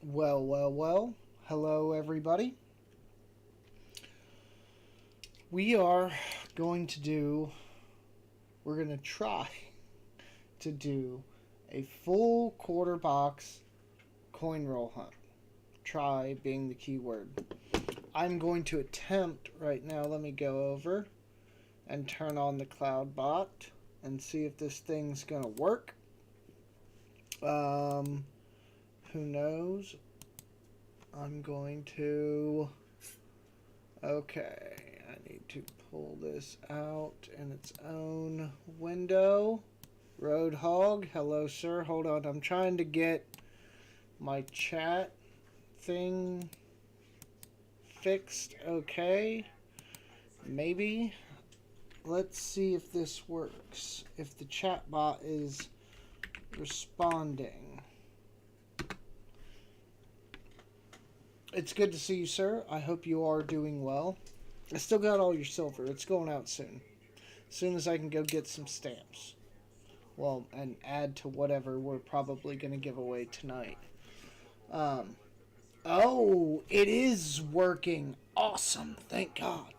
Well, well, well. Hello, everybody. We are going to do, we're going to try to do a full quarter box coin roll hunt. Try being the key word. I'm going to attempt right now. Let me go over and turn on the cloud bot and see if this thing's going to work. Um, who knows? I'm going to. Okay, I need to pull this out in its own window. Roadhog, hello, sir. Hold on, I'm trying to get my chat thing fixed. Okay, maybe. Let's see if this works. If the chat bot is responding. It's good to see you, sir. I hope you are doing well. I still got all your silver. It's going out soon. As soon as I can go get some stamps. Well, and add to whatever we're probably going to give away tonight. Um, oh, it is working. Awesome. Thank God.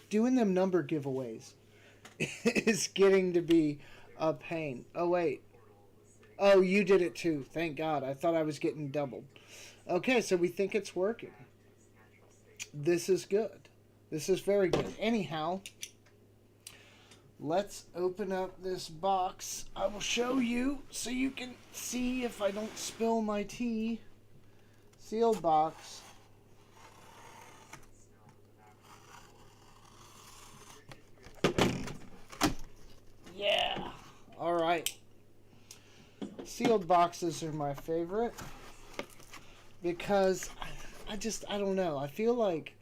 Doing them number giveaways is getting to be a pain. Oh, wait. Oh, you did it too. Thank God. I thought I was getting doubled. Okay, so we think it's working. This is good. This is very good. Anyhow, let's open up this box. I will show you so you can see if I don't spill my tea. Sealed box. Yeah. All right. Sealed boxes are my favorite because I don't know. I feel like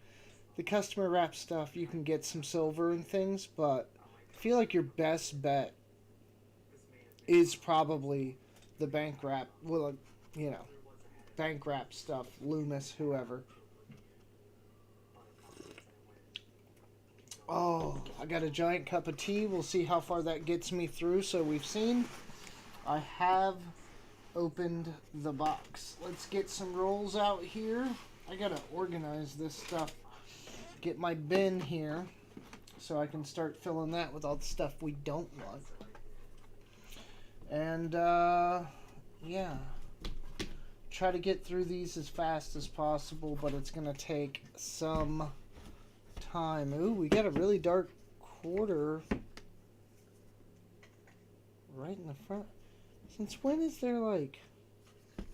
the customer wrap stuff, you can get some silver and things, but I feel like your best bet is probably the bank wrap. Well, bank wrap stuff, Loomis, whoever. Oh, I got a giant cup of tea. We'll see how far that gets me through. So we've seen. I have opened the box. Let's get some rolls out here. I gotta organize this stuff. Get my bin here so I can start filling that with all the stuff we don't want. And, yeah. Try to get through these as fast as possible, but it's gonna take some time. Ooh, we got a really dark quarter right in the front. Since when is there like...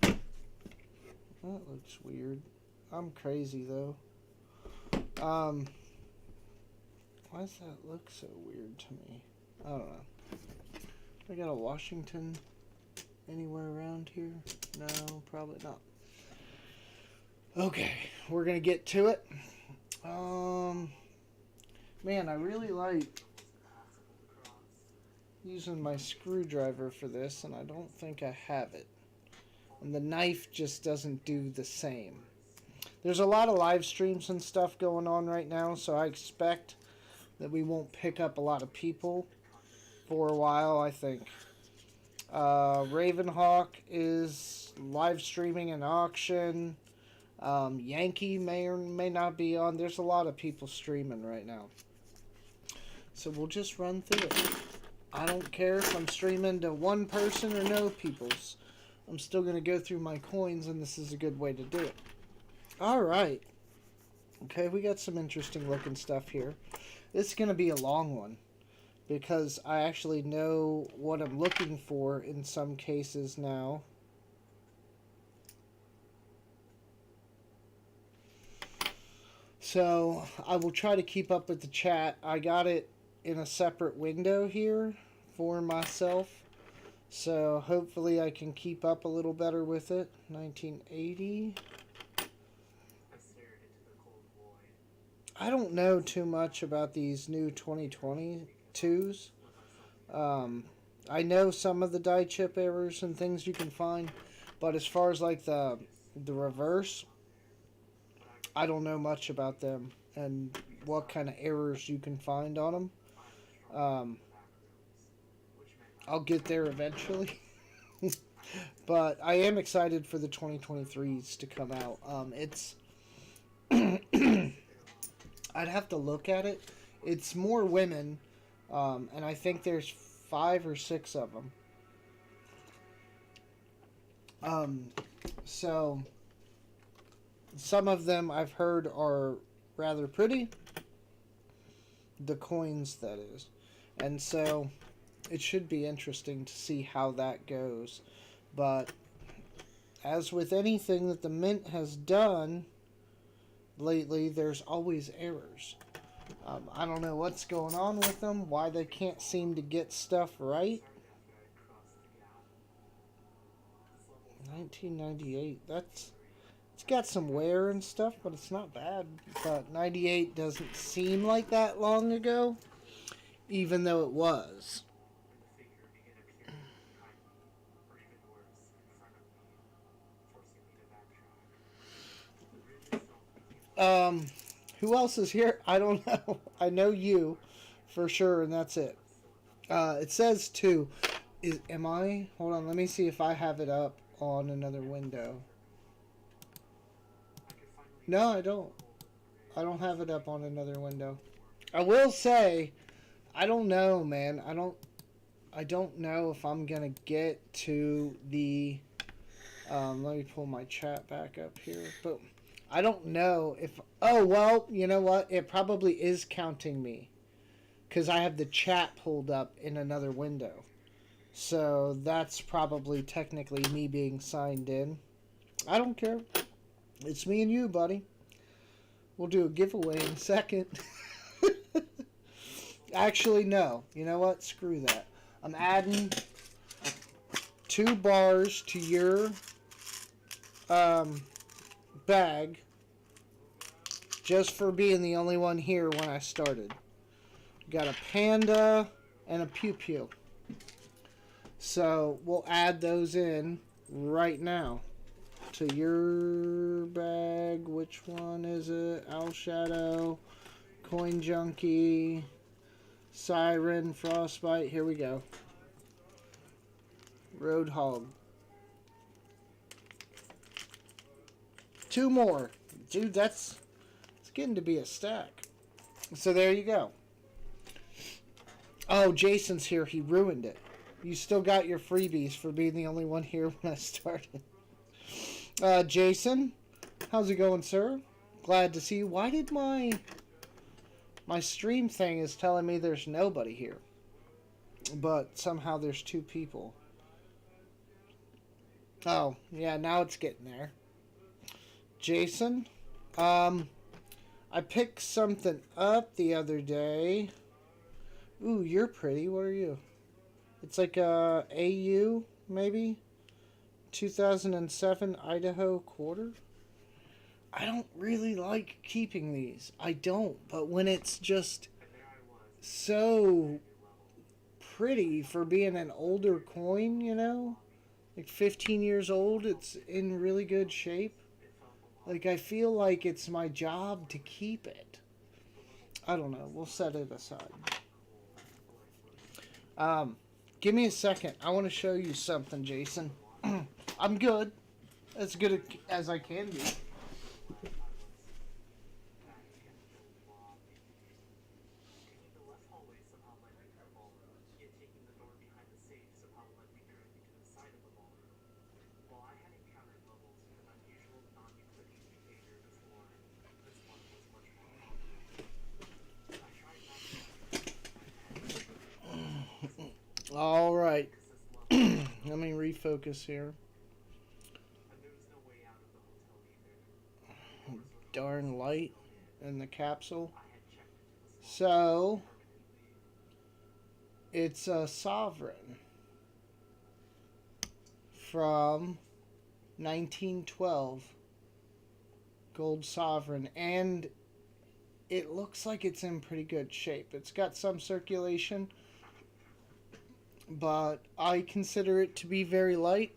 That looks weird. I'm crazy though. Why does that look so weird to me? I don't know. I got a Washington anywhere around here? No, probably not. Okay, we're gonna get to it. Man, I really like using my screwdriver for this, and I don't think I have it. And the knife just doesn't do the same. There's a lot of live streams and stuff going on right now, so I expect that we won't pick up a lot of people for a while, I think. Ravenhawk is live streaming an auction. Yankee may or may not be on. There's a lot of people streaming right now. So we'll just run through it. I don't care if I'm streaming to one person or no peoples. I'm still going to go through my coins, and this is a good way to do it. Alright. Okay, we got some interesting looking stuff here. This is going to be a long one, because I actually know what I'm looking for in some cases now. So, I will try to keep up with the chat. I got it in a separate window here for myself. So, hopefully I can keep up a little better with it. 1980. I don't know too much about these new 2022s. I know some of the die chip errors and things you can find, but as far as like the reverse, I don't know much about them and what kind of errors you can find on them. I'll get there eventually. But I am excited for the 2023s to come out. It's I'd have to look at it. It's more women, and I think there's 5 or 6 of them. Um, so some of them I've heard are rather pretty. The coins, that is, and so it should be interesting to see how that goes. But as with anything that the Mint has done lately, there's always errors. I don't know what's going on with them, why they can't seem to get stuff right. 1998, it's got some wear and stuff, but it's not bad. But 98 doesn't seem like that long ago, even though it was. Um, who else is here? I don't know. I know you for sure, and that's it. It says two. Am I? Hold on. Let me see if I have it up on another window. No, I don't. I don't have it up on another window. I will say, I don't know, man. I don't know if I'm gonna get to the. Let me pull my chat back up here. But I don't know if. Oh well, you know what? It probably is counting me, because I have the chat pulled up in another window. So that's probably technically me being signed in. I don't care. It's me and you, buddy. We'll do a giveaway in a second. Actually, no. You know what? Screw that. I'm adding 2 bars to your bag just for being the only one here when I started. Got a panda and a pew pew. So we'll add those in right now to your bag. Which one is it? Owl Shadow, Coin Junkie, Siren, Frostbite. Here we go. Roadhog. 2 more. Dude, it's getting to be a stack. So there you go. Oh, Jason's here. He ruined it. You still got your freebies for being the only one here when I started. Jason, how's it going, sir? Glad to see you. Why did my stream thing is telling me there's nobody here, but somehow there's 2 people. Oh, yeah, now it's getting there. Jason, I picked something up the other day. Ooh, you're pretty. What are you? It's like a AU, maybe? 2007 Idaho quarter? I don't really like keeping these. I don't. But when it's just so pretty for being an older coin, you know? Like 15 years old, it's in really good shape. Like, I feel like it's my job to keep it. I don't know. We'll set it aside. Give me a second. I want to show you something, Jason. I'm good. As good as I can be. All right. Let me refocus here. Darn light in the capsule. So, it's a Sovereign from 1912. Gold Sovereign. And it looks like it's in pretty good shape. It's got some circulation, but I consider it to be very light.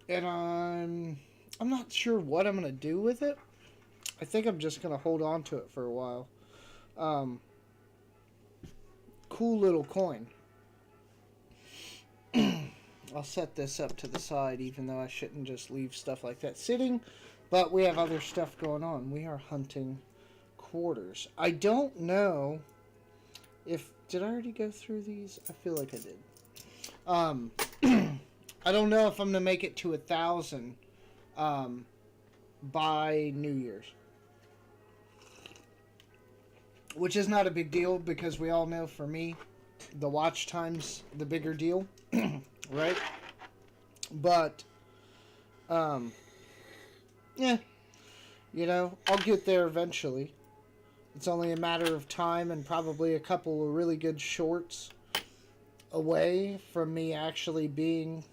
And I'm not sure what I'm going to do with it. I think I'm just going to hold on to it for a while. Cool little coin. I'll set this up to the side, even though I shouldn't just leave stuff like that sitting. But we have other stuff going on. We are hunting quarters. I don't know if... Did I already go through these? I feel like I did. I don't know if I'm going to make it to 1,000 by New Year's. Which is not a big deal, because we all know, for me, the watch time's the bigger deal. Right? But, yeah. You know, I'll get there eventually. It's only a matter of time and probably a couple of really good shorts away from me actually being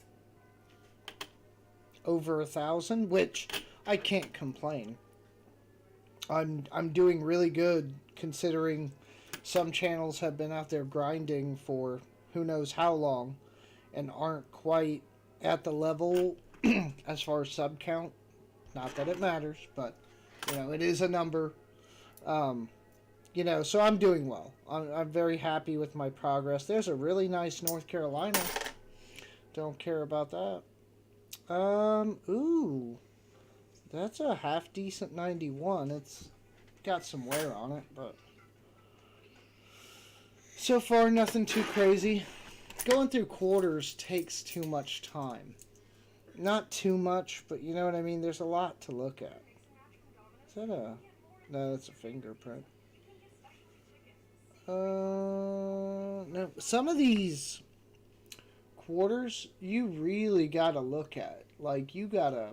over 1,000, which I can't complain. I'm doing really good, considering some channels have been out there grinding for who knows how long and aren't quite at the level as far as sub count. Not that it matters, but you know, it is a number. You know, so I'm doing well. I'm very happy with my progress. There's a really nice North Carolina. Don't care about that. Ooh. That's a half decent 91. It's got some wear on it, but so far nothing too crazy. Going through quarters takes too much time. Not too much, but you know what I mean? There's a lot to look at. Is that a... No, that's a fingerprint. No, some of these quarters you really gotta look at. Like, you gotta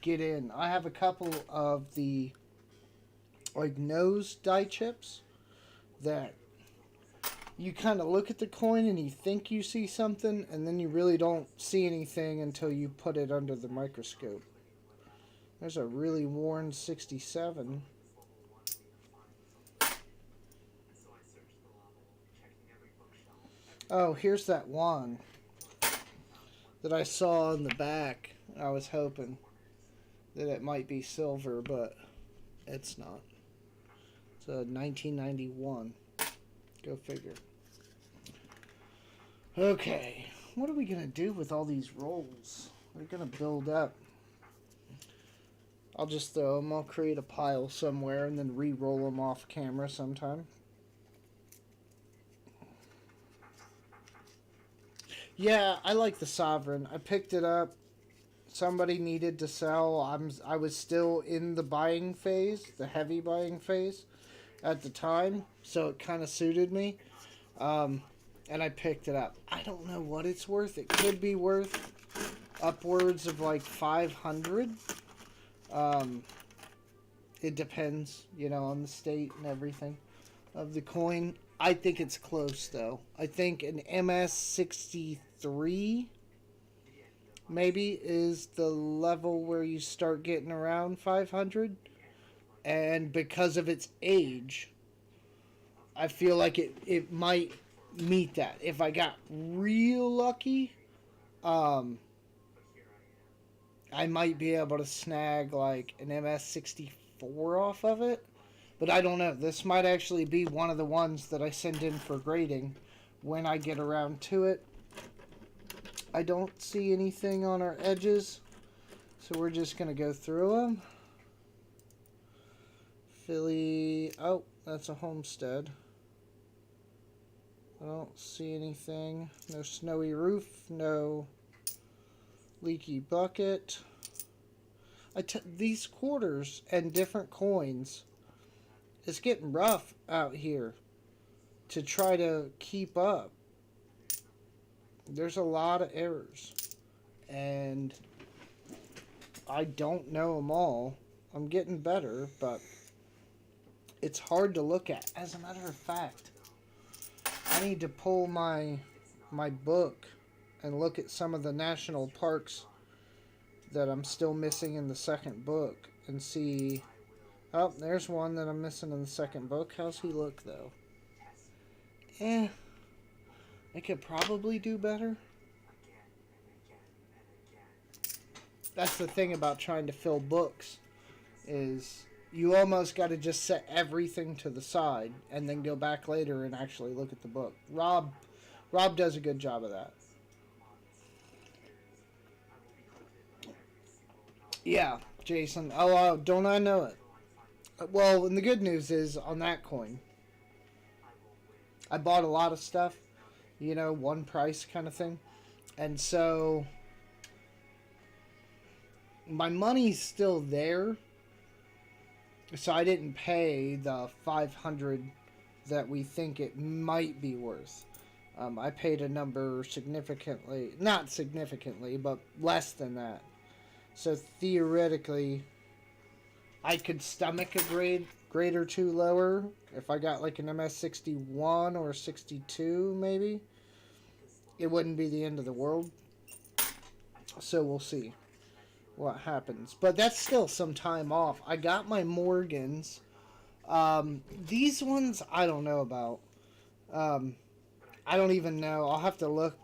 get in. I have a couple of the like nose die chips that you kind of look at the coin and you think you see something, and then you really don't see anything until you put it under the microscope. There's a really worn 67. Oh, here's that one that I saw in the back. I was hoping that it might be silver, but it's not. It's a 1991. Go figure. Okay, what are we going to do with all these rolls? They're going to build up. I'll just throw them. I'll create a pile somewhere and then re-roll them off camera sometime. Yeah, I like the Sovereign. I picked it up. Somebody needed to sell. I was still in the buying phase, the heavy buying phase at the time, so it kind of suited me. And I picked it up. I don't know what it's worth. It could be worth upwards of like 500. It depends, you know, on the state and everything of the coin. I think it's close, though. I think an MS63 maybe is the level where you start getting around 500. And because of its age, I feel like it might meet that. If I got real lucky, I might be able to snag like an MS64 off of it. But I don't know. This might actually be one of the ones that I send in for grading when I get around to it. I don't see anything on our edges, so we're just going to go through them. Philly... Oh, that's a Homestead. I don't see anything. No snowy roof. No leaky bucket. These quarters and different coins... It's getting rough out here to try to keep up. There's a lot of errors. And I don't know them all. I'm getting better, but it's hard to look at. As a matter of fact, I need to pull my book and look at some of the national parks that I'm still missing in the second book and see... Oh, there's one that I'm missing in the second book. How's he look, though? I could probably do better. That's the thing about trying to fill books, is you almost got to just set everything to the side and then go back later and actually look at the book. Rob does a good job of that. Yeah, Jason. Oh, don't I know it? Well, and the good news is on that coin, I bought a lot of stuff, one price kind of thing. And so my money's still there. So I didn't pay the 500 that we think it might be worth. I paid a number significantly, not significantly, but less than that. So theoretically, I could stomach a grade or two lower if I got like an MS61 or 62 maybe. It wouldn't be the end of the world. So we'll see what happens. But that's still some time off. I got my Morgans. These ones I don't know about. I don't even know. I'll have to look.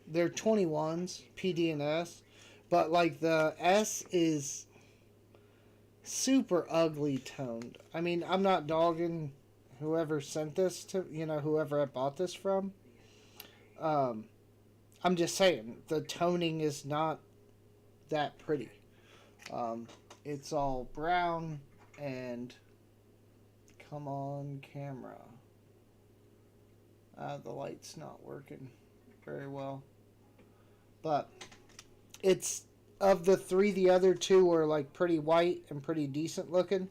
They're 21s, PD and S. But like the S is super ugly toned. I mean, I'm not dogging whoever sent this to, whoever I bought this from. I'm just saying, the toning is not that pretty. It's all brown and come on camera. The light's not working very well. But it's of the three, the other two are like pretty white and pretty decent looking.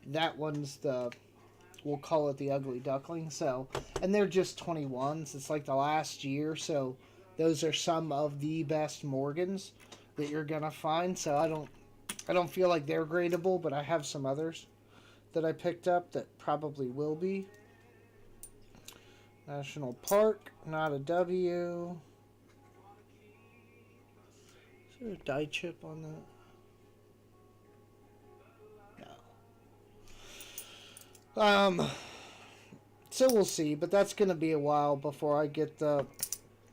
That one's we'll call it the ugly duckling. So, and they're just 21s. It's like the last year. So those are some of the best Morgans that you're going to find. So I don't feel like they're gradable, but I have some others that I picked up that probably will be. National Park, not a W. Is there a die chip on that? No. So we'll see, but that's going to be a while before I get the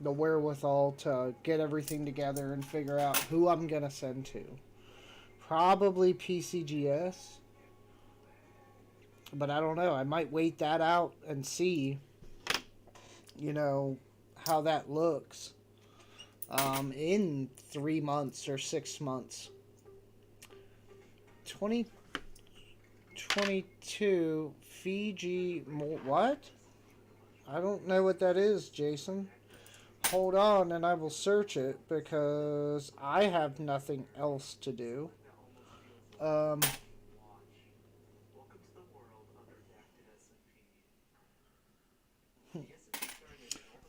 wherewithal to get everything together and figure out who I'm going to send to. Probably PCGS. But I don't know. I might wait that out and see, how that looks in 3 months or 6 months. 2022 Fiji. What? I don't know what that is, Jason. Hold on and I will search it because I have nothing else to do.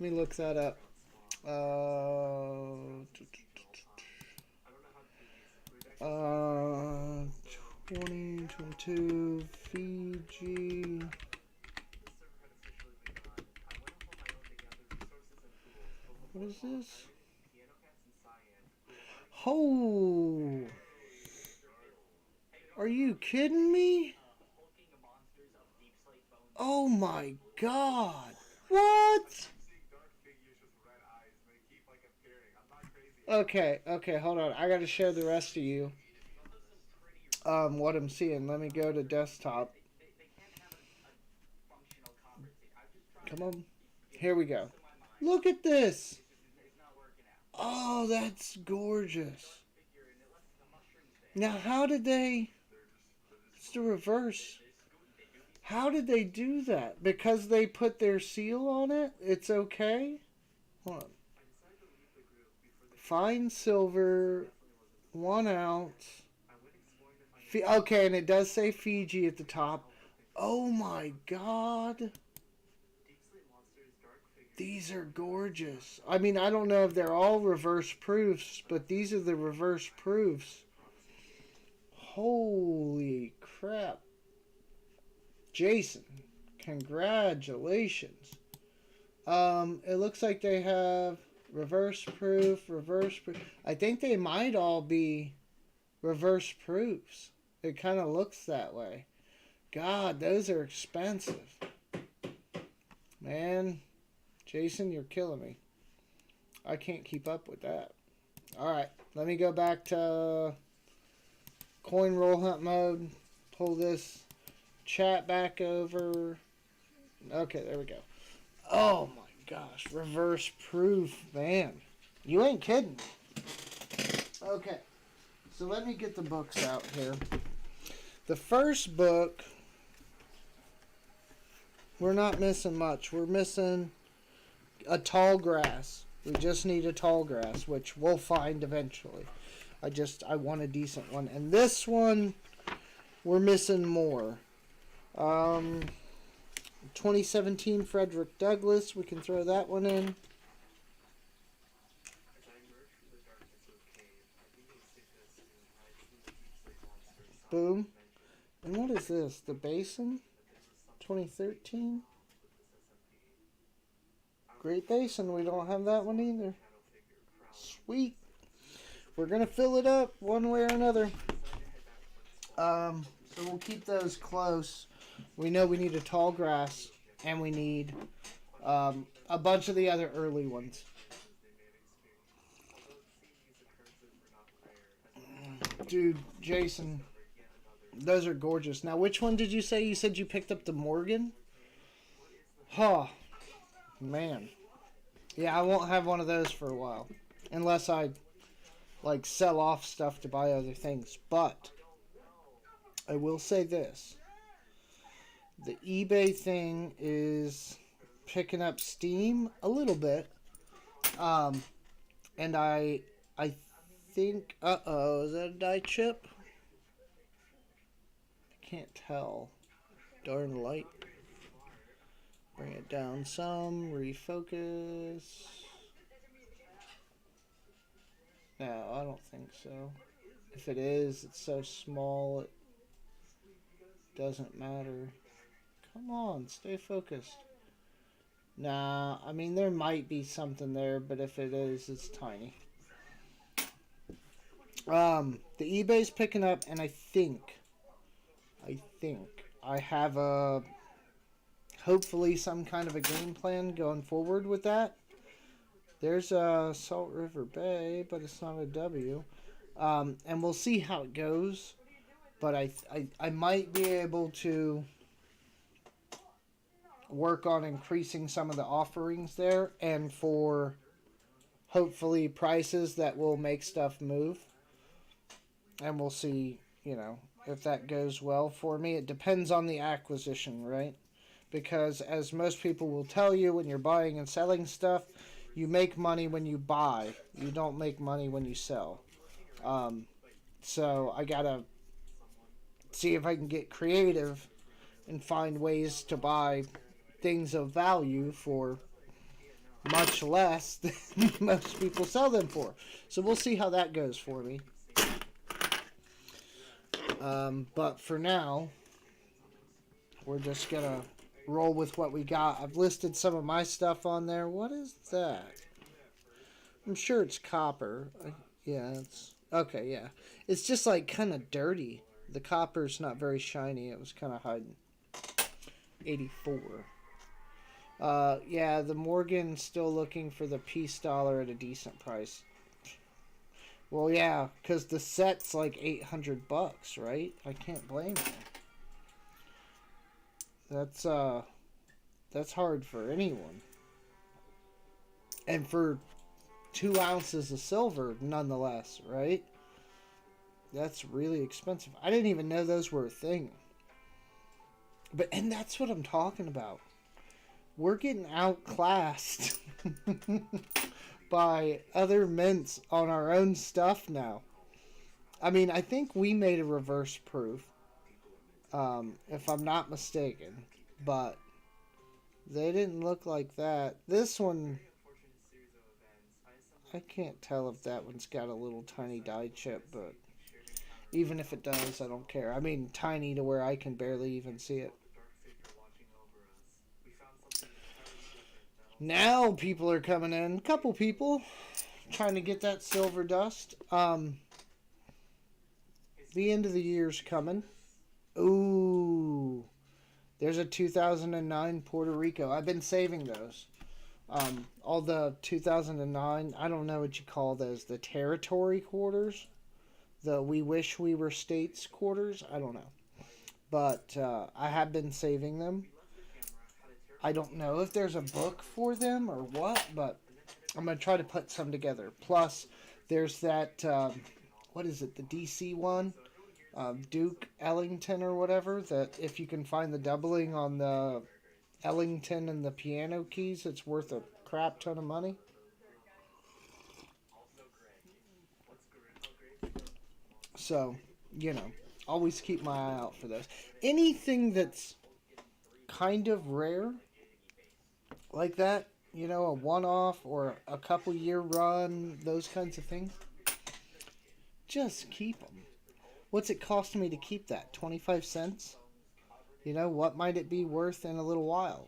Let me look that up. 2022 Fiji. What is this? Oh! Are you kidding me? Oh my god! What? Okay, hold on. I gotta show the rest of you what I'm seeing. Let me go to desktop. Come on. Here we go. Look at this! Oh, that's gorgeous. Now, how did they... It's the reverse. How did they do that? Because they put their seal on it? It's okay? Hold on. Fine silver, 1 ounce. Okay, and it does say Fiji at the top. Oh my god. These are gorgeous. I mean, I don't know if they're all reverse proofs, but these are the reverse proofs. Holy crap. Jason, congratulations. It looks like they have reverse proof. I think they might all be reverse proofs. It kind of looks that way. God, those are expensive. Man, Jason, you're killing me. I can't keep up with that. Alright, let me go back to coin roll hunt mode. Pull this chat back over. Okay, there we go. Oh my gosh, reverse proof, man. You ain't kidding. Okay. So let me get the books out here. The first book, we're not missing much. We're missing a tall grass. We just need a tall grass, which we'll find eventually. I want a decent one. And this one, we're missing more. 2017 Frederick Douglass. We can throw that one in. Boom. And what is this? The Basin? 2013? Great Basin. We don't have that one either. Sweet. We're going to fill it up one way or another. So we'll keep those close. We know we need a tall grass. And we need a bunch of the other early ones. Dude, Jason, those are gorgeous. Now, which one did you say? You said you picked up the Morgan? Huh. Man. Yeah, I won't have one of those for a while. Unless I, like, sell off stuff to buy other things. But I will say this. The eBay thing is picking up steam a little bit. And I think... Uh-oh, is that a die chip? I can't tell. Darn light. Bring it down some. Refocus. No, I don't think so. If it is, it's so small it doesn't matter. Come on, stay focused. Nah, I mean, there might be something there, but if it is, it's tiny. The eBay's picking up, and I think I have a, hopefully some kind of a game plan going forward with that. There's a Salt River Bay, but it's not a W. And we'll see how it goes. But I might be able to work on increasing some of the offerings there, and for hopefully prices that will make stuff move. And we'll see, you know, if that goes well for me. It depends on the acquisition, right? Because as most people will tell you, when you're buying and selling stuff, you make money when you buy. You don't make money when you sell. So I gotta see if I can get creative and find ways to buy things of value for much less than most people sell them for. So we'll see how that goes for me. But for now, we're just gonna roll with what we got. I've listed some of my stuff on there. What is that? I'm sure it's copper. Yeah, it's okay. Yeah, it's just like kind of dirty. The copper's not very shiny. It was kind of hiding. 84. Yeah, the Morgan's still looking for the peace dollar at a decent price. Well, yeah, because the set's like $800, right? I can't blame you. That's hard for anyone. And for 2 ounces of silver, nonetheless, right? That's really expensive. I didn't even know those were a thing. And that's what I'm talking about. We're getting outclassed by other mints on our own stuff now. I mean, I think we made a reverse proof, if I'm not mistaken, but they didn't look like that. This one, I can't tell if that one's got a little tiny die chip, but even if it does, I don't care. I mean, tiny to where I can barely even see it. Now people are coming in. A couple people trying to get that silver dust. The end of the year's coming. Ooh. There's a 2009 Puerto Rico. I've been saving those. All the 2009, I don't know what you call those. The territory quarters. The we wish we were states quarters. I don't know. But I have been saving them. I don't know if there's a book for them or what, but I'm going to try to put some together. Plus, there's that, what is it, the DC one? Duke Ellington or whatever, that if you can find the doubling on the Ellington and the piano keys, it's worth a crap ton of money. So, always keep my eye out for those. Anything that's kind of rare like that, a one-off or a couple year run, those kinds of things, just keep them. What's it cost me to keep that? 25 cents? What might it be worth in a little while?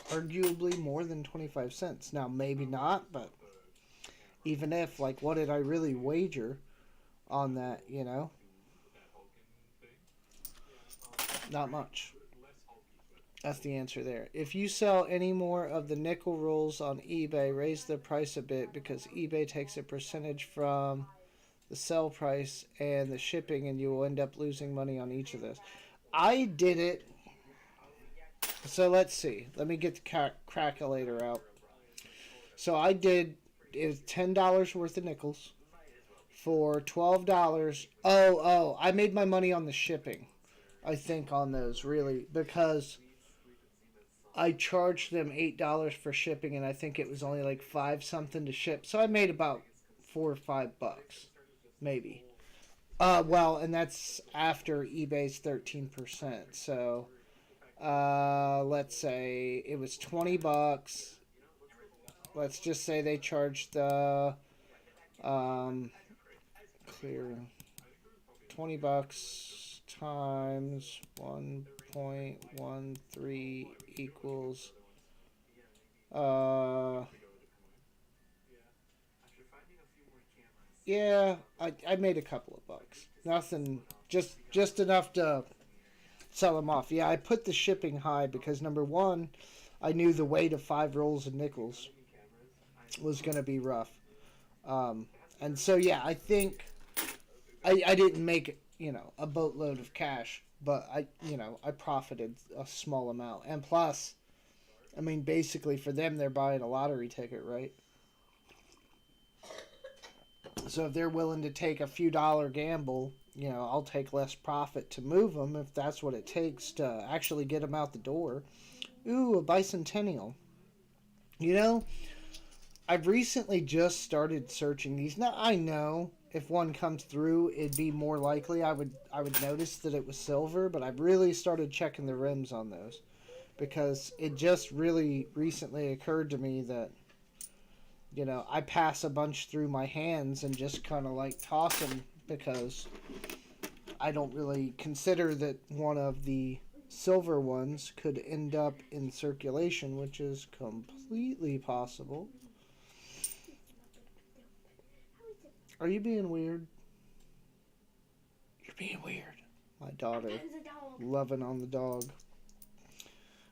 Arguably more than 25 cents. Now, maybe not, but even if, like, what did I really wager on that, Not much. That's the answer there. If you sell any more of the nickel rolls on eBay, raise the price a bit because eBay takes a percentage from the sell price and the shipping, and you will end up losing money on each of those. I did it. So let's see. Let me get the calculator out. So I did, it was $10 worth of nickels for $12. I made my money on the shipping, I think, on those, really, because I charged them $8 for shipping, and I think it was only like 5 something to ship. So I made about $4 or $5, maybe. And that's after eBay's 13%. So, let's say it was $20. Let's just say they charged the clear $20 times 1.13 equals yeah, I made a couple of bucks. Nothing, just enough to sell them off. Yeah, I put the shipping high because, number one, I knew the weight of 5 rolls of nickels was going to be rough. And so, yeah, I think I didn't make, a boatload of cash, but I profited a small amount. And plus, I mean, basically for them, they're buying a lottery ticket, right? So if they're willing to take a few dollar gamble, I'll take less profit to move them if that's what it takes to actually get them out the door. Ooh, a bicentennial. I've recently just started searching these. Now, I know if one comes through, it'd be more likely I would notice that it was silver, but I've really started checking the rims on those because it just really recently occurred to me that, I pass a bunch through my hands and just kind of like toss them because I don't really consider that one of the silver ones could end up in circulation, which is completely possible. Are you being weird? You're being weird. My daughter loving on the dog.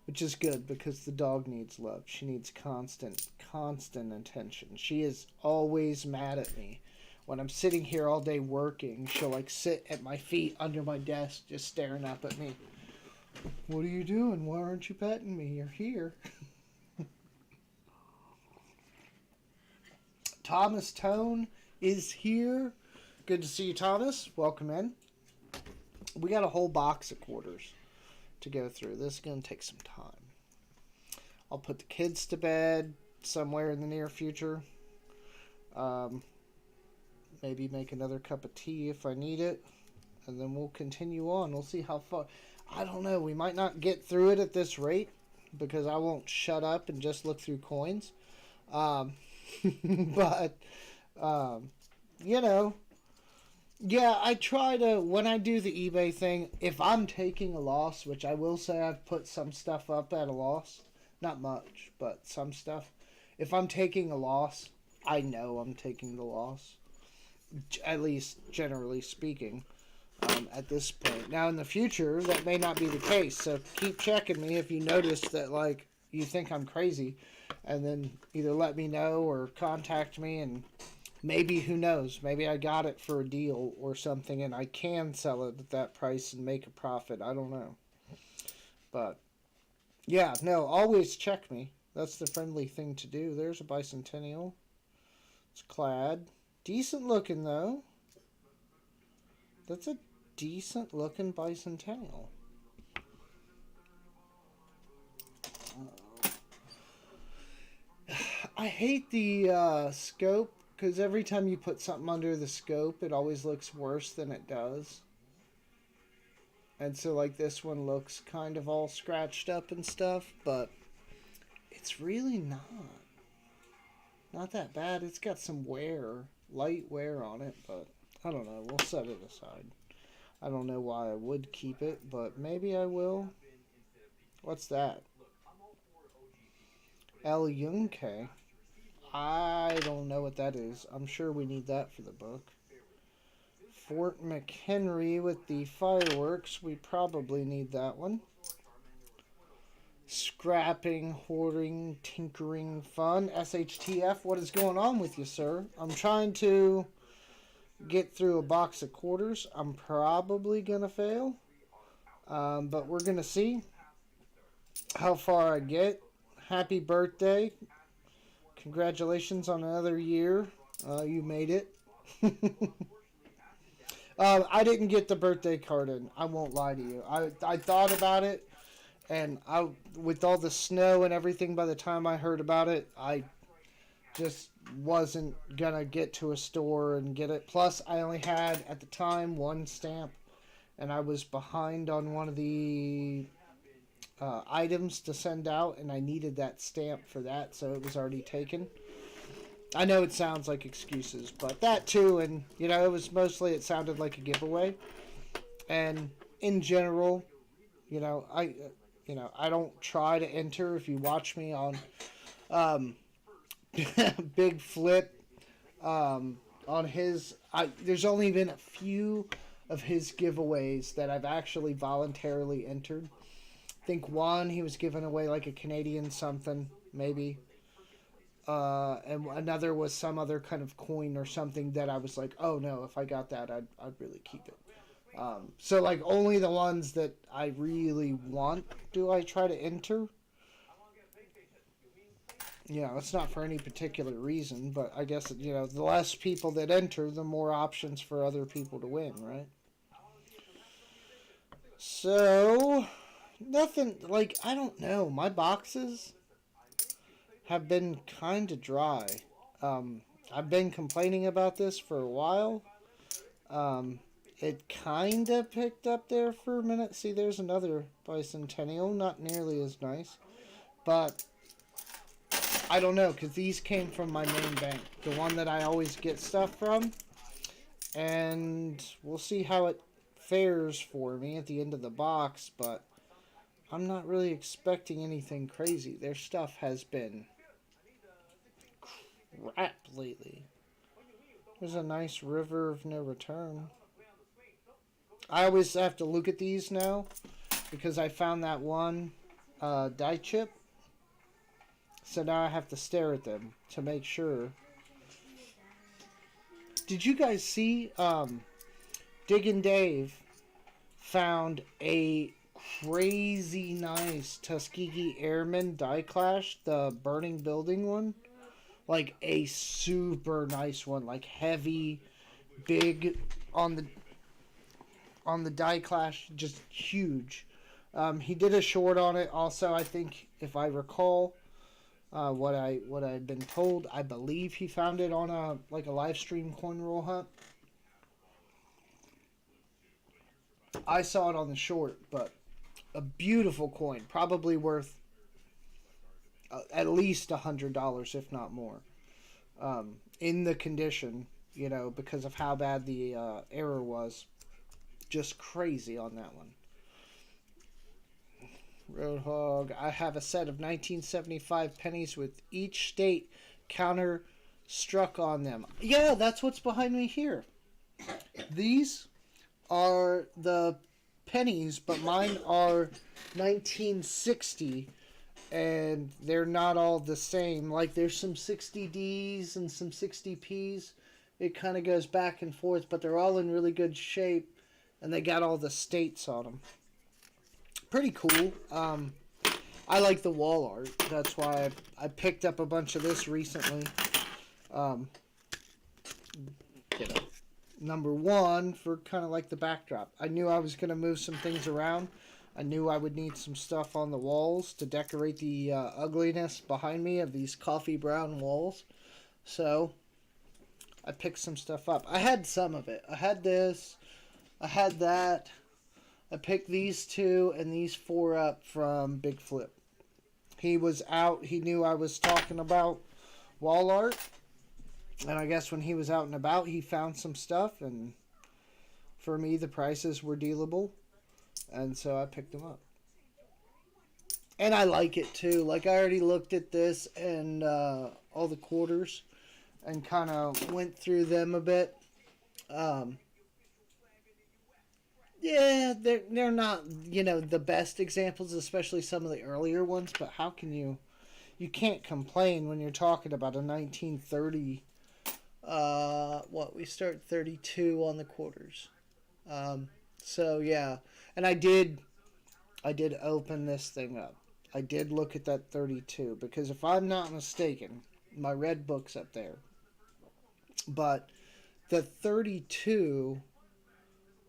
Which is good because the dog needs love. She needs constant attention. She is always mad at me. When I'm sitting here all day working, she'll like sit at my feet under my desk just staring up at me. What are you doing? Why aren't you petting me? You're here. Thomas Tone is here. Good to see you, Thomas. Welcome in. We got a whole box of quarters to go through. This is going to take some time. I'll put the kids to bed somewhere in the near future. Maybe make another cup of tea if I need it. And then we'll continue on. We'll see how far. I don't know. We might not get through it at this rate because I won't shut up and just look through coins. But, yeah, I try to, when I do the eBay thing, if I'm taking a loss, which I will say I've put some stuff up at a loss, not much, but some stuff. If I'm taking a loss, I know I'm taking the loss, at least generally speaking, at this point. Now, in the future, that may not be the case, so keep checking me if you notice that, like, you think I'm crazy, and then either let me know or contact me, and maybe, who knows, maybe I got it for a deal or something and I can sell it at that price and make a profit. I don't know. But, yeah, no, always check me. That's the friendly thing to do. There's a bicentennial. It's clad. Decent looking, though. That's a decent looking bicentennial. I hate the scope because every time you put something under the scope, it always looks worse than it does. And so, like, this one looks kind of all scratched up and stuff, but it's really not that bad. It's got some wear, light wear on it, but I don't know. We'll set it aside. I don't know why I would keep it, but maybe I will. What's that? El Yunque. I don't know what that is. I'm sure we need that for the book. Fort McHenry with the fireworks. We probably need that one. Scrapping, hoarding, tinkering, fun. SHTF, what is going on with you, sir? I'm trying to get through a box of quarters. I'm probably going to fail. But we're going to see how far I get. Happy birthday. Congratulations on another year. You made it. I didn't get the birthday card in. I won't lie to you. I thought about it. And with all the snow and everything, by the time I heard about it, I just wasn't going to get to a store and get it. Plus, I only had, at the time, one stamp. And I was behind on one of the items to send out. And I needed that stamp for that, so it was already taken. I know it sounds like excuses, but that too. And, you know, it sounded like a giveaway. And in general, you know, I don't try to enter. If you watch me on Big Flip on his, there's only been a few of his giveaways that I've actually voluntarily entered. I think one, he was giving away like a Canadian something, maybe. And another was some other kind of coin or something that I was like, oh no, if I got that, I'd really keep it. So, like, only the ones that I really want do I try to enter. You know, it's not for any particular reason, but I guess, you know, the less people that enter, the more options for other people to win, right? So, nothing, like, I don't know. My boxes have been kind of dry. I've been complaining about this for a while. It kind of picked up there for a minute. See, there's another bicentennial. Not nearly as nice. But I don't know, because these came from my main bank. The one that I always get stuff from. And we'll see how it fares for me at the end of the box. But I'm not really expecting anything crazy. Their stuff has been crap lately. There's a nice River of No Return. I always have to look at these now because I found that one die chip. So now I have to stare at them to make sure. Did you guys see Diggin' Dave found a crazy nice Tuskegee Airmen die clash, the burning building one? Like a super nice one, like heavy, big on the die clash, just huge. He did a short on it also, I think, if I recall what I'd been told. I believe he found it on a live stream coin roll hunt. I saw it on the short, but a beautiful coin, probably worth at least $100, if not more. In the condition, you know, because of how bad the error was. Just crazy on that one. Roadhog. I have a set of 1975 pennies with each state counter struck on them. Yeah, that's what's behind me here. These are the pennies, but mine are 1960, and they're not all the same. Like, there's some 60Ds and some 60Ps. It kind of goes back and forth, but they're all in really good shape. And they got all the states on them. Pretty cool. I like the wall art. That's why I picked up a bunch of this recently. You know, Number one, for kind of like the backdrop. I knew I was going to move some things around. I knew I would need some stuff on the walls to decorate the ugliness behind me of these coffee brown walls. So I picked some stuff up. I had some of it. I had this. I had that. I picked these two and these four up from Big Flip. He was out. He knew I was talking about wall art. And I guess when he was out and about, he found some stuff. And for me, the prices were dealable. And so I picked them up. And I like it too. Like, I already looked at this and all the quarters and kind of went through them a bit. Yeah, they're not, the best examples, especially some of the earlier ones, but how can you can't complain when you're talking about a 1930, we start 32 on the quarters. So yeah, and I did open this thing up. I did look at that 32 because if I'm not mistaken, my red book's up there. But the 32,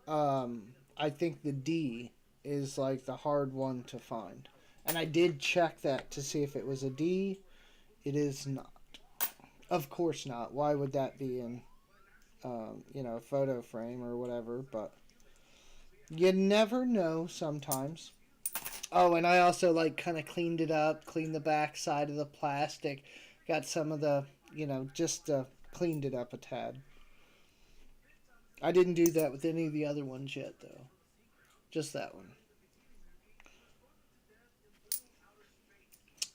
I think the D is like the hard one to find. And I did check that to see if it was a D. It is not. Of course not. Why would that be in, a photo frame or whatever? But you never know sometimes. Oh, and I also kind of cleaned it up, cleaned the back side of the plastic, got some of the, just cleaned it up a tad. I didn't do that with any of the other ones yet, though. Just that one.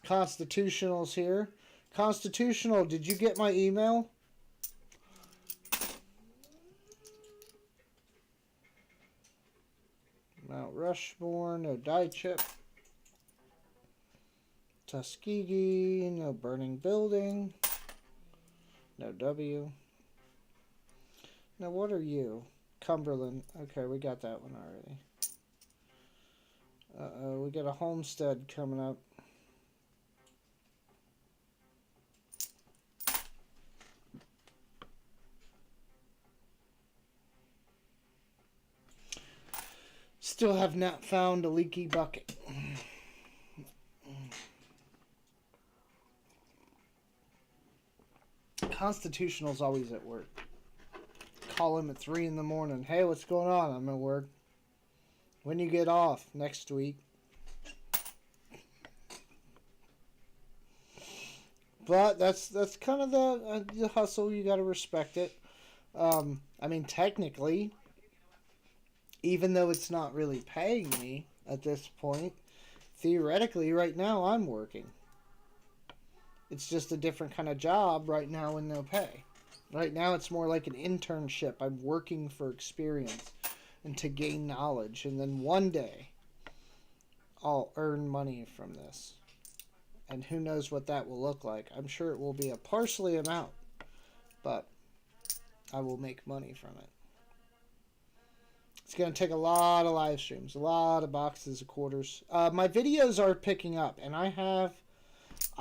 Constitutional's here. Constitutional, did you get my email? Mount Rushmore, no die chip. Tuskegee, no burning building. No W. Now, what are you? Cumberland. Okay, we got that one already. We got a homestead coming up. Still have not found a leaky bucket. Constitutional's always at work. Call him at 3 in the morning. Hey, what's going on? I'm at work. When you get off? Next week. But that's kind of the hustle. You got to respect it. I mean, technically, even though it's not really paying me at this point, theoretically, right now I'm working. It's just a different kind of job right now with no pay. Right now it's more like an internship. I'm working for experience and to gain knowledge. And then one day I'll earn money from this. And who knows what that will look like. I'm sure it will be a parsley amount. But I will make money from it. It's going to take a lot of live streams. A lot of boxes of quarters. My videos are picking up. And I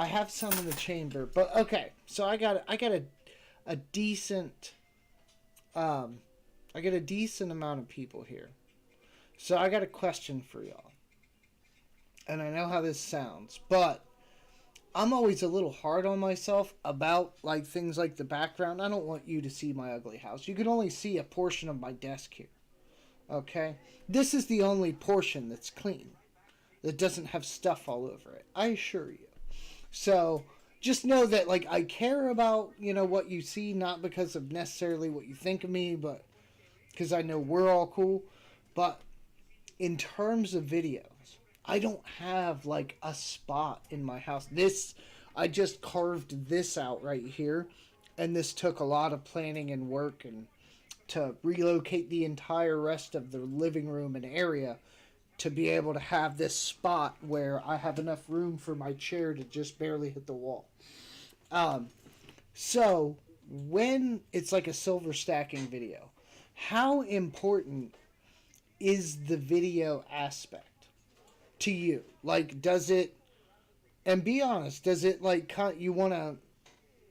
have some in the chamber. But okay. So I got a decent I get a decent amount of people here. So I got a question for y'all. And I know how this sounds, but I'm always a little hard on myself about things like the background. I don't want you to see my ugly house. You can only see a portion of my desk here. Okay? This is the only portion that's clean. That doesn't have stuff all over it. I assure you. So just know that I care about, what you see, not because of necessarily what you think of me, but because I know we're all cool. But in terms of videos, I don't have a spot in my house. I just carved this out right here, and this took a lot of planning and work and to relocate the entire rest of the living room and area to be able to have this spot where I have enough room for my chair to just barely hit the wall. So when it's a silver stacking video, how important is the video aspect to you? Does it, and be honest, does it you want to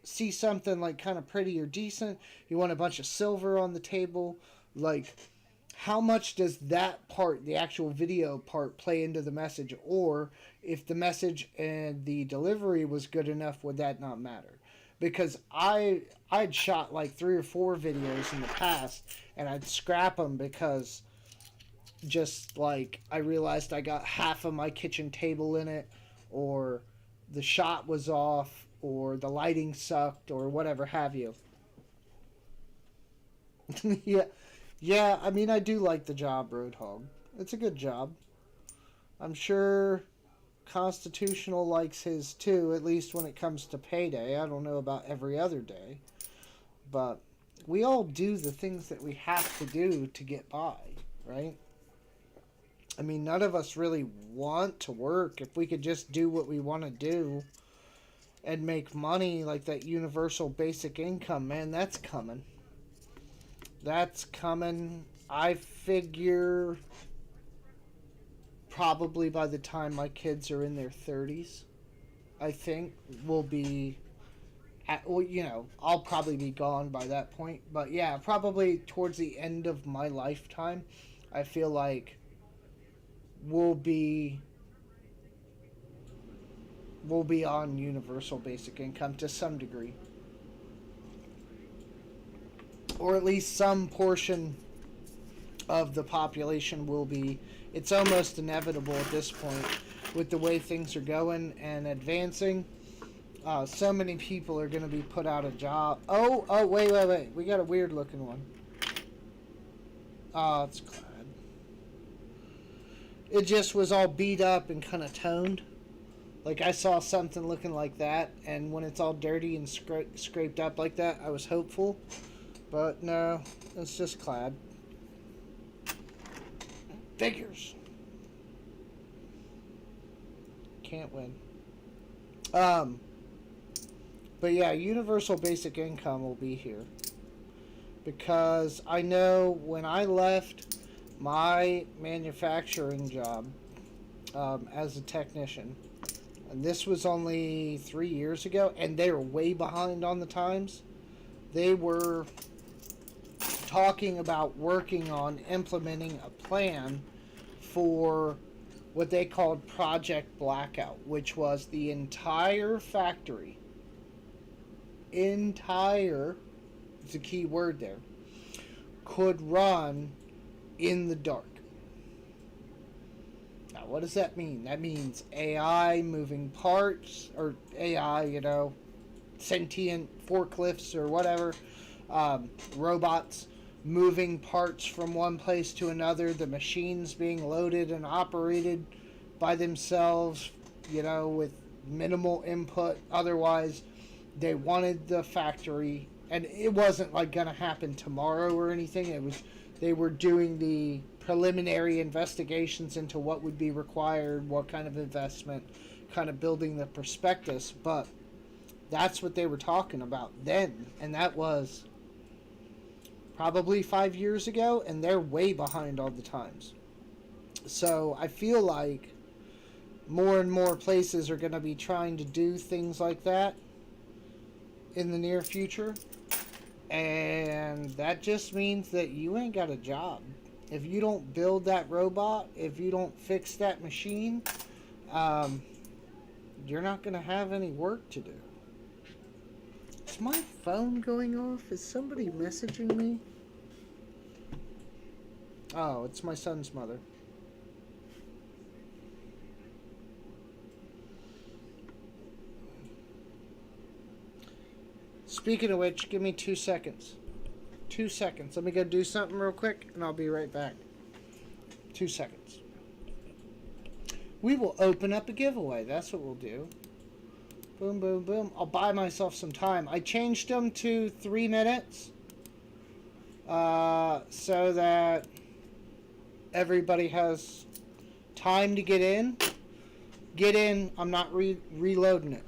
see something like kind of pretty or decent, you want a bunch of silver on the table. Like, how much does that part, the actual video part, play into the message? Or if the message and the delivery was good enough, would that not matter? Because I'd shot like 3 or 4 videos in the past, and I'd scrap them because just like I realized I got half of my kitchen table in it, or the shot was off, or the lighting sucked, or whatever have you. Yeah, yeah. I mean, I do like the job, Roadhog. It's a good job. I'm sure Constitutional likes his too, at least when it comes to payday. I don't know about every other day, but we all do the things that we have to do to get by, right? I mean, none of us really want to work. If we could just do what we want to do and make money, like that universal basic income, man, that's coming. That's coming. I figure probably by the time my kids are in their 30s, I think we'll be well, I'll probably be gone by that point. But yeah, probably towards the end of my lifetime, I feel like we'll be we'll be on universal basic income to some degree, or at least some portion of the population will be. It's almost inevitable at this point with the way things are going and advancing. So many people are going to be put out of job. Oh, wait. We got a weird looking one. Oh, it's Clad. It just was all beat up and kind of toned. Like I saw something looking like that, and when it's all dirty and scraped up like that, I was hopeful. But no, it's just Clad. Figures. Can't win. Um, but yeah, universal basic income will be here. Because I know when I left my manufacturing job as a technician, and this was only 3 years ago, and they were way behind on the times. They were talking about working on implementing a plan for what they called Project Blackout, which was the entire factory, it's a key word there, could run in the dark. Now, what does that mean? That means AI moving parts, or AI, sentient forklifts or whatever, robots moving parts from one place to another, the machines being loaded and operated by themselves, with minimal input. Otherwise, they wanted the factory, and it wasn't like going to happen tomorrow or anything. They were doing the preliminary investigations into what would be required, what kind of investment, kind of building the prospectus. But that's what they were talking about then, and that was probably 5 years ago, and they're way behind all the times. So I feel like more and more places are going to be trying to do things like that in the near future. And that just means that you ain't got a job. If you don't build that robot, if you don't fix that machine, you're not going to have any work to do. Is my phone going off? Is somebody messaging me? Oh, it's my son's mother. Speaking of which, give me 2 seconds. 2 seconds. Let me go do something real quick, and I'll be right back. 2 seconds. We will open up a giveaway. That's what we'll do. Boom, boom, boom. I'll buy myself some time. I changed them to 3 minutes so that everybody has time to get in. Get in. I'm not reloading it.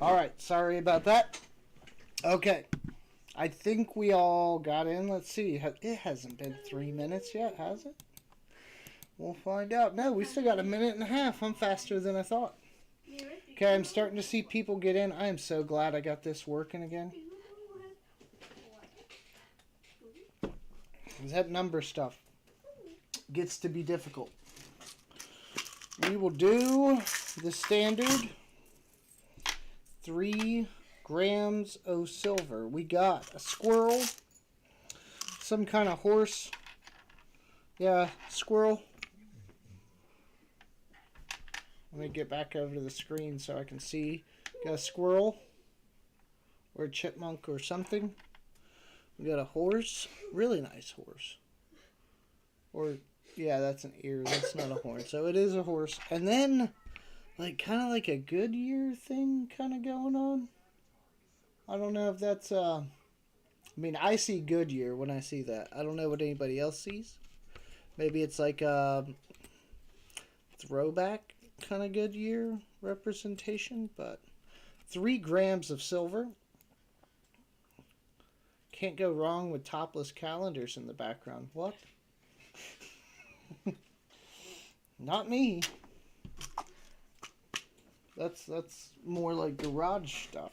Alright, sorry about that. Okay. I think we all got in. Let's see. It hasn't been 3 minutes yet, has it? We'll find out. No, we still got a minute and a half. I'm faster than I thought. Okay, I'm starting to see people get in. I am so glad I got this working again. That number stuff gets to be difficult. We will do the standard 3 grams of silver. We got a squirrel, some kind of horse. Yeah, squirrel. Let me get back over to the screen so I can see. Got a squirrel or a chipmunk or something. We got a horse, really nice horse. Or, yeah, that's an ear. That's not a horn. So it is a horse. And then, like, kind of like a Goodyear thing kind of going on. I don't know if that's, I mean, I see Goodyear when I see that. I don't know what anybody else sees. Maybe it's like a throwback kind of Goodyear representation. But 3 grams of silver. Can't go wrong with topless calendars in the background. What? Not me. That's more like garage stuff.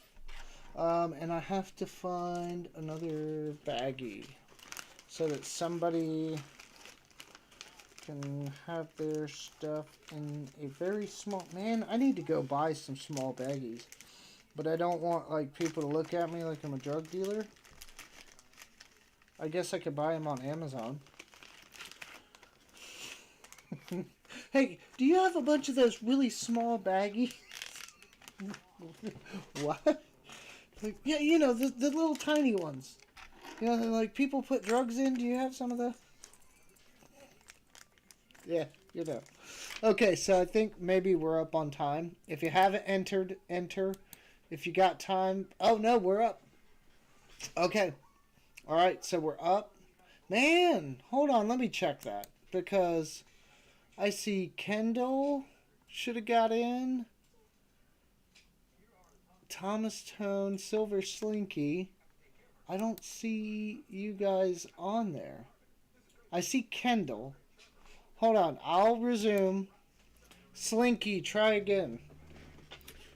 And I have to find another baggie so that somebody can have their stuff in a very small... Man, I need to go buy some small baggies. But I don't want like people to look at me like I'm a drug dealer. I guess I could buy them on Amazon. Hey, do you have a bunch of those really small baggies? What? Like, yeah, you know, the little tiny ones. You know, like people put drugs in. Do you have some of the... Yeah, you know. Okay, so I think maybe we're up on time. If you haven't entered, enter. If you got time... Oh, no, we're up. Okay. All right, so we're up. Man, hold on, let me check that. Because I see Kendall should have got in. Thomas Tone, Silver Slinky. I don't see you guys on there. I see Kendall. Hold on, I'll resume. Slinky, try again.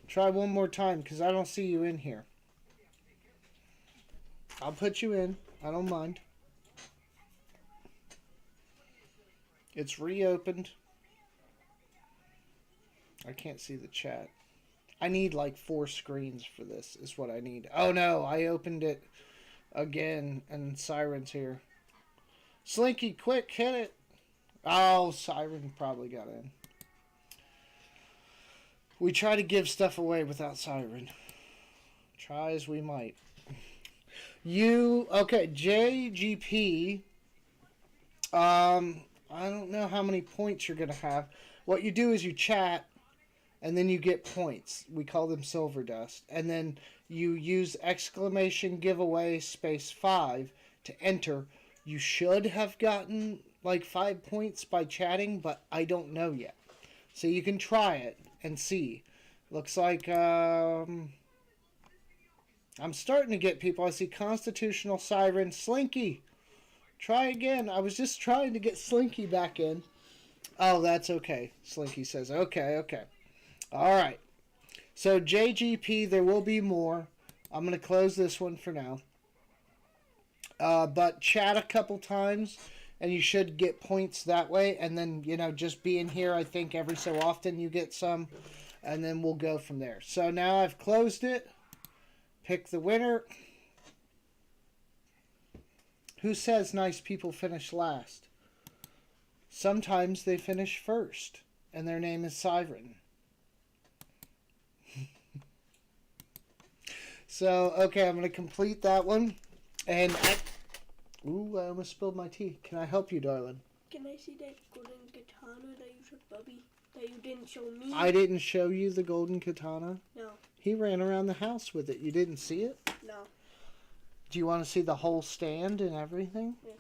Try one more time because I don't see you in here. I'll put you in. I don't mind. It's reopened. I can't see the chat. I need like 4 screens for this is what I need. Oh no, I opened it again and Siren's here. Slinky, quick, hit it. Oh, Siren probably got in. We try to give stuff away without Siren. Try as we might. Okay, JGP. I don't know how many points you're going to have. What you do is you chat, and then you get points. We call them silver dust. And then you use exclamation giveaway space 5 to enter. You should have gotten like 5 points by chatting, but I don't know yet. So you can try it and see. Looks like I'm starting to get people. I see Constitutional Siren. Slinky, try again. I was just trying to get Slinky back in. Oh, that's okay. Slinky says, okay. All right. So JGP, there will be more. I'm going to close this one for now. But chat a couple times, and you should get points that way. And then, you know, just being here, I think every so often you get some. And then we'll go from there. So now I've closed it. Pick the winner. Who says nice people finish last? Sometimes they finish first. And their name is Siren. So, okay, I'm going to complete that one. And ooh, I almost spilled my tea. Can I help you, darling? Can I see that golden katana that you showed Bubby? That you didn't show me? I didn't show you the golden katana? No. He ran around the house with it. You didn't see it? No. Do you want to see the whole stand and everything? Yes.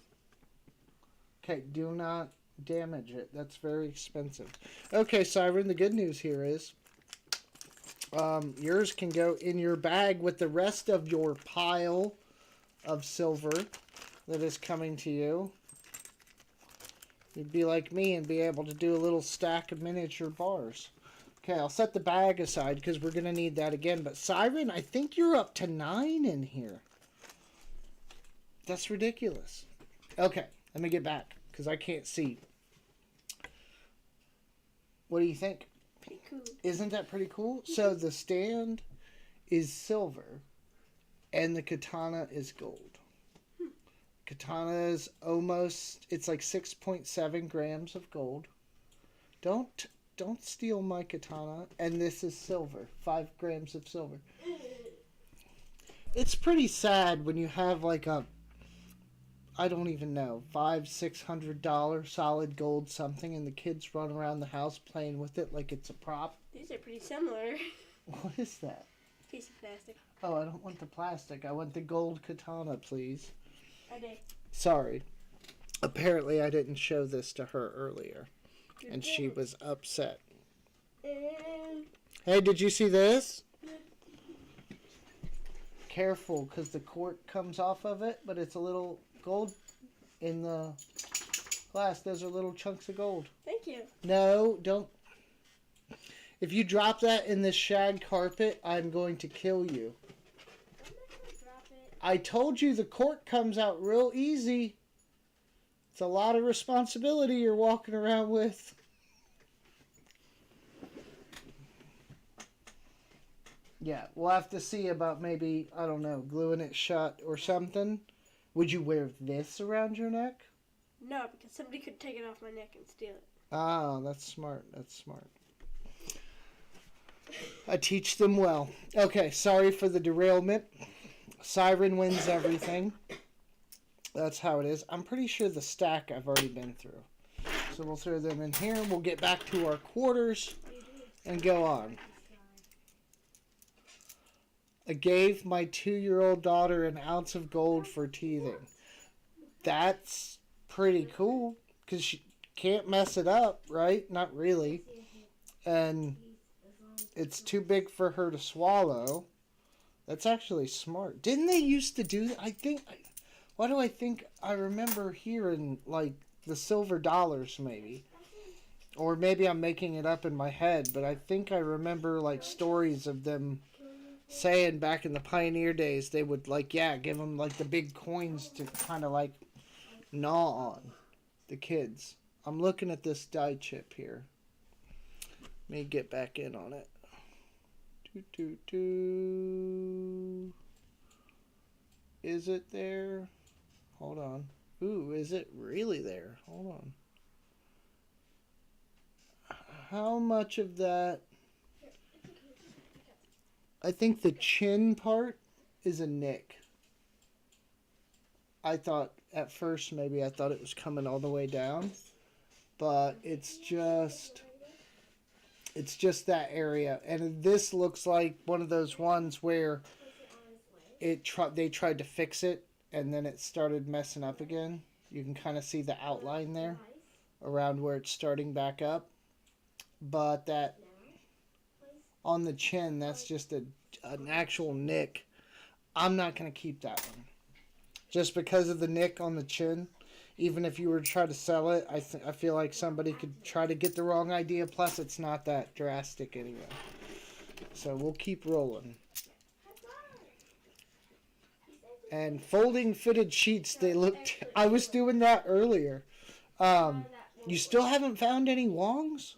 Okay, do not damage it. That's very expensive. Okay, Siren, the good news here is Yours can go in your bag with the rest of your pile of silver that is coming to you. You'd be like me and be able to do a little stack of miniature bars. Okay, I'll set the bag aside because we're going to need that again. But Siren, I think you're up to 9 in here. That's ridiculous. Okay, let me get back because I can't see. What do you think? Pretty cool. Isn't that pretty cool? So the stand is silver and the katana is gold. Katana is almost, it's like 6.7 grams of gold. Don't steal my katana. And this is silver, 5 grams of silver. It's pretty sad when you have like a, I don't even know, $500-$600 solid gold something, and the kids run around the house playing with it like it's a prop. These are pretty similar. What is that? Piece of plastic. Oh, I don't want the plastic. I want the gold katana, please. I did. Sorry. Apparently, I didn't show this to her earlier, You and did. she was upset. And Hey, did you see this? Careful, because the cork comes off of it, but it's a little gold in the glass. Those are little chunks of gold. thank you. No, don't. If you drop that in this shag carpet, I'm going to kill you. I'm not gonna drop it. I told you the cork comes out real easy. It's a lot of responsibility you're walking around with. Yeah, we'll have to see about maybe, I don't know, gluing it shut or something. Would you wear this around your neck? No, because somebody could take it off my neck and steal it. Ah, that's smart. That's smart. I teach them well. Okay, sorry for the derailment. Siren wins everything. That's how it is. I'm pretty sure the stack I've already been through. So we'll throw them in here. We'll get back to our quarters and go on. I gave my 2-year-old daughter an ounce of gold for teething. That's pretty cool because she can't mess it up, right? Not really. And it's too big for her to swallow. That's actually smart. Didn't they used to do that? I think. Why do I think I remember hearing like the silver dollars maybe? Or maybe I'm making it up in my head, but I think I remember like stories of them saying back in the pioneer days they would like, yeah, give them like the big coins to kind of like gnaw on the kids. I'm looking at this die chip here. Let me get back in on it. Is it there? Hold on. Ooh, is it really there? Hold on. How much of that? I think the chin part is a nick. I thought at first maybe I thought it was coming all the way down, but it's just that area. And this looks like one of those ones where they tried to fix it and then it started messing up again. You can kind of see the outline there around where it's starting back up. But that on the chin, that's just an actual nick. I'm not going to keep that one. Just because of the nick on the chin. Even if you were to try to sell it, I feel like somebody could try to get the wrong idea. Plus, it's not that drastic anyway. So we'll keep rolling. And folding fitted sheets, they looked... I was doing that earlier. You still haven't found any Wongs?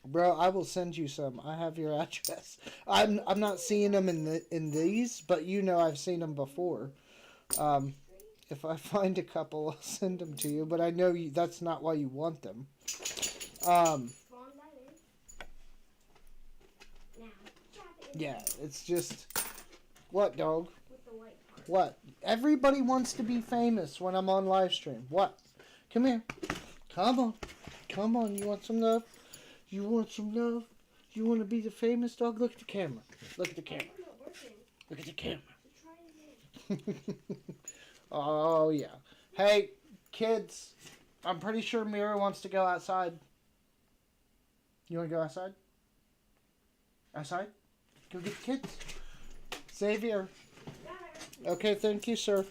Bro, I will send you some. I have your address. I'm not seeing them in these, but you know I've seen them before. If I find a couple, I'll send them to you. But I know that's not why you want them. Yeah, it's just... What, dog? What? Everybody wants to be famous when I'm on live stream. What? Come here. Come on. Come on. You want some love? You want some love? You want to be the famous dog? Look at the camera. Look at the camera. Look at the camera. Oh, yeah. Hey, kids. I'm pretty sure Mira wants to go outside. You want to go outside? Outside? Go get the kids. Xavier. Okay, thank you, sir.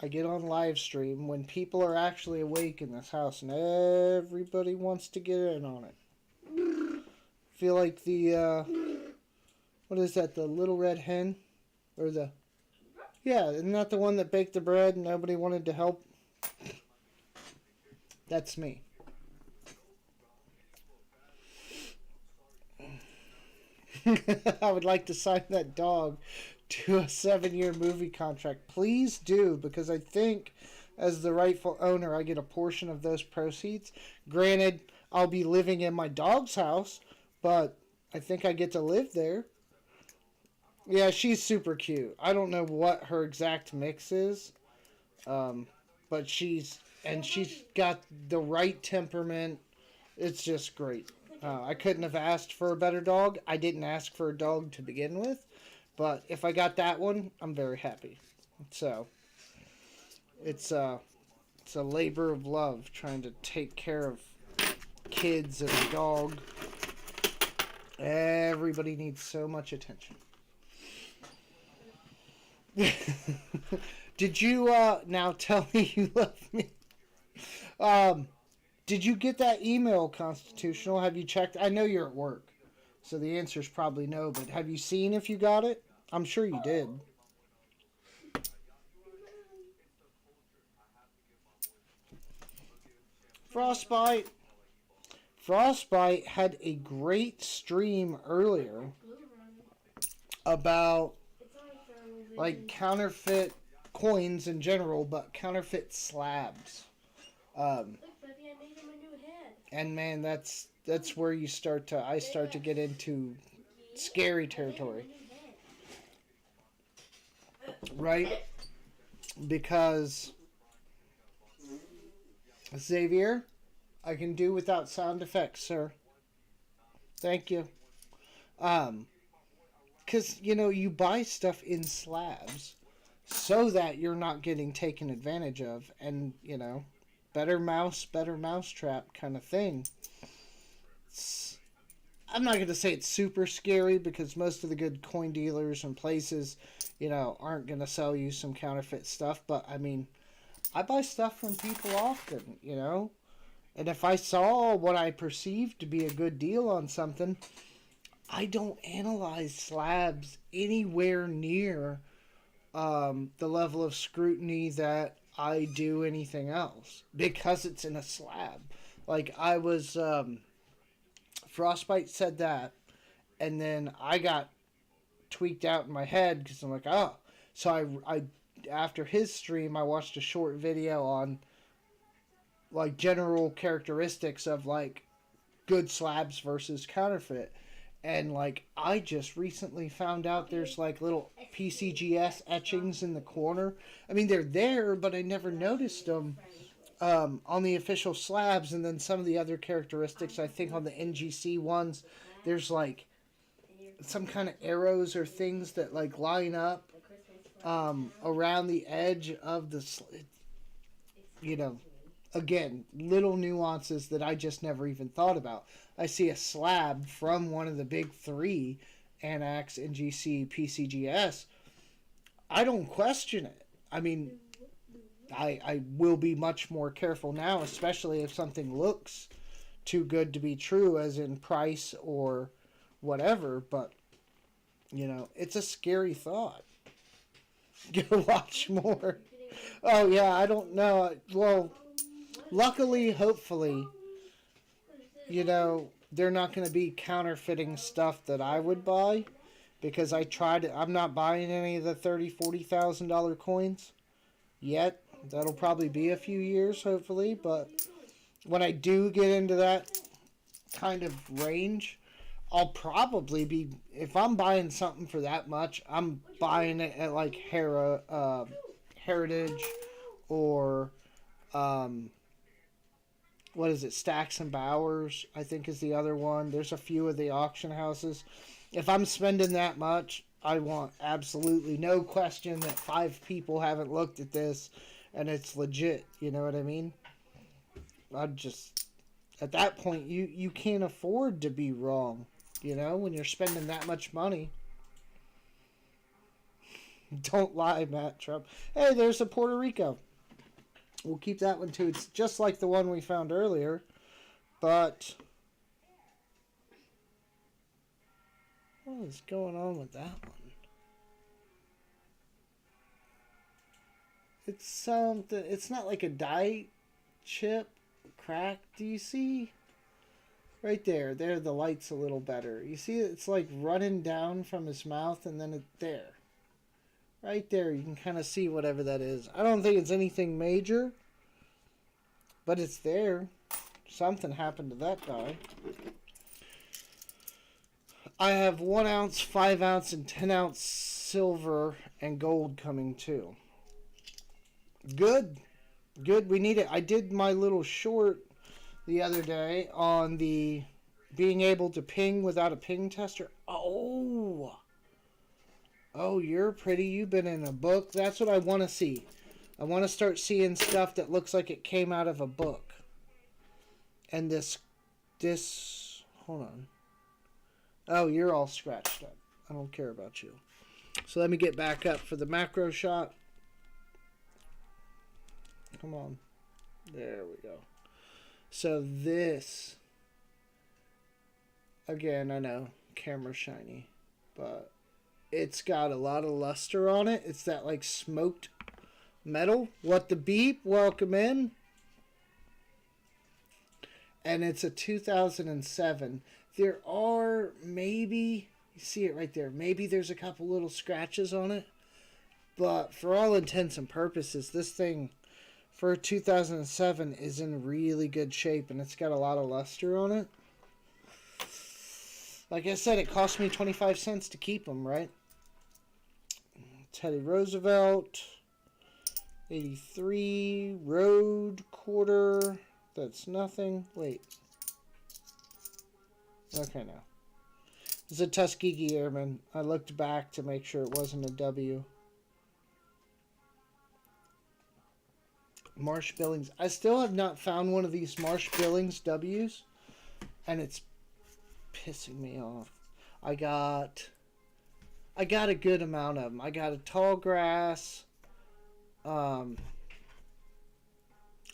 I get on live stream when people are actually awake in this house and everybody wants to get in on it. Feel like the, what is that, the little red hen? Or the, yeah, isn't that the one that baked the bread and nobody wanted to help? That's me. I would like to sign that dog to a 7-year movie contract. Please do, because I think as the rightful owner, I get a portion of those proceeds. Granted, I'll be living in my dog's house, but I think I get to live there. Yeah, she's super cute. I don't know what her exact mix is, but she's got the right temperament. It's just great. I couldn't have asked for a better dog. I didn't ask for a dog to begin with, but if I got that one, I'm very happy. So it's a labor of love trying to take care of kids and a dog. Everybody needs so much attention. Did you now tell me you love me? Did you get that email, Constitutional? Have you checked? I know you're at work, so the answer is probably no, but have you seen if you got it? I'm sure you did. Frostbite. Frostbite had a great stream earlier about like counterfeit coins in general, but counterfeit slabs. And man, that's where I start to get into scary territory. Right? Because Xavier, I can do without sound effects, sir. Thank you. Because, you buy stuff in slabs so that you're not getting taken advantage of. And, better mousetrap kind of thing. I'm not going to say it's super scary because most of the good coin dealers and places, aren't going to sell you some counterfeit stuff. But, I buy stuff from people often, And if I saw what I perceived to be a good deal on something, I don't analyze slabs anywhere near the level of scrutiny that I do anything else because it's in a slab. Like I was, Frostbite said that, and then I got tweaked out in my head because I'm like, oh. So I after his stream, I watched a short video on like general characteristics of like good slabs versus counterfeit. And like I just recently found out there's like little PCGS etchings in the corner. I mean they're there, but I never noticed them on the official slabs. And then some of the other characteristics, I think on the NGC ones, there's like some kind of arrows or things that like line up around the edge of the, again, little nuances that I just never even thought about. I see a slab from one of the big three, Anax, NGC, PCGS. I don't question it. I mean, I will be much more careful now, especially if something looks too good to be true, as in price or whatever. But, it's a scary thought. Go watch more. Oh, yeah, I don't know. Well, luckily, hopefully, they're not going to be counterfeiting stuff that I would buy, because I tried it. I'm not buying any of the $30,000, $40,000 coins yet. That'll probably be a few years, hopefully, but when I do get into that kind of range, I'll probably be, if I'm buying something for that much, I'm buying it at like Heritage or what is it, Stacks and Bowers, I think is the other one. There's a few of the auction houses. If I'm spending that much, I want absolutely no question that 5 people haven't looked at this and it's legit, you know what I mean? I just, at that point, you can't afford to be wrong. You know, when you're spending that much money. Don't lie, Matt Trump. Hey, there's a Puerto Rico. We'll keep that one too. It's just like the one we found earlier. But what is going on with that one? It's something. It's not like a dye chip crack. Do you see? Right there. There, the light's a little better. You see, it's like running down from his mouth, and then there. Right there, you can kind of see whatever that is. I don't think it's anything major, but it's there. Something happened to that dye. I have 1 ounce, 5 ounce, and 10 ounce silver and gold coming too. Good. Good. We need it. I did my little short the other day on the being able to ping without a ping tester. Oh, you're pretty. You've been in a book. That's what I want to see. I want to start seeing stuff that looks like it came out of a book. And this, hold on. Oh, you're all scratched up. I don't care about you. So let me get back up for the macro shot. Come on. There we go. So this, again, I know, camera's shiny, but it's got a lot of luster on it. It's that like smoked metal. What the beep? Welcome in. And it's a 2007. There are maybe, you see it right there, maybe there's a couple little scratches on it. But for all intents and purposes, this thing for 2007 is in really good shape, and it's got a lot of luster on it. Like I said, it cost me 25 cents to keep them, right? Teddy Roosevelt, 83, Road Quarter, that's nothing. Wait. Okay, now. It's a Tuskegee Airman. I looked back to make sure it wasn't a W. Marsh Billings. I still have not found one of these Marsh Billings W's, and it's pissing me off. I got a good amount of them. I got a tall grass. I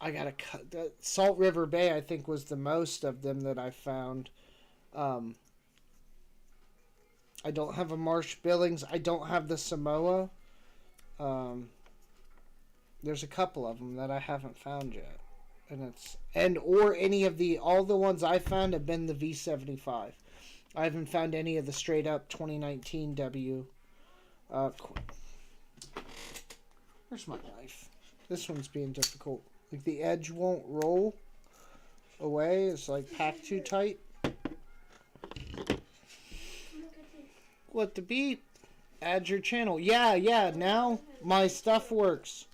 got a Salt River Bay. I think was the most of them that I found. I don't have a Marsh Billings. I don't have the Samoa. There's a couple of them that I haven't found yet, and or any of all the ones I found have been the V75. I haven't found any of the straight up 2019 W. Where's my knife? This one's being difficult. Like the edge won't roll away. It's like packed too tight. What the beep? Add your channel. Yeah. Now my stuff works.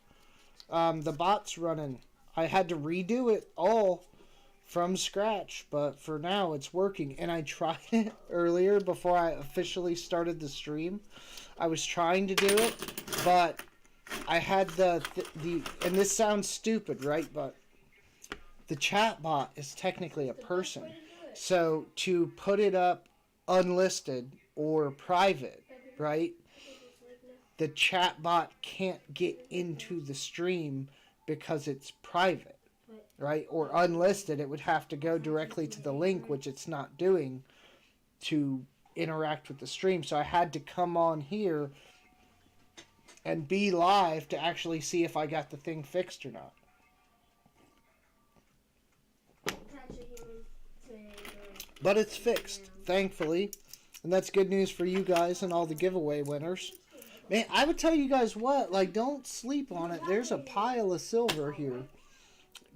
The bot's running. I had to redo it all from scratch, but for now it's working. And I tried it earlier before I officially started the stream. I was trying to do it, but I had the and this sounds stupid, right? But the chat bot is technically a person. So to put it up unlisted or private, right? The chat bot can't get into the stream because it's private, right? Or unlisted, it would have to go directly to the link, which it's not doing, to interact with the stream. So I had to come on here and be live to actually see if I got the thing fixed or not. But it's fixed, thankfully. And that's good news for you guys and all the giveaway winners. Man, I would tell you guys what, like, don't sleep on it. There's a pile of silver here.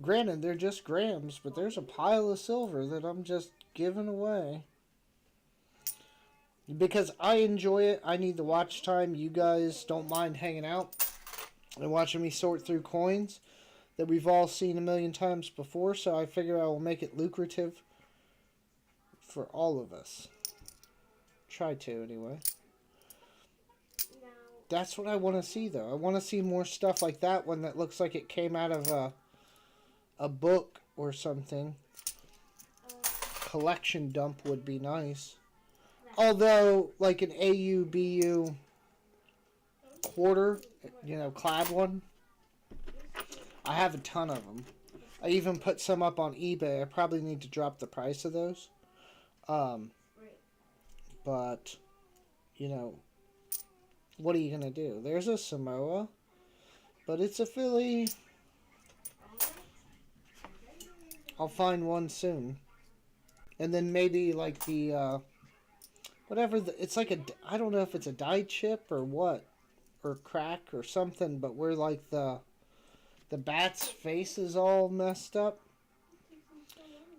Granted, they're just grams, but there's a pile of silver that I'm just giving away. Because I enjoy it. I need the watch time. You guys don't mind hanging out and watching me sort through coins that we've all seen a million times before. So I figure I will make it lucrative for all of us. Try to, anyway. That's what I want to see, though. I want to see more stuff like that one that looks like it came out of a book or something. Collection dump would be nice. Although, like an AUBU quarter, clad one, I have a ton of them. I even put some up on eBay. I probably need to drop the price of those. But, what are you going to do? There's a Samoa, but it's a Philly. I'll find one soon. And then maybe like the, it's like I don't know if it's a dye chip or what, or crack or something, but where like the bat's face is all messed up.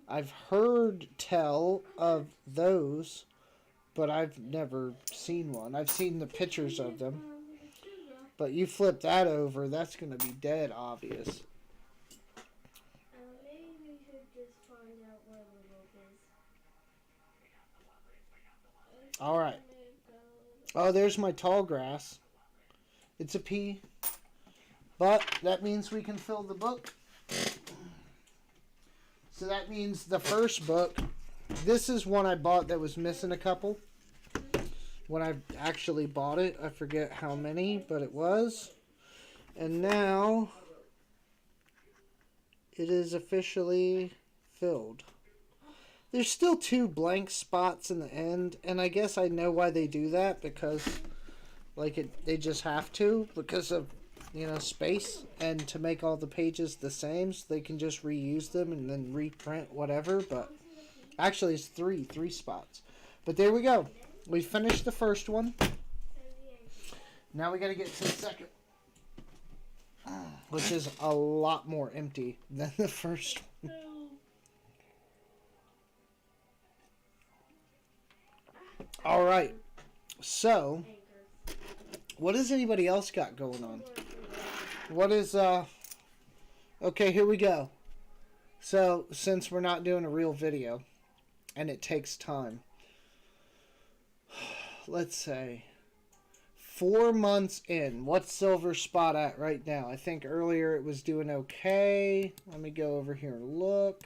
I've heard tell of those, but I've never seen one. I've seen the pictures of them. But you flip that over, that's going to be dead obvious. Maybe we should just find out where the book is. Alright. Oh, there's my tall grass. It's a P. But that means we can fill the book. So that means the first book. This is one I bought that was missing a couple. When I actually bought it, I forget how many, but it was. And now it is officially filled. There's still 2 blank spots in the end, and I guess I know why they do that, because they just have to, because of space, and to make all the pages the same, so they can just reuse them and then reprint whatever. But actually it's three spots. But there we go. We finished the first one. Now we got to get to the second, which is a lot more empty than the first one. All right. So, what has anybody else got going on? What is, okay, here we go. So, since we're not doing a real video, and it takes time, let's say 4 months in, what's Silver Spot at right now? I think earlier it was doing okay. Let me go over here and look.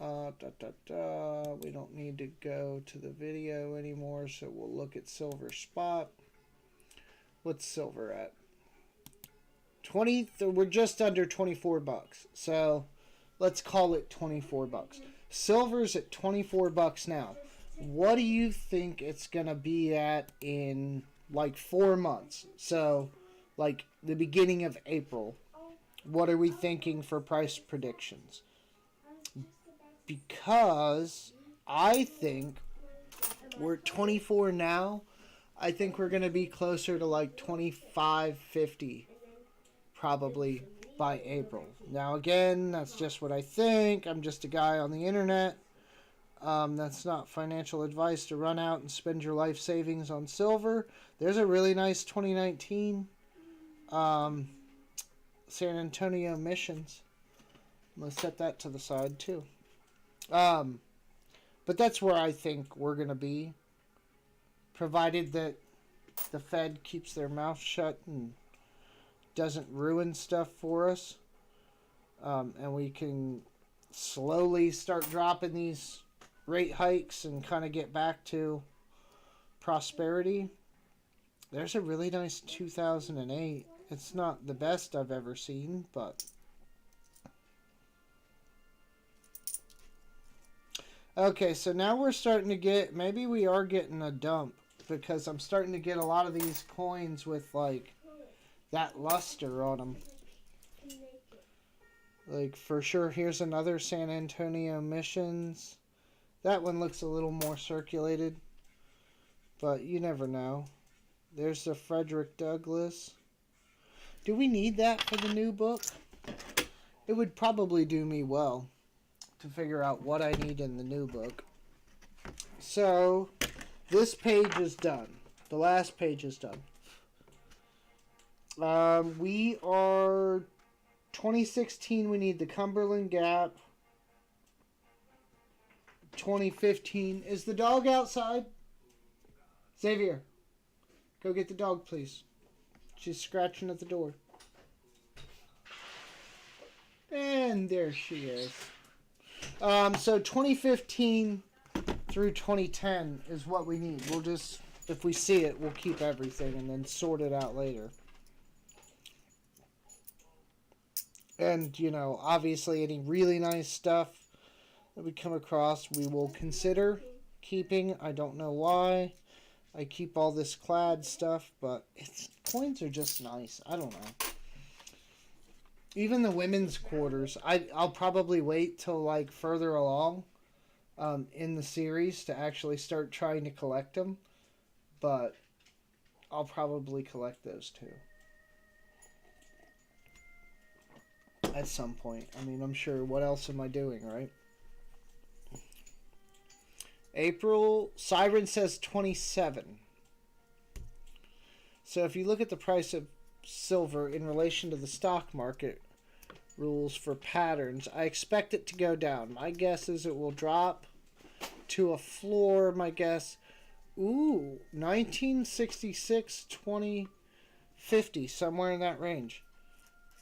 We don't need to go to the video anymore, so we'll look at Silver Spot. What's Silver at? We're just under 24 bucks. So let's call it 24 bucks. Silver's at 24 bucks now. What do you think it's going to be at in like 4 months? So like the beginning of April. What are we thinking for price predictions? Because I think we're at 24 now. I think we're going to be closer to like 25.50 probably by April. Now again, that's just what I think. I'm just a guy on the internet. That's not financial advice to run out and spend your life savings on silver. There's a really nice 2019 San Antonio missions. I'm going to set that to the side too. But that's where I think we're going to be, provided that the Fed keeps their mouth shut and doesn't ruin stuff for us, and we can slowly start dropping these rate hikes and kind of get back to prosperity. There's a really nice 2008. It's not the best I've ever seen, but okay, so now we're starting to get, maybe we are getting a dump, because I'm starting to get a lot of these coins with like that luster on them. Like for sure, here's another San Antonio missions. That one looks a little more circulated, but you never know. There's the Frederick Douglass. Do we need that for the new book? It would probably do me well to figure out what I need in the new book. So, this page is done. The last page is done. We are 2016, we need the Cumberland Gap. 2015, is the dog outside? Xavier, go get the dog, please. She's scratching at the door. And And there she is. So 2015 through 2010 is what we need. We'll just, if we see it, we'll keep everything and then sort it out later. And, you know, obviously any really nice stuff that we come across, we will consider keeping. I don't know why I keep all this clad stuff, but coins are just nice. I don't know. Even the women's quarters, I'll probably wait till like further along in the series to actually start trying to collect them. But I'll probably collect those too. At some point. I mean, I'm sure. What else am I doing, right? April, Siren says 27. So if you look at the price of silver in relation to the stock market rules for patterns, I expect it to go down. My guess is it will drop to a floor, my guess. Ooh, 1966, 2050, somewhere in that range.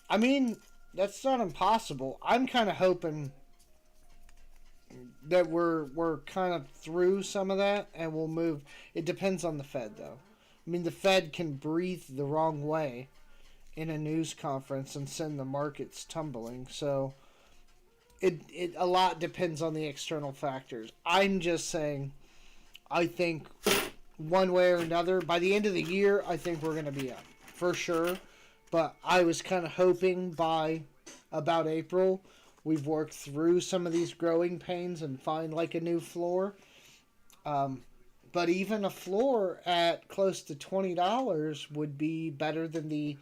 I mean, that's not impossible. I'm kind of hoping that we're kind of through some of that and we'll move. It depends on the Fed, though. I mean, the Fed can breathe the wrong way in a news conference and send the markets tumbling. So it a lot depends on the external factors. I'm just saying, I think one way or another, by the end of the year, I think we're going to be up for sure. But I was kind of hoping by about April, we've worked through some of these growing pains and find like a new floor. But even a floor at close to $20 would be better than the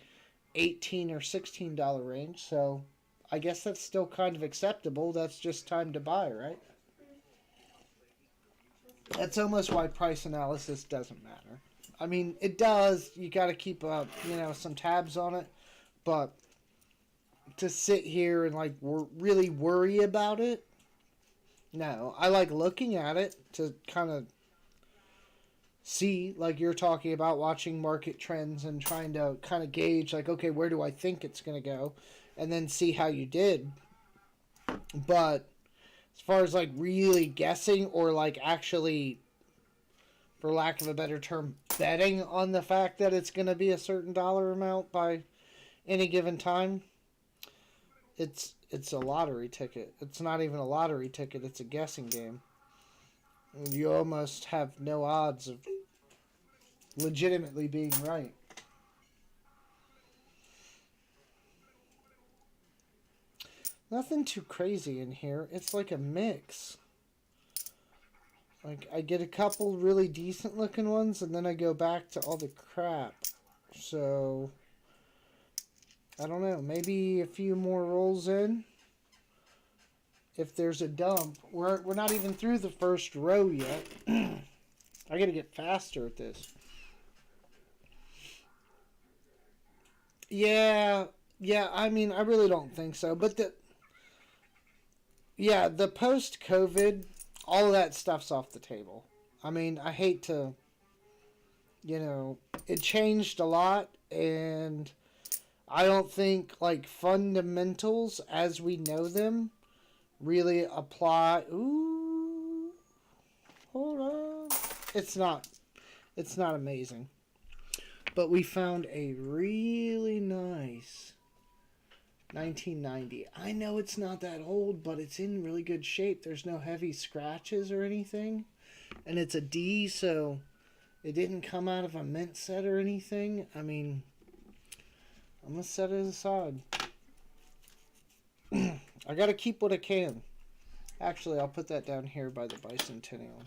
$18 or $16 range. So I guess that's still kind of acceptable. That's just time to buy, right? That's almost why price analysis doesn't matter. I mean, it does. You got to keep some tabs on it, but to sit here and like really worry about it, no. I like looking at it to kind of see, like you're talking about, watching market trends and trying to kind of gauge, like, okay, where do I think it's going to go, and then see how you did. But as far as like really guessing or like actually, for lack of a better term, betting on the fact that it's going to be a certain dollar amount by any given time, it's a lottery ticket. It's not even a lottery ticket, it's a guessing game. You almost have no odds of legitimately being right. Nothing too crazy in here. It's like a mix. Like, I get a couple really decent looking ones, and then I go back to all the crap. So, I don't know. Maybe a few more rolls in. If there's a dump. We're not even through the first row yet. I gotta get faster at this. Yeah, I mean, I really don't think so. But the post-COVID, all of that stuff's off the table. I mean, I hate to, it changed a lot, and I don't think, like, fundamentals as we know them really apply. Ooh, hold on. It's not amazing. But we found a really nice 1990. I know it's not that old, but it's in really good shape. There's no heavy scratches or anything. And it's a D, so it didn't come out of a mint set or anything. I mean, I'm going to set it aside. I got to keep what I can. Actually, I'll put that down here by the bicentennial.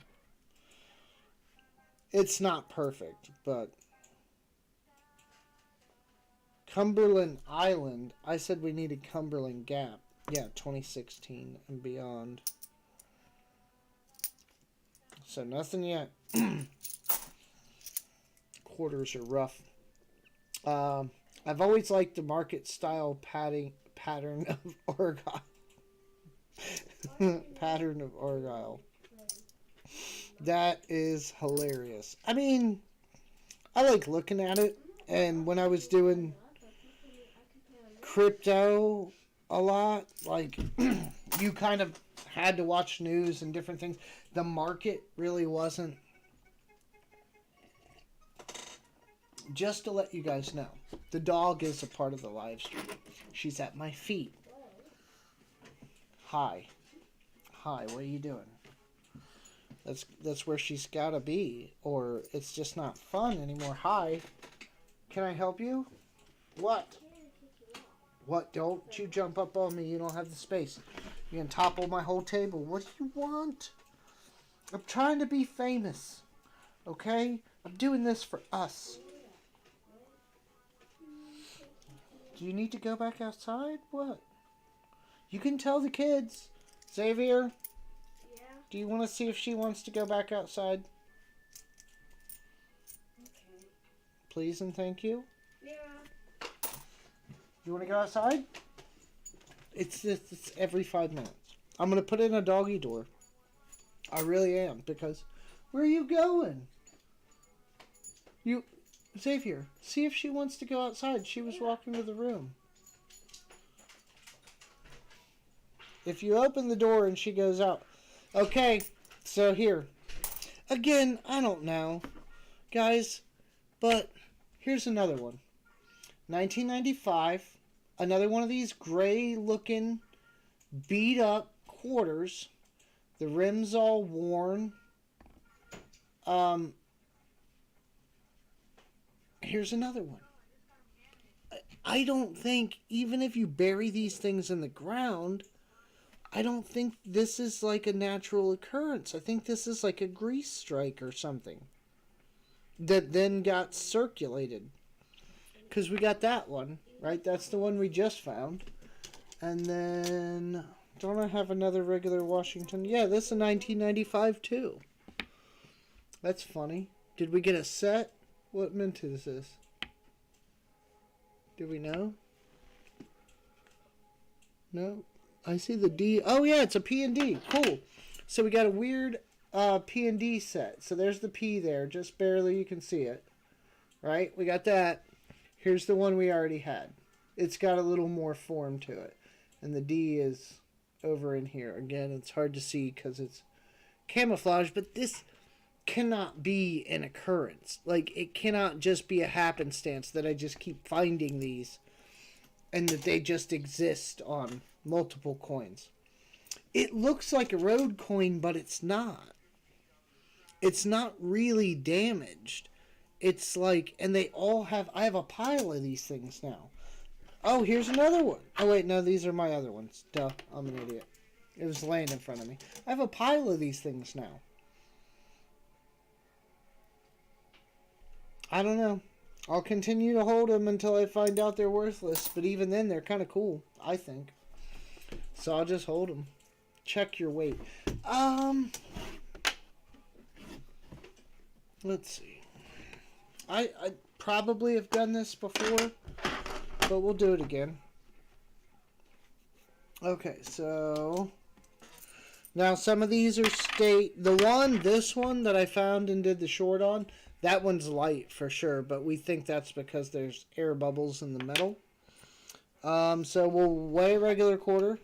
It's not perfect, but Cumberland Island. I said we needed Cumberland Gap. Yeah, 2016 and beyond. So nothing yet. Quarters are rough. I've always liked the market style pattern of Argyle. Pattern of Argyle. That is hilarious. I mean, I like looking at it. And when I was doing crypto, a lot. Like, you kind of had to watch news and different things. The market really wasn't. Just to let you guys know, the dog is a part of the live stream. She's at my feet. Hi. Hi, what are you doing? That's where she's gotta be, or it's just not fun anymore. Hi. Can I help you? What? What? Don't you jump up on me. You don't have the space. You can topple my whole table. What do you want? I'm trying to be famous. Okay? I'm doing this for us. Do you need to go back outside? What? You can tell the kids. Xavier, Yeah. do you want to see if she wants to go back outside? Okay. Please and thank you. Yeah. You want to go outside? It's every 5 minutes. I'm going to put in a doggy door. I really am, because where are you going? Xavier, see if she wants to go outside. She was walking to the room. If you open the door and she goes out. Okay, so here. Again, I don't know, guys, but here's another one. 1995, another one of these gray-looking, beat-up quarters. The rim's all worn. Here's another one. I don't think, even if you bury these things in the ground, I don't think this is like a natural occurrence. I think this is like a grease strike or something that then got circulated. Because we got that one, right? That's the one we just found. And then, don't I have another regular Washington? Yeah, this is a 1995 too. That's funny. Did we get a set? What mint is this? Do we know? No? I see the D. Oh yeah, it's a P&D. Cool. So we got a weird P&D set. So there's the P there. Just barely you can see it. Right? We got that. Here's the one we already had. It's got a little more form to it. And the D is over in here. Again, it's hard to see because it's camouflage. But this cannot be an occurrence. Like, it cannot just be a happenstance that I just keep finding these and that they just exist on multiple coins. It looks like a road coin, but it's not. It's not really damaged. It's like, and they all have, I have a pile of these things now. Oh, here's another one. Oh wait, no, these are my other ones. Duh, I'm an idiot. It was laying in front of me. I have a pile of these things now. I don't know. I'll continue to hold them until I find out they're worthless. But even then, they're kind of cool, I think. So I'll just hold them. Check your weight. Let's see. I probably have done this before, but we'll do it again. Okay, so now some of these are this one that I found and did the short on, that one's light for sure, but we think that's because there's air bubbles in the metal. So we'll weigh a regular quarter.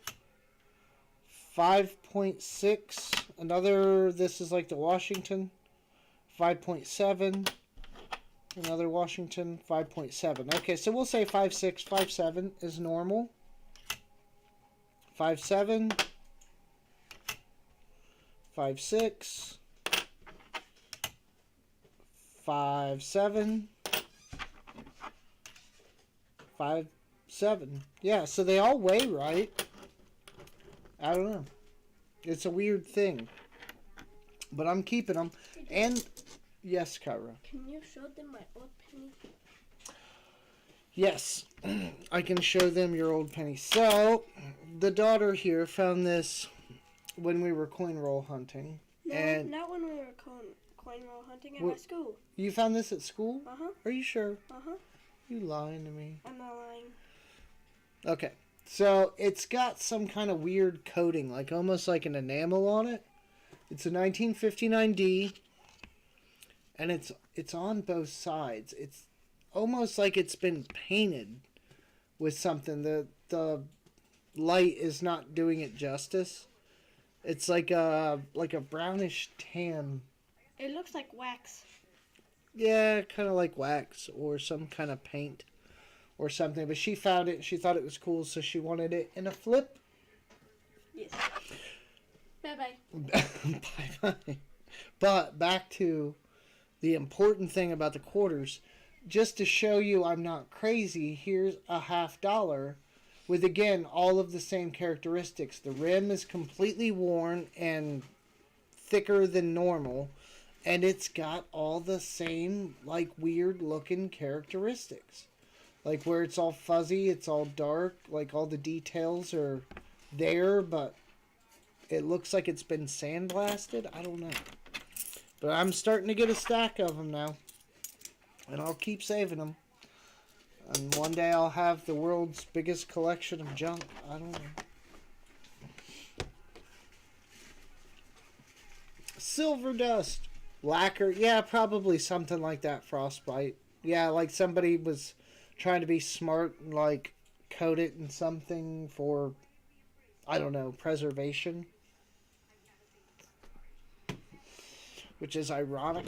5.6. Another, this is like the Washington. 5.7. Another Washington. 5.7. Okay, so we'll say 5.6, 5.7 is normal. 5.7. 5.6. 5.7. 5.7. Yeah, so they all weigh right. I don't know. It's a weird thing. But I'm keeping them. And, yes, Kyra. Can you show them my old penny? Yes, I can show them your old penny. So, the daughter here found this when we were coin roll hunting. No, and not when we were coin roll hunting at my school. You found this at school? Uh-huh. Are you sure? Uh-huh. You lying to me. I'm not lying. Okay. So, it's got some kind of weird coating, like almost like an enamel on it. It's a 1959D, and it's on both sides. It's almost like it's been painted with something. The light is not doing it justice. It's like a brownish tan. It looks like wax. Yeah, kind of like wax or some kind of paint or something. But she found it. She thought it was cool, so she wanted it in a flip. Yes. Bye-bye. Bye-bye. But back to the important thing about the quarters. Just to show you I'm not crazy, here's a $50 with, again, all of the same characteristics. The rim is completely worn and thicker than normal, and it's got all the same, like, weird looking characteristics. Like, where it's all fuzzy, it's all dark, like, all the details are there, but it looks like it's been sandblasted. I don't know. But I'm starting to get a stack of them now, and I'll keep saving them. And one day I'll have the world's biggest collection of junk. I don't know. Silver dust. Lacquer. Yeah, probably something like that. Frostbite. Yeah, like somebody was trying to be smart and like coat it in something for, I don't know, preservation. Which is ironic.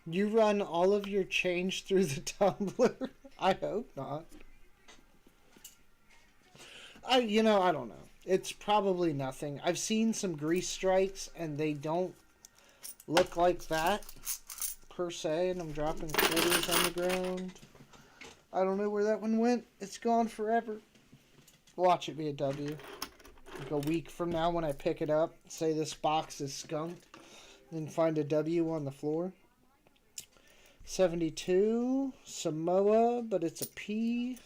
You run all of your change through the tumbler? I hope not. I don't know. It's probably nothing. I've seen some grease strikes and they don't look like that per se, and I'm dropping quarters on the ground. I don't know where that one went. It's gone forever. Watch it be a W. Like a week from now when I pick it up, say this box is skunked, then find a W on the floor. 72, Samoa, but it's a P.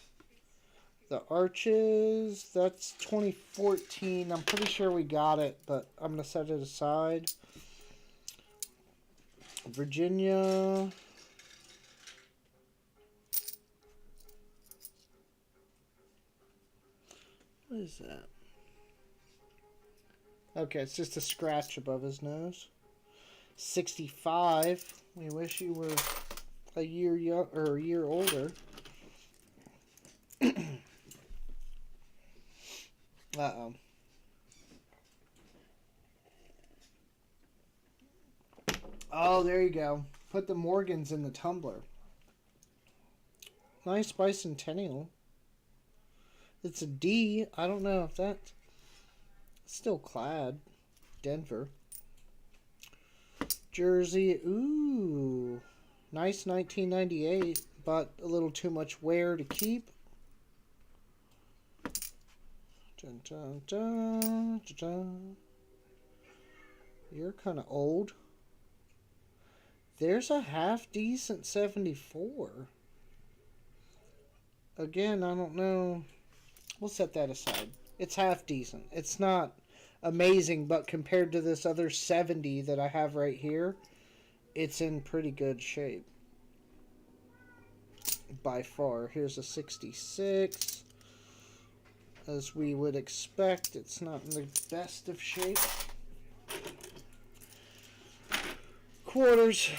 The Arches, that's 2014. I'm pretty sure we got it, but I'm going to set it aside. Virginia. What is that? Okay, it's just a scratch above his nose. 65. We wish you were a year young or a year older. Uh-oh. Oh, there you go. Put the Morgans in the tumbler. Nice bicentennial. It's a D. I don't know if that's still clad. Denver. Jersey. Ooh. Nice 1998, but a little too much wear to keep. Dun, dun, dun, dun, dun. You're kind of old. There's a half decent 74. Again, I don't know. We'll set that aside. It's half decent. It's not amazing, but compared to this other 70 that I have right here, it's in pretty good shape. By far. Here's a 66. As we would expect, it's not in the best of shape. Quarters.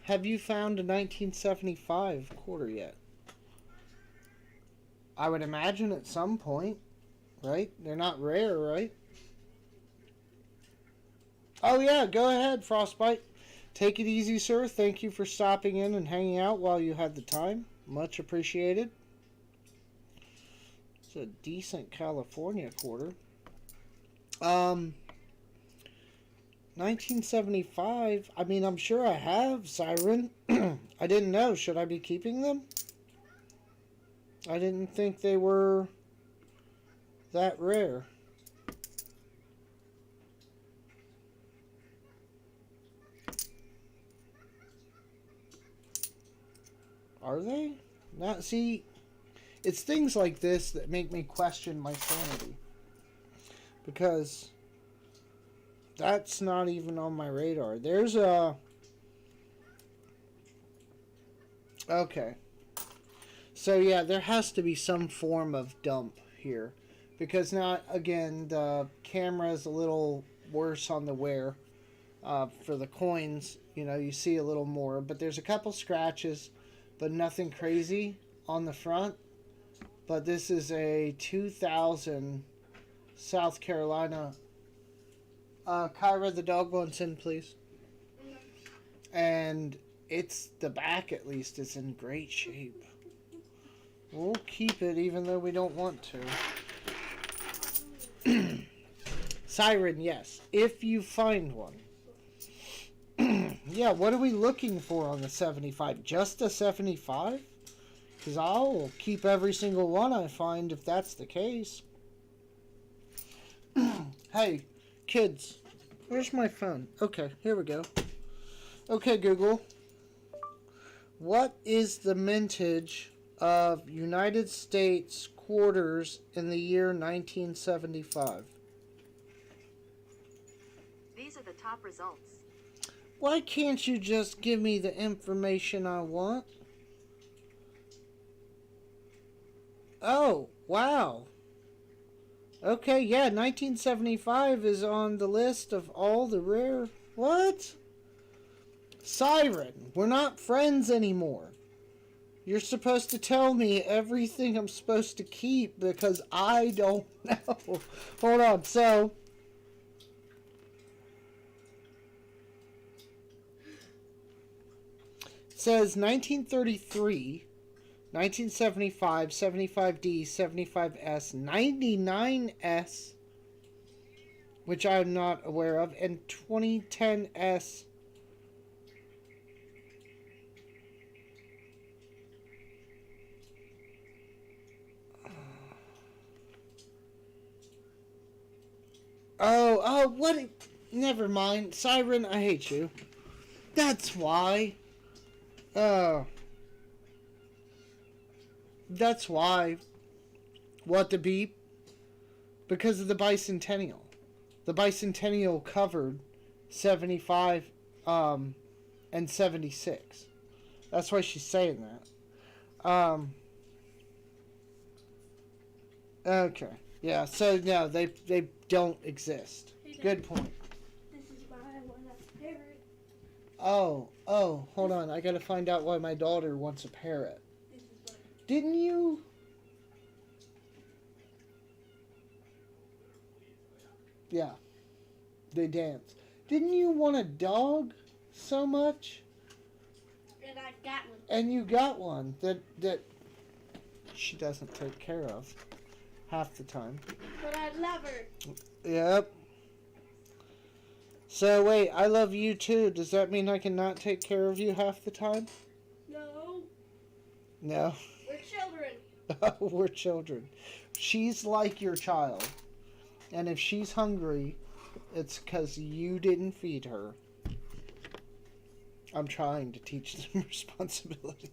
Have you found a 1975 quarter yet? I would imagine at some point, right? They're not rare, right? Oh yeah, go ahead, Frostbite. Take it easy, sir. Thank you for stopping in and hanging out while you had the time. Much appreciated. It's a decent California quarter. 1975. I mean, I'm sure I have, Siren. I didn't know. Should I be keeping them? I didn't think they were that rare. Are they? Not, see, it's things like this that make me question my sanity. Because that's not even on my radar. There's a... Okay. So yeah, there has to be some form of dump here. Because now, again, the camera is a little worse on the wear. For the coins, you know, you see a little more, but there's a couple scratches, but nothing crazy on the front. But this is a 2000 South Carolina. Kyra, the dog wants in, please. And it's the back, at least, is in great shape. We'll keep it even though we don't want to. Siren, yes, if you find one. Yeah, what are we looking for on the 75? Just a 75? Because I'll keep every single one I find if that's the case. Hey, kids, where's my phone? Okay, here we go. Okay, Google. What is the mintage of United States quarters in the year 1975? These are the top results. Why can't you just give me the information I want? Oh, wow. Okay, yeah, 1975 is on the list of all the rare... What? Siren, we're not friends anymore. You're supposed to tell me everything I'm supposed to keep because I don't know. Hold on, so... It says 1933, 1975, 75D, 75S, 99S, which I'm not aware of, and 2010S. Oh, what? Never mind. Siren, I hate you. That's why. Oh. That's why. What the beep? Because of the bicentennial. The bicentennial covered 75 and 76. That's why she's saying that. Okay. Yeah, so no, they don't exist. Good point. This is why I want a parrot. Oh, hold on. I gotta find out why my daughter wants a parrot. This is why. Didn't you? Yeah. They dance. Didn't you want a dog so much? And I got one. And you got one that she doesn't take care of half the time. But I love her. Yep. So wait, I love you too. Does that mean I cannot take care of you half the time? No. No. We're children. We're children. She's like your child. And if she's hungry, it's because you didn't feed her. I'm trying to teach them responsibility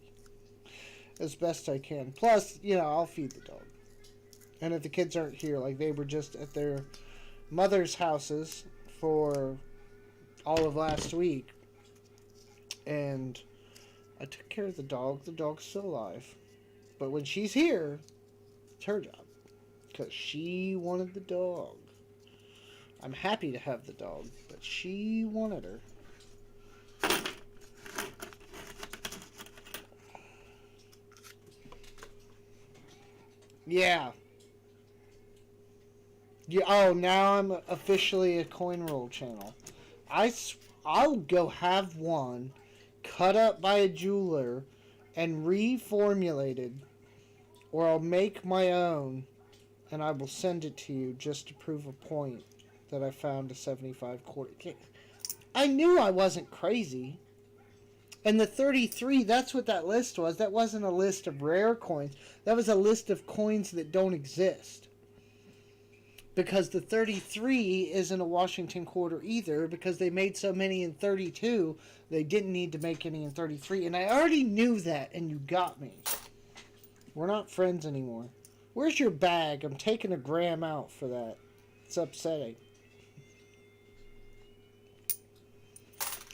as best I can. Plus, I'll feed the dog. And if the kids aren't here, like they were just at their mother's houses for all of last week, and I took care of the dog. The dog's still alive. But when she's here, it's her job. Because she wanted the dog. I'm happy to have the dog, but she wanted her. Yeah. Oh, now I'm officially a coin roll channel. I'll go have one cut up by a jeweler and reformulated, or I'll make my own, and I will send it to you just to prove a point that I found a 75 quarter. I knew I wasn't crazy. And the 33, that's what that list was. That wasn't a list of rare coins. That was a list of coins that don't exist. Because the 33 isn't a Washington quarter either, because they made so many in 32, they didn't need to make any in 33. And I already knew that, and you got me. We're not friends anymore. Where's your bag? I'm taking a gram out for that. It's upsetting.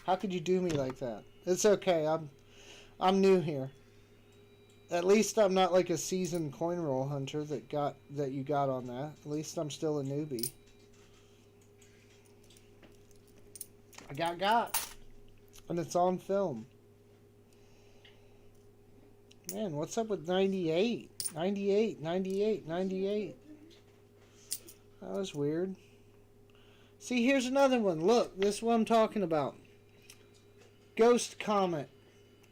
How could you do me like that? It's okay. I'm new here. At least I'm not like a seasoned coin roll hunter that you got on that. At least I'm still a newbie. I got. And it's on film. Man, what's up with 98? 98, 98, 98. That was weird. See, here's another one. Look, this is what I'm talking about. Ghost Comet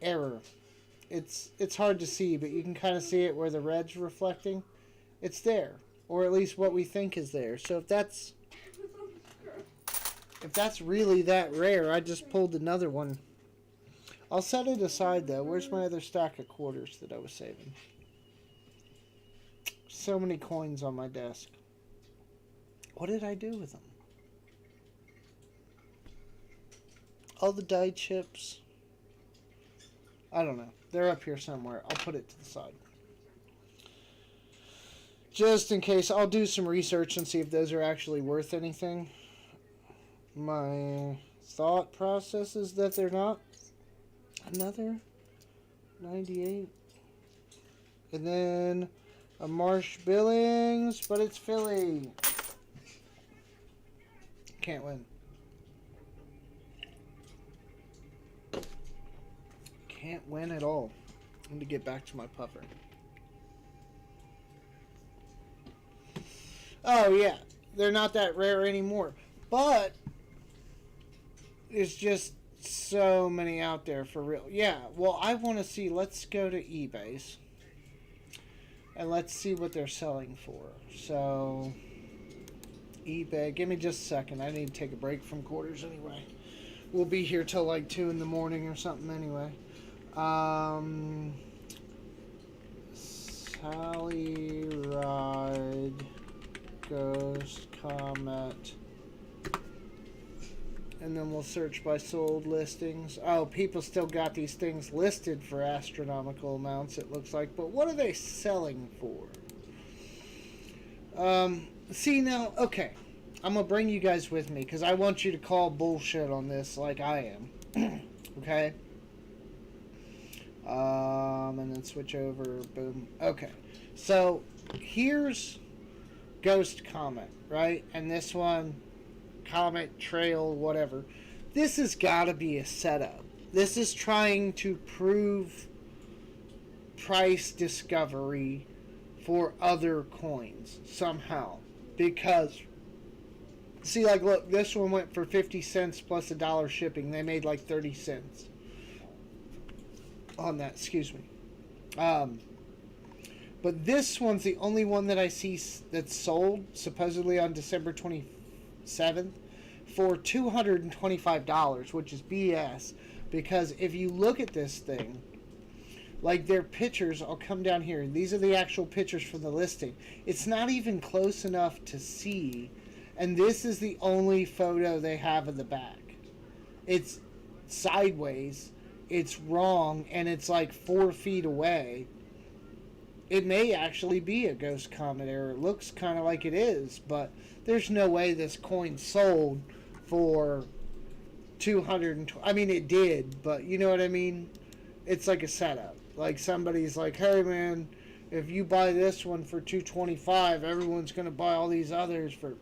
error. It's hard to see, but you can kind of see it where the red's reflecting. It's there, or at least what we think is there. So if that's really that rare, I just pulled another one. I'll set it aside though. Where's my other stack of quarters that I was saving? So many coins on my desk. What did I do with them? All the die chips. I don't know. They're up here somewhere. I'll put it to the side. Just in case, I'll do some research and see if those are actually worth anything. My thought process is that they're not. Another 98. And then a Marsh Billings, but it's Philly. Can't win. Can't win at all. Let me get back to my puffer. Oh yeah, they're not that rare anymore. But there's just so many out there for real. Yeah, well, I want to see. Let's go to eBay's. And let's see what they're selling for. So, eBay. Give me just a second. I need to take a break from quarters anyway. We'll be here till like 2 in the morning or something anyway. Sally Ride Ghost Comet. And then we'll search by sold listings. Oh, people still got these things listed for astronomical amounts, it looks like. But what are they selling for? See now, okay. I'm going to bring you guys with me because I want you to call bullshit on this like I am. Okay? And then switch over. Boom. Okay. So, here's Ghost Comet, right? And this one, Comet, Trail, whatever. This has got to be a setup. This is trying to prove price discovery for other coins somehow. Because, see, like, look, this one went for 50 cents plus $1 shipping. They made like 30 cents on that, excuse me. But this one's the only one that I see that's sold, supposedly on December 27th, for $225, which is BS. Because if you look at this thing, like their pictures, I'll come down here. These are the actual pictures from the listing. It's not even close enough to see. And this is the only photo they have of the back. It's sideways. It's wrong. And it's like 4 feet away. It may actually be a Ghost Comet error. It looks kind of like it is. But there's no way this coin sold for 220. I mean, it did. But you know what I mean? It's like a setup. Like somebody's like, hey man, if you buy this one for $225, everyone's going to buy all these others for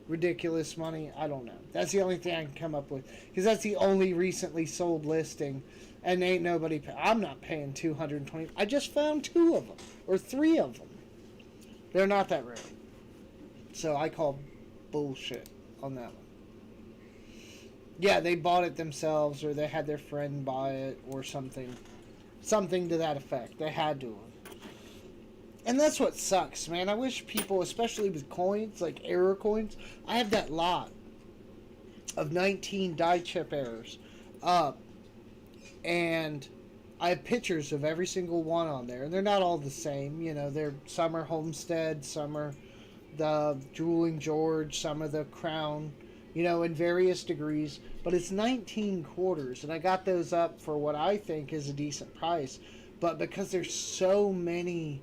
ridiculous money. I don't know. That's the only thing I can come up with. Because that's the only recently sold listing. And ain't nobody I'm not paying $220. I just found 2 of them. Or 3 of them. They're not that rare. So I call bullshit on that one. Yeah, they bought it themselves, or they had their friend buy it, or something. Something to that effect. They had to. And that's what sucks, man. I wish people, especially with coins, like error coins, I have that lot of 19 die chip errors up. And I have pictures of every single one on there. And they're not all the same. You know, some are Homestead, some are the Drooling George, some are the Crown. You know, in various degrees. But it's 19 quarters. And I got those up for what I think is a decent price. But because there's so many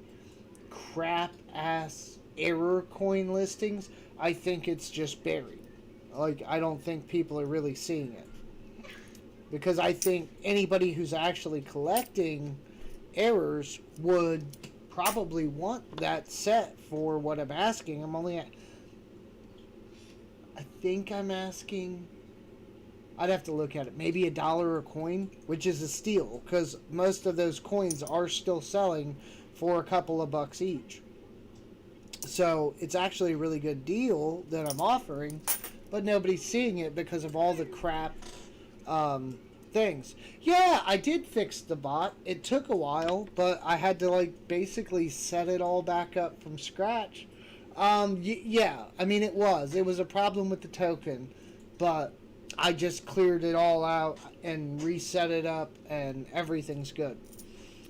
crap-ass error coin listings, I think it's just buried. Like, I don't think people are really seeing it. Because I think anybody who's actually collecting errors would probably want that set for what I'm asking. I think I'm asking I'd have to look at it. Maybe $1 a coin, which is a steal, because most of those coins are still selling for a couple of bucks each. So it's actually a really good deal that I'm offering, but nobody's seeing it because of all the crap things. Yeah, I did fix the bot. It took a while, but I had to like basically set it all back up from scratch. Yeah, I mean it was a problem with the token, but I just cleared it all out and reset it up, and everything's good.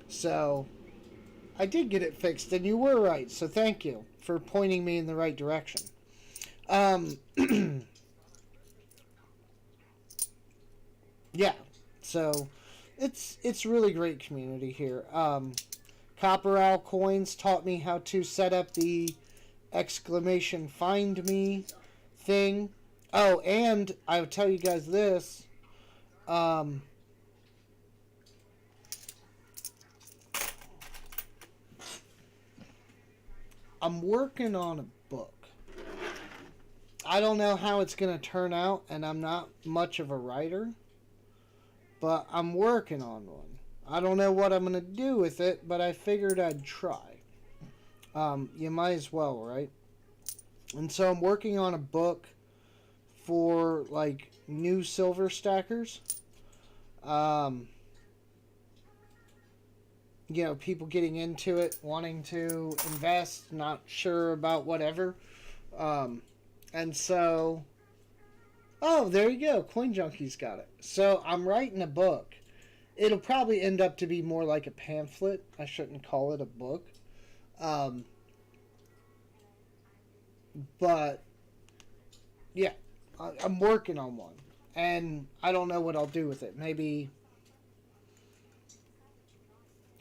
So I did get it fixed, and you were right. So thank you for pointing me in the right direction. Yeah, so it's really great community here. Copper Owl Coins taught me how to set up the exclamation find me thing. Oh, and I will tell you guys this. I'm working on a book. I don't know how it's going to turn out, and I'm not much of a writer, but I'm working on one. I don't know what I'm going to do with it, but I figured I'd try. You might as well, right? And so I'm working on a book for like new silver stackers. You know, people getting into it, wanting to invest, not sure about whatever. And so, oh, there you go. Coin Junkie's got it. So I'm writing a book. It'll probably end up to be more like a pamphlet. I shouldn't call it a book. But yeah, I'm working on one, and I don't know what I'll do with it. Maybe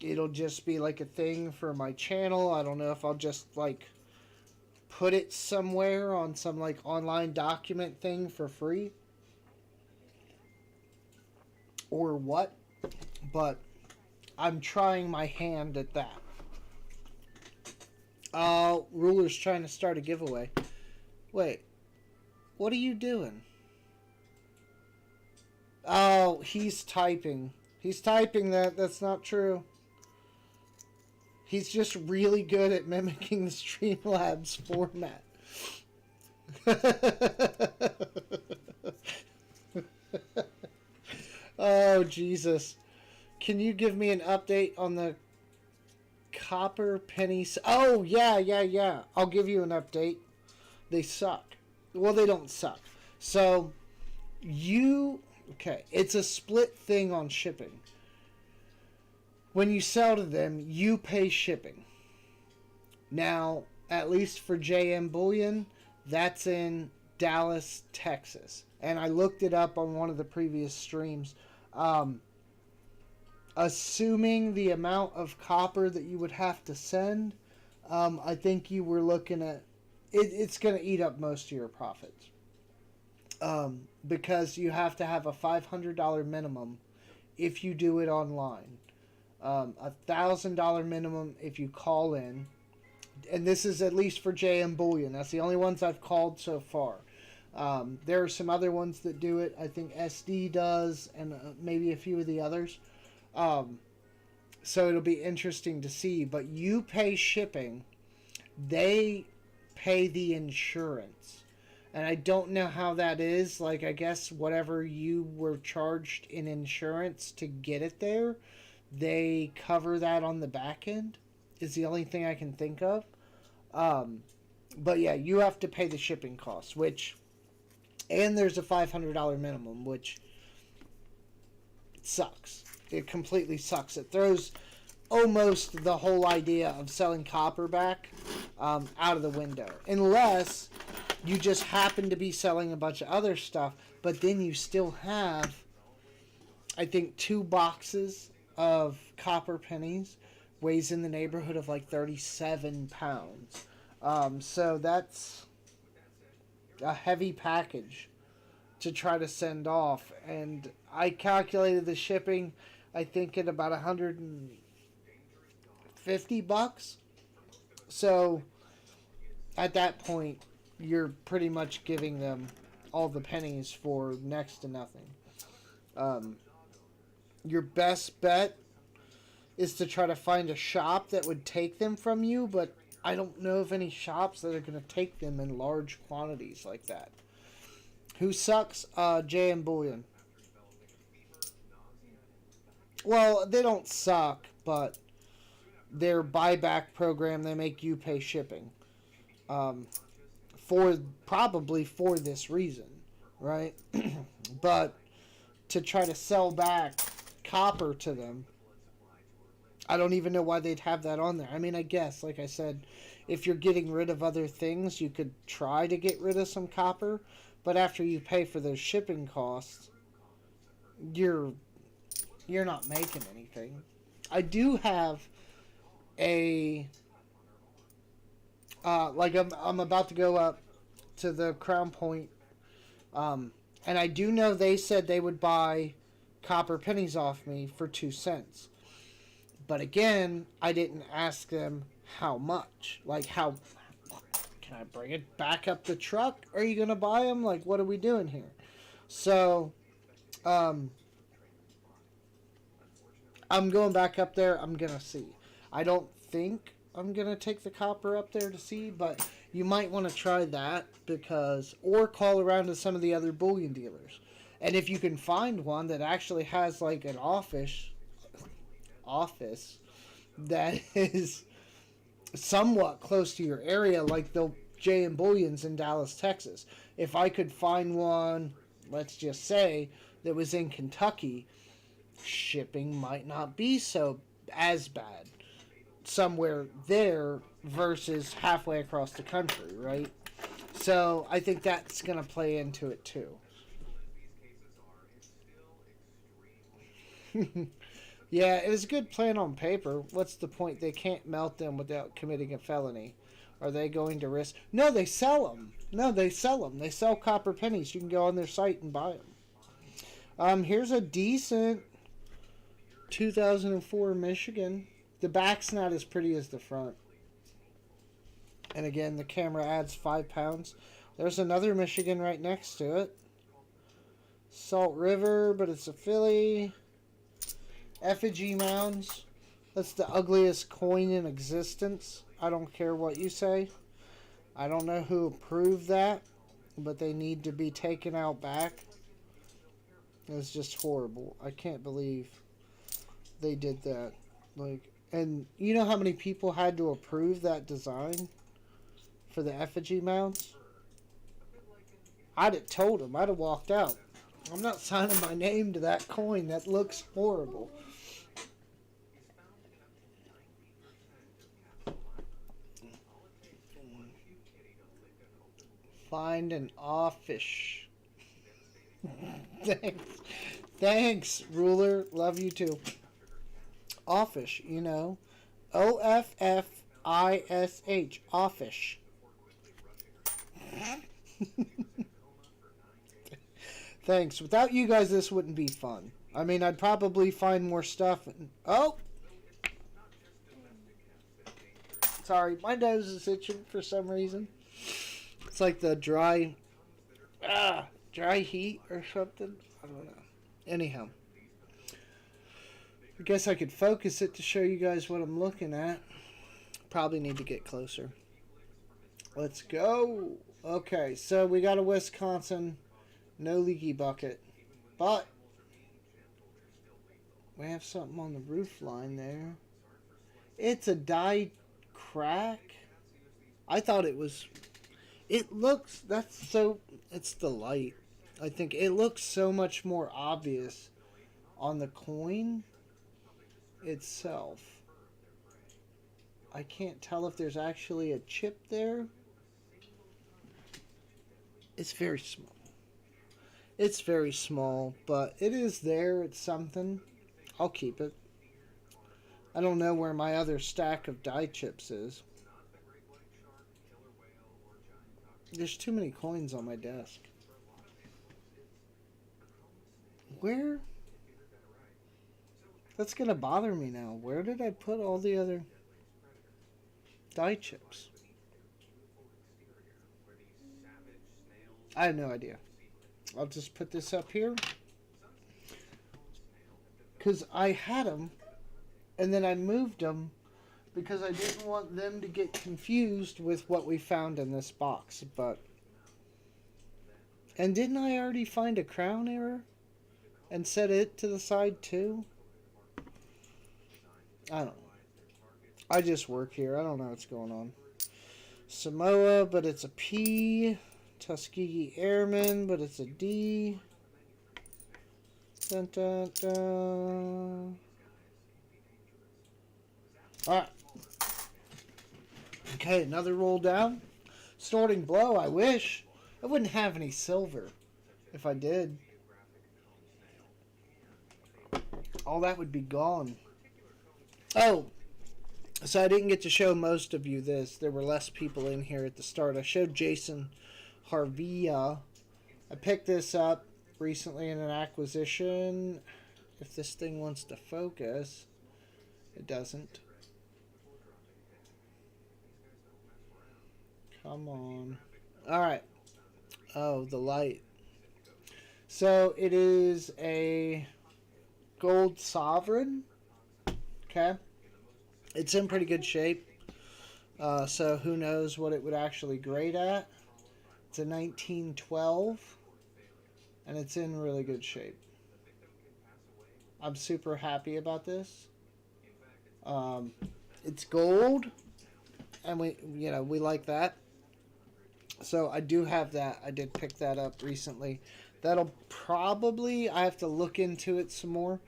it'll just be like a thing for my channel. I don't know if I'll just like put it somewhere on some like online document thing for free or what, but I'm trying my hand at that. Ruler's trying to start a giveaway. Wait, what are you doing? Oh, he's typing. He's typing that. That's not true. He's just really good at mimicking the Streamlabs format. Oh, Jesus. Can you give me an update on the copper pennies? Oh, yeah. I'll give you an update. They suck. Well, they don't suck. So, okay, it's a split thing on shipping. When you sell to them, you pay shipping. Now, at least for JM Bullion, that's in Dallas, Texas. And I looked it up on one of the previous streams. Assuming the amount of copper that you would have to send, I think you were looking at... It's going to eat up most of your profits. Because you have to have a $500 minimum if you do it online. $1,000 minimum if you call in. And this is at least for JM Bullion. That's the only ones I've called so far. There are some other ones that do it. I think SD does, and maybe a few of the others. So it'll be interesting to see. But you pay shipping. They pay the insurance. And I don't know how that is. Like, I guess whatever you were charged in insurance to get it there, they cover that on the back end, is the only thing I can think of. But yeah, you have to pay the shipping costs, and there's a $500 minimum, which sucks. It completely sucks. It throws almost the whole idea of selling copper back out of the window. Unless you just happen to be selling a bunch of other stuff, but then you still have, I think, 2 boxes of copper pennies, weighs in the neighborhood of like 37 pounds. So that's a heavy package to try to send off. And I calculated the shipping, I think, at about $150. So at that point, you're pretty much giving them all the pennies for next to nothing. Your best bet is to try to find a shop that would take them from you, but I don't know of any shops that are going to take them in large quantities like that. Who sucks? JM Bullion. Well, they don't suck, but their buyback program, they make you pay shipping. Probably for this reason, right? But to try to sell back copper to them, I don't even know why they'd have that on there. I mean, I guess, like I said, if you're getting rid of other things, you could try to get rid of some copper, but after you pay for those shipping costs, you're not making anything. I do have a I'm about to go up to the Crown Point, and I do know they said they would buy copper pennies off me for 2 cents. But again, I didn't ask them how much. Like, how can I bring it back up the truck? Are you going to buy them? Like, what are we doing here? So, I'm going back up there. I'm going to see. I don't think I'm going to take the copper up there to see, but you might want to try that or call around to some of the other bullion dealers. And if you can find one that actually has like an office that is somewhat close to your area, like the J&B Bullions in Dallas, Texas. If I could find one, let's just say, that was in Kentucky, shipping might not be as bad somewhere there versus halfway across the country, right? So I think that's going to play into it too. Yeah, it was a good plan on paper. What's the point? They can't melt them without committing a felony. Are they going to risk? No, they sell them. They sell copper pennies. You can go on their site and buy them. Here's a decent 2004 Michigan. The back's not as pretty as the front. And again, the camera adds 5 pounds. There's another Michigan right next to it. Salt River, but it's a Philly. Effigy mounds. That's the ugliest coin in existence. I don't care what you say. I don't know who approved that, but they need to be taken out back. It's just horrible. I can't believe they did that. And you know how many people had to approve that design for the effigy mounds? I'd have told them. I'd have walked out. I'm not signing my name to that coin. That looks horrible. Find an office. Thanks, ruler. Love you too. Office, you know. OFFISH. Office. Thanks. Without you guys, this wouldn't be fun. I mean, I'd probably find more stuff. Oh! Sorry, my nose is itching for some reason. It's like the dry heat or something. I don't know. Anyhow. I guess I could focus it to show you guys what I'm looking at. Probably need to get closer. Let's go. Okay, so we got a Wisconsin. No leaky bucket. But we have something on the roof line there. It's a die crack. I thought it was... It looks... It's the light. I think it looks so much more obvious on the coin itself. I can't tell if there's actually a chip there. It's very small. It's very small, but it is there. It's something. I'll keep it. I don't know where my other stack of die chips is. There's too many coins on my desk. Where? That's going to bother me now. Where did I put all the other die chips? I have no idea. I'll just put this up here. because I had them, and then I moved them because I didn't want them to get confused with what we found in this box. And didn't I already find a crown error and set it to the side too? I don't know. I just work here. I don't know what's going on. Samoa, but it's a P. Tuskegee Airmen, but it's a D. Dun, dun, dun. Alright. Okay, another roll down. Starting blow, I wish. I wouldn't have any silver if I did. All that would be gone. Oh, so I didn't get to show most of you this. There were less people in here at the start. I showed Jason Harvia. I picked this up recently in an acquisition. If this thing wants to focus, it doesn't. Come on. Alright. Oh, the light. So it is a gold sovereign. Okay. It's in pretty good shape. So who knows what it would actually grade at. It's a 1912. And it's in really good shape. I'm super happy about this. It's gold. And we like that. So I do have that. I did pick that up recently. That'll probably, I have to look into it some more.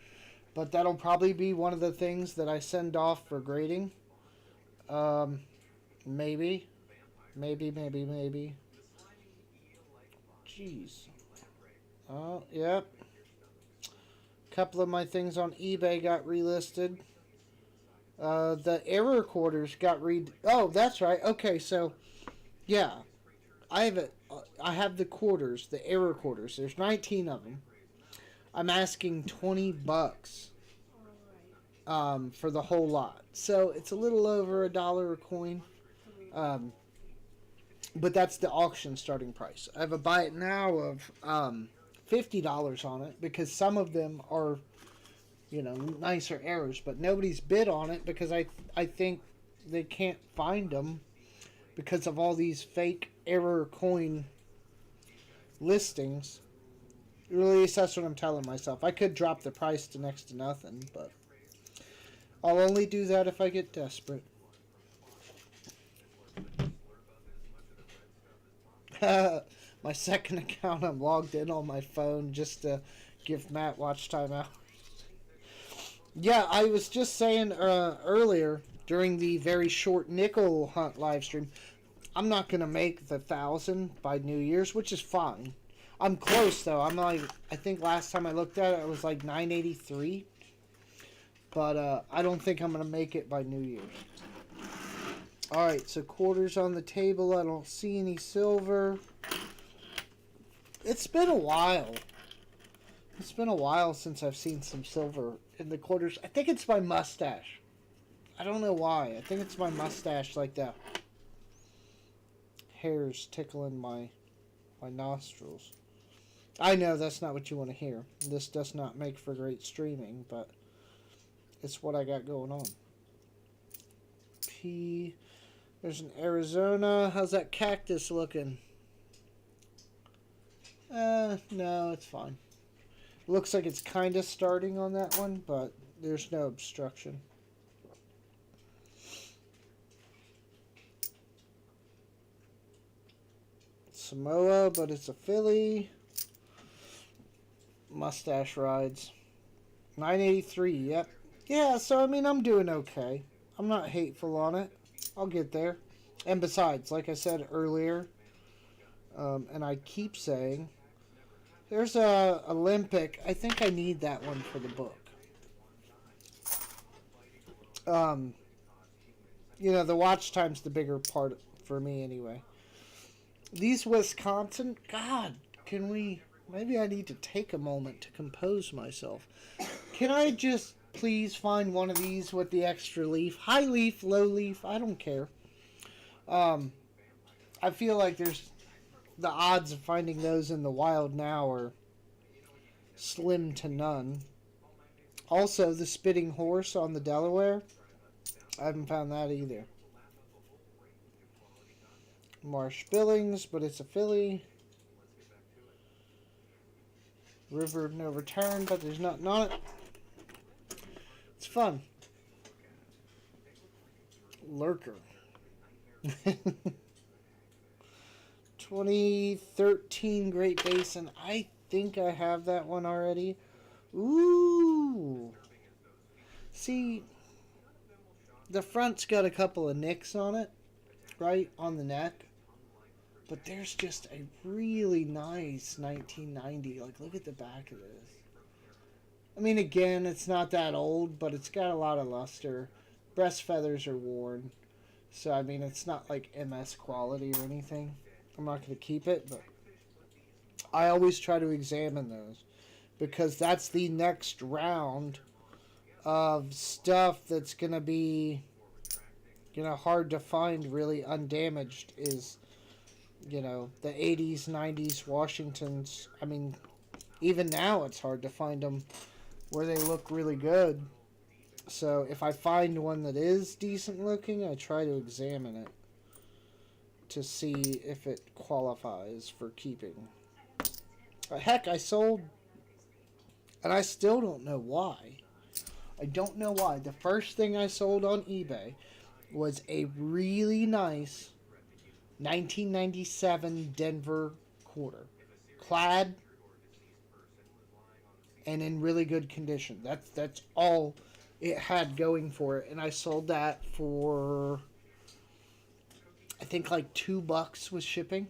But that'll probably be one of the things that I send off for grading. Maybe. Maybe. Jeez. Oh, yep. A couple of my things on eBay got relisted. The error quarters got Oh, that's right. Okay, so, yeah. I have the quarters, the error quarters. There's 19 of them. I'm asking $20 for the whole lot. So it's a little over $1 a coin. But that's the auction starting price. I have a buy it now of $50 on it because some of them are, nicer errors. But nobody's bid on it because I think they can't find them because of all these fake error coin listings. At least that's what I'm telling myself. I could drop the price to next to nothing, but I'll only do that if I get desperate. My second account, I'm logged in on my phone just to give Matt watch time hours. Yeah, I was just saying earlier during the very short nickel hunt live stream, I'm not going to make the 1,000 by New Year's, which is fine. I'm close, though. I think last time I looked at it, it was like 983. But I don't think I'm going to make it by New Year's. Alright, so quarters on the table. I don't see any silver. It's been a while. It's been a while since I've seen some silver in the quarters. I think it's my mustache. I don't know why. I think it's my mustache like that. Hairs tickling my nostrils. I know that's not what you want to hear. This does not make for great streaming, but it's what I got going on. P. There's an Arizona. How's that cactus looking? No, it's fine. Looks like it's kind of starting on that one, but there's no obstruction. Samoa, but it's a filly. Mustache rides. 983, yep. Yeah, so I'm doing okay. I'm not hateful on it. I'll get there. And besides, like I said earlier, and I keep saying, there's a Olympic. I think I need that one for the book. The watch time's the bigger part for me anyway. These Wisconsin, God, maybe I need to take a moment to compose myself. Can I just please find one of these with the extra leaf? High leaf, low leaf, I don't care. I feel like the odds of finding those in the wild now are slim to none. Also, the spitting horse on the Delaware. I haven't found that either. Marsh Billings, but it's a filly. River of No Return, but there's nothing on it. It's fun. Lurker. 2013 Great Basin. I think I have that one already. Ooh. See, the front's got a couple of nicks on it, right on the neck. But there's just a really nice 1990. Like, look at the back of this. I mean, again, it's not that old, but it's got a lot of luster. Breast feathers are worn. So, I mean, it's not like MS quality or anything. I'm not going to keep it, but I always try to examine those. Because that's the next round of stuff that's going to be, hard to find really undamaged is, the 80s, 90s Washingtons. I mean, even now it's hard to find them where they look really good. So if I find one that is decent looking, I try to examine it to see if it qualifies for keeping. Heck, I sold, and I still don't know why. I don't know why. The first thing I sold on eBay was a really nice 1997 Denver quarter. Clad and in really good condition. That's all it had going for it. And I sold that for, I think, like $2 with shipping.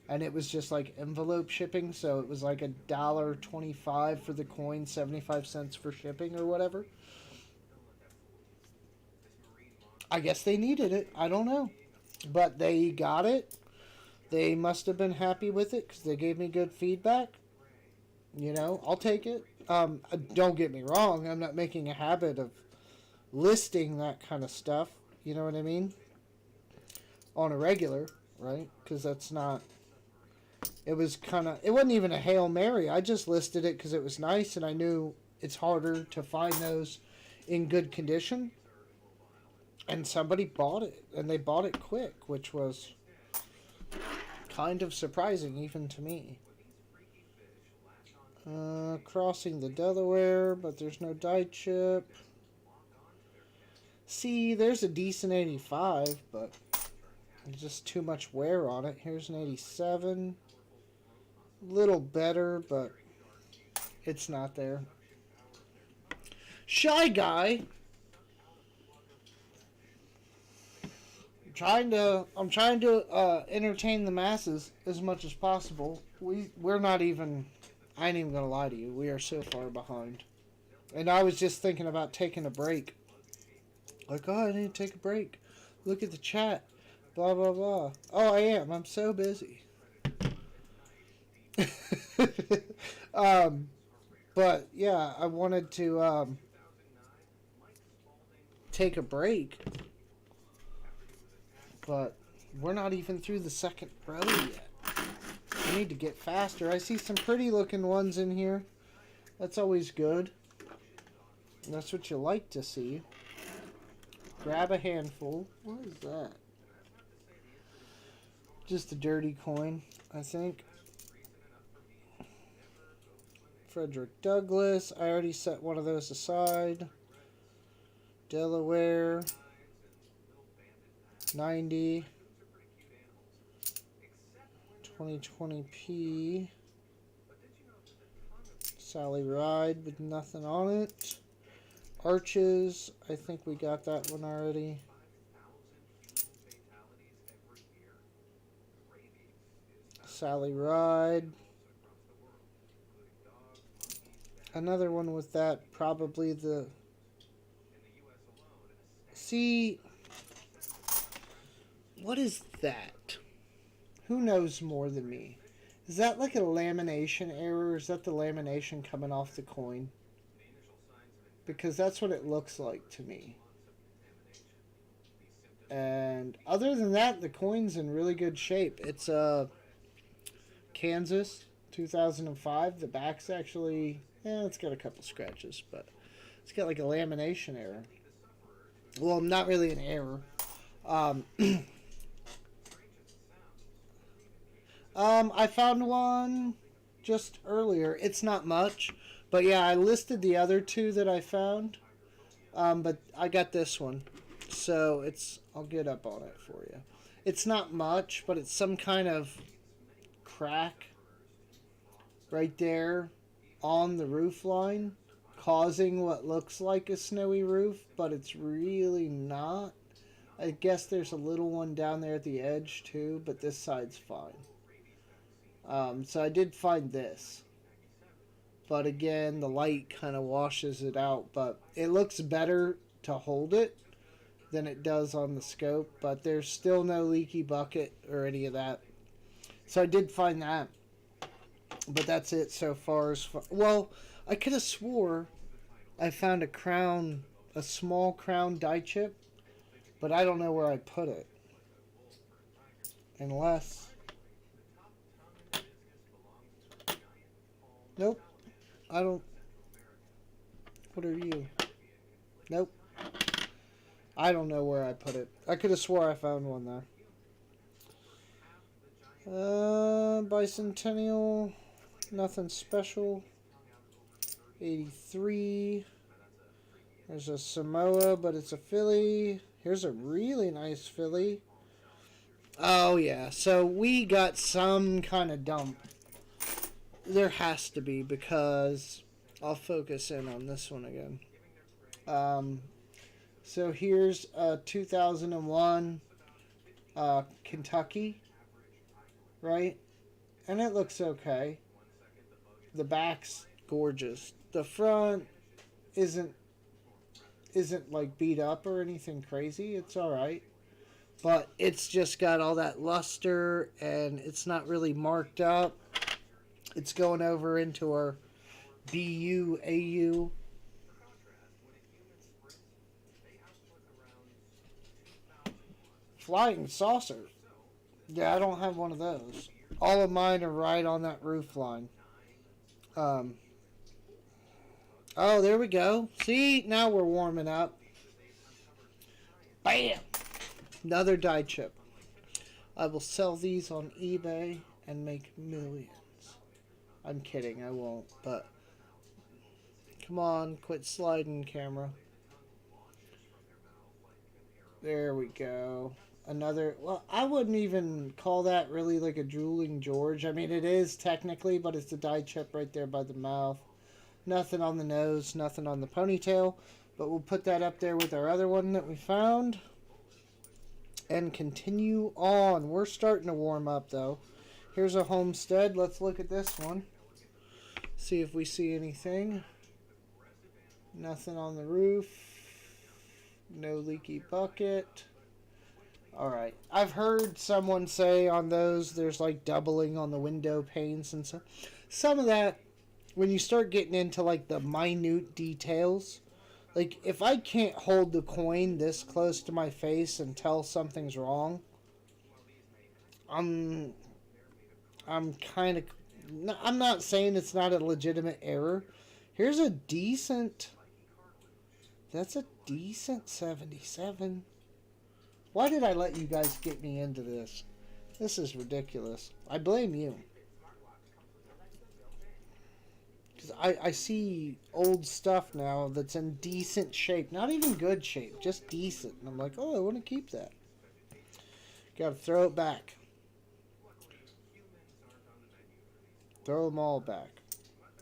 And it was just like envelope shipping. So it was like $1.25 for the coin, 75 cents for shipping or whatever. I guess they needed it. I don't know. But they got it. They must have been happy with it because they gave me good feedback. I'll take it. Don't get me wrong. I'm not making a habit of listing that kind of stuff. You know what I mean? On a regular, right? Because that's not... It wasn't even a Hail Mary. I just listed it because it was nice and I knew it's harder to find those in good condition. And somebody bought it, and they bought it quick, which was kind of surprising even to me. Crossing the Delaware, but there's no die chip. See, there's a decent 85, but there's just too much wear on it. Here's an 87. Little better, but it's not there. Shy Guy. I'm trying to entertain the masses as much as possible. We're not even... I ain't even gonna lie to you. We are so far behind. And I was just thinking about taking a break. Like, oh, I need to take a break. Look at the chat. Blah, blah, blah. Oh, I am. I'm so busy. But, yeah, I wanted to take a break. But we're not even through the second row yet. I need to get faster. I see some pretty looking ones in here. That's always good. That's what you like to see. Grab a handful. What is that? Just a dirty coin, I think. Frederick Douglass. I already set one of those aside. Delaware. 90. 2020p. Sally Ride with nothing on it. Arches. I think we got that one already. Sally Ride. Another one with that. Probably the... See... What is that? Who knows more than me? Is that like a lamination error? Is that the lamination coming off the coin? Because that's what it looks like to me. And other than that, the coin's in really good shape. It's Kansas 2005. The back's actually... it's got a couple scratches, but It's got like a lamination error. Well, not really an error. I found one just earlier. It's not much, but yeah, I listed the other two that I found. But I got this one, so I'll get up on it for you. It's not much, but it's some kind of crack right there on the roof line, causing what looks like a snowy roof, but it's really not. I guess there's a little one down there at the edge too, but this side's fine. So I did find this. But again, the light kind of washes it out. But it looks better to hold it than it does on the scope. But there's still no leaky bucket or any of that. So I did find that. But that's it so far. Well, I could have swore I found a small crown die chip. But I don't know where I put it. Unless... Nope. I don't... What are you? Nope. I don't know where I put it. I could have swore I found one there. Bicentennial. Nothing special. 83. There's a Samoa, but it's a Philly. Here's a really nice Philly. Oh, yeah. So we got some kind of dump. There has to be, because I'll focus in on this one again. So here's a 2001 Kentucky, right? And it looks okay. The back's gorgeous. The front isn't like beat up or anything crazy. It's all right. But it's just got all that luster, and it's not really marked up. It's going over into our BU, AU. Flying saucer. Yeah, I don't have one of those. All of mine are right on that roof line. Oh, there we go. See, now we're warming up. Bam! Another die chip. I will sell these on eBay and make millions. I'm kidding, I won't, but come on, quit sliding, camera. There we go. Another, well, I wouldn't even call that really like a drooling George. I mean, it is technically, but it's the die chip right there by the mouth. Nothing on the nose, nothing on the ponytail, but we'll put that up there with our other one that we found. And continue on. We're starting to warm up, though. Here's a Homestead. Let's look at this one. See if we see anything. Nothing on the roof. No leaky bucket. Alright. I've heard someone say on those there's like doubling on the window panes and stuff. Some of that, when you start getting into like the minute details, like if I can't hold the coin this close to my face and tell something's wrong, I'm kind of... I'm not saying it's not a legitimate error. Here's a decent... That's a decent 77. Why did I let you guys get me into this? This is ridiculous. I blame you. Because I see old stuff now that's in decent shape. Not even good shape. Just decent. And I'm like, oh, I want to keep that. Gotta throw it back. Throw them all back.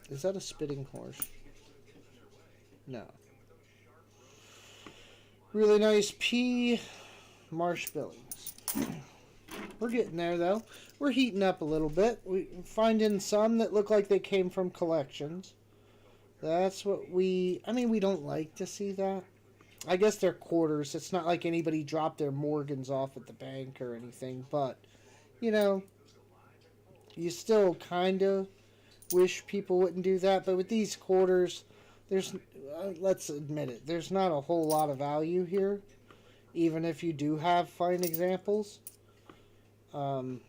Is that a spitting horse? No. Really nice P. Marsh Billings. We're getting there, though. We're heating up a little bit. We're finding some that look like they came from collections. That's what we... I mean, we don't like to see that. I guess they're quarters. It's not like anybody dropped their Morgans off at the bank or anything. But, you know, you still kind of wish people wouldn't do that. But with these quarters, there's... let's admit it. There's not a whole lot of value here. Even if you do have fine examples. So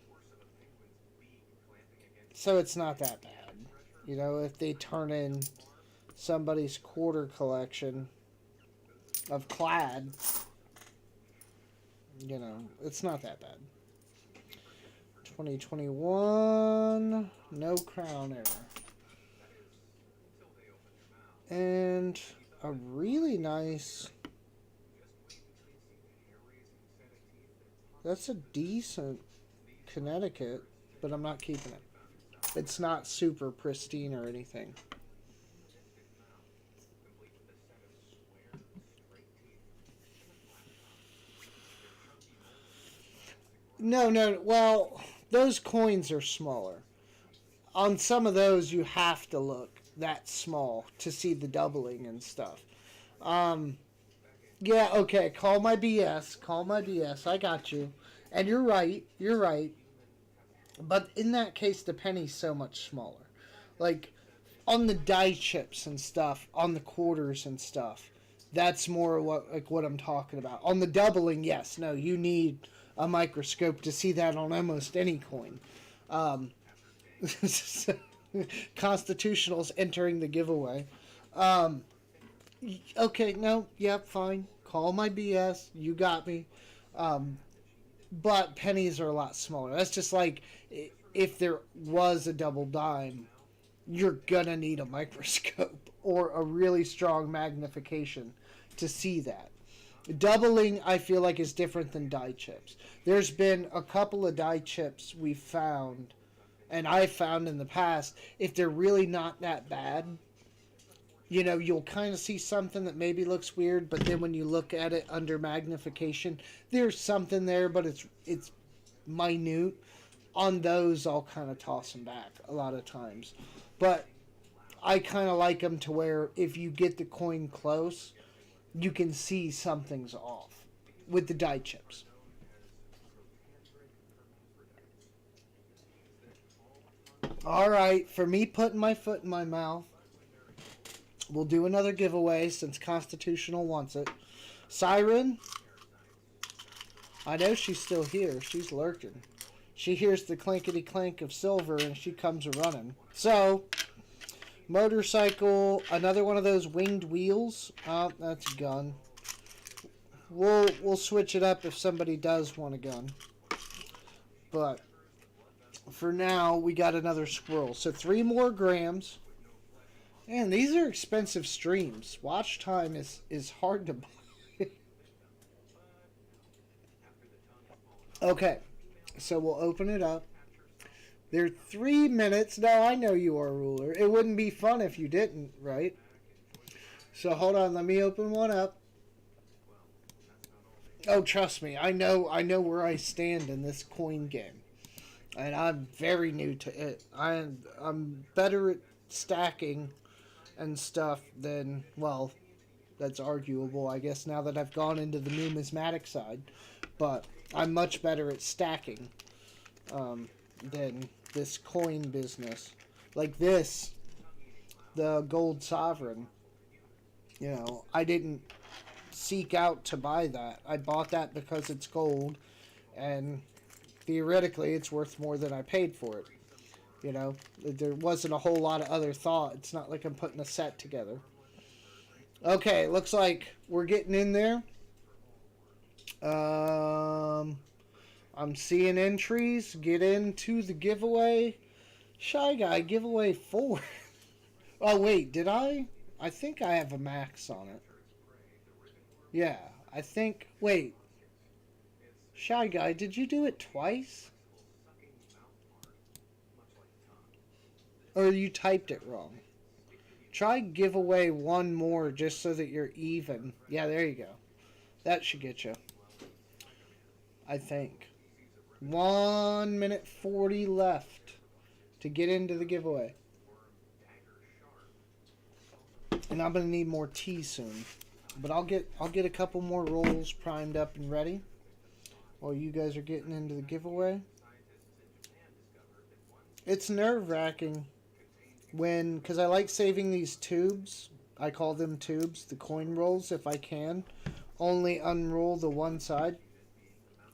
it's not that bad. You know, if they turn in somebody's quarter collection of Clad. You know, it's not that bad. 2021, no crown error. And a really nice... That's a decent Connecticut, but I'm not keeping it. It's not super pristine or anything. No. Well, those coins are smaller. On some of those, you have to look that small to see the doubling and stuff. Yeah, okay, call my BS, I got you. And you're right. But in that case, the penny's so much smaller. Like, on the die chips and stuff, on the quarters and stuff, that's more what I'm talking about. On the doubling, yes, no, you need a microscope to see that on almost any coin. Constitutionals entering the giveaway. Okay, no, yeah, fine. Call my BS. You got me. But pennies are a lot smaller. That's just like if there was a double dime, you're gonna need a microscope or a really strong magnification to see that. Doubling, I feel like, is different than die chips. There's been a couple of die chips we found, and I've found in the past, if they're really not that bad, you know, you'll kind of see something that maybe looks weird, but then when you look at it under magnification, there's something there, but it's minute. On those, I'll kind of toss them back a lot of times. But I kind of like them to where if you get the coin close, you can see something's off with the die chips. All right, for me putting my foot in my mouth, we'll do another giveaway since Constitutional wants it. Siren, I know she's still here. She's lurking. She hears the clankety clank of silver and she comes running. So, motorcycle, another one of those winged wheels. Oh, that's a gun. We'll switch it up if somebody does want a gun. But for now, we got another squirrel. So 3 more grams. Man, these are expensive streams. Watch time is hard to buy. Okay, so we'll open it up. They're 3 minutes. No, I know you are, Ruler. It wouldn't be fun if you didn't, right? So hold on, let me open one up. Oh, trust me, I know where I stand in this coin game. And I'm very new to it. I'm better at stacking and stuff than, well, that's arguable, I guess, now that I've gone into the numismatic side. But I'm much better at stacking than this coin business. Like this, the gold sovereign. You know, I didn't seek out to buy that. I bought that because it's gold, and theoretically it's worth more than I paid for it. You know, there wasn't a whole lot of other thought. It's not like I'm putting a set together. Okay, looks like we're getting in there. I'm seeing entries. Get into the giveaway. Shy Guy, giveaway 4. Oh, wait, did I? I think I have a max on it. Yeah, I think... Wait. Shy Guy, did you do it twice? Or you typed it wrong. Try giveaway 1 more just so that you're even. Yeah, there you go. That should get you. I think. 1 minute 40 left to get into the giveaway. And I'm gonna need more tea soon. But I'll get a couple more rolls primed up and ready while you guys are getting into the giveaway. It's nerve-wracking because I like saving these tubes. I call them tubes, the coin rolls, if I can. Only unroll the one side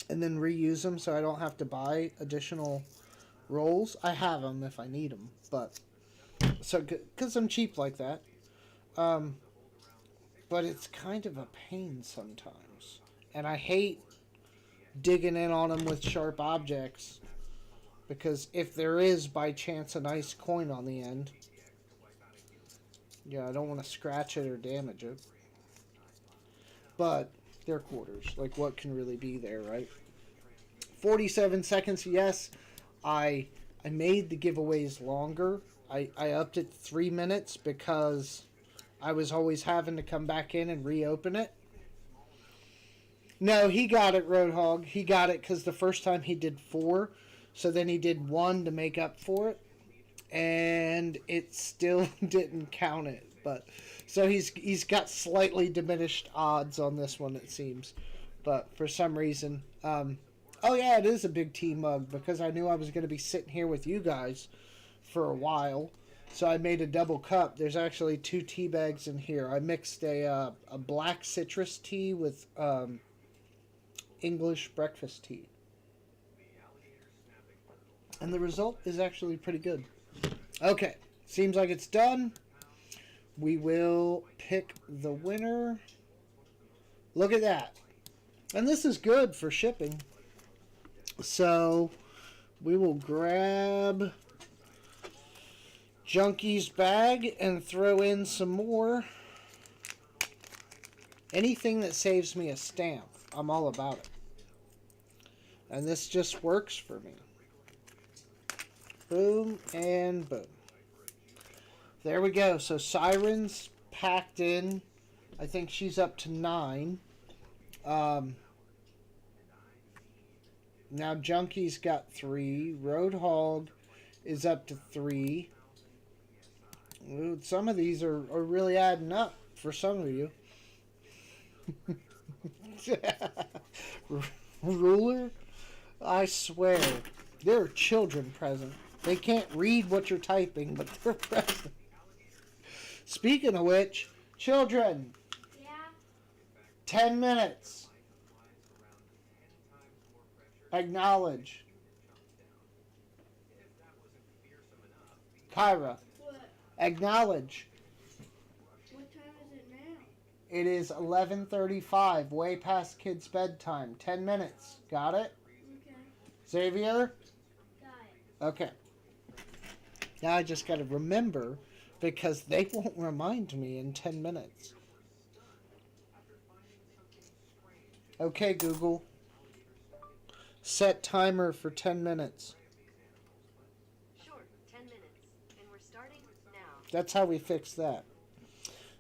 and then reuse them so I don't have to buy additional rolls. I have them if I need them, but so because I'm cheap like that. But it's kind of a pain sometimes. And I hate digging in on them with sharp objects. Because if there is, by chance, a nice coin on the end, yeah, I don't want to scratch it or damage it. But they're quarters. Like, what can really be there, right? 47 seconds, yes. I made the giveaways longer. I upped it 3 minutes because I was always having to come back in and reopen it. No, he got it, Roadhog. He got it because the first time he did 4. So then he did 1 to make up for it. And it still didn't count it. But so he's got slightly diminished odds on this one, it seems. But for some reason... oh yeah, it is a big tea mug because I knew I was going to be sitting here with you guys for a while. So I made a double cup. There's actually 2 tea bags in here. I mixed a black citrus tea with English breakfast tea. And the result is actually pretty good. Okay, seems like it's done. We will pick the winner. Look at that. And this is good for shipping. So we will grab Junkie's bag and throw in some more. Anything that saves me a stamp, I'm all about it. And this just works for me. Boom and boom. There we go. So Siren's packed in. I think she's up to 9. Now Junkie's got 3. Roadhog is up to 3. Ooh, some of these are really adding up for some of you. Ruler? I swear. There are children present. They can't read what you're typing, but they're present. Speaking of which, children. Yeah. 10 minutes. Acknowledge. Kyra. What? Acknowledge. What time is it now? It is 11:35, way past kids' bedtime. 10 minutes. Got it? Okay. Xavier? Got it. Okay. Now I just got to remember because they won't remind me in 10 minutes. Okay, Google. Set timer for 10 minutes. Sure, 10 minutes. And we're starting now. That's how we fix that.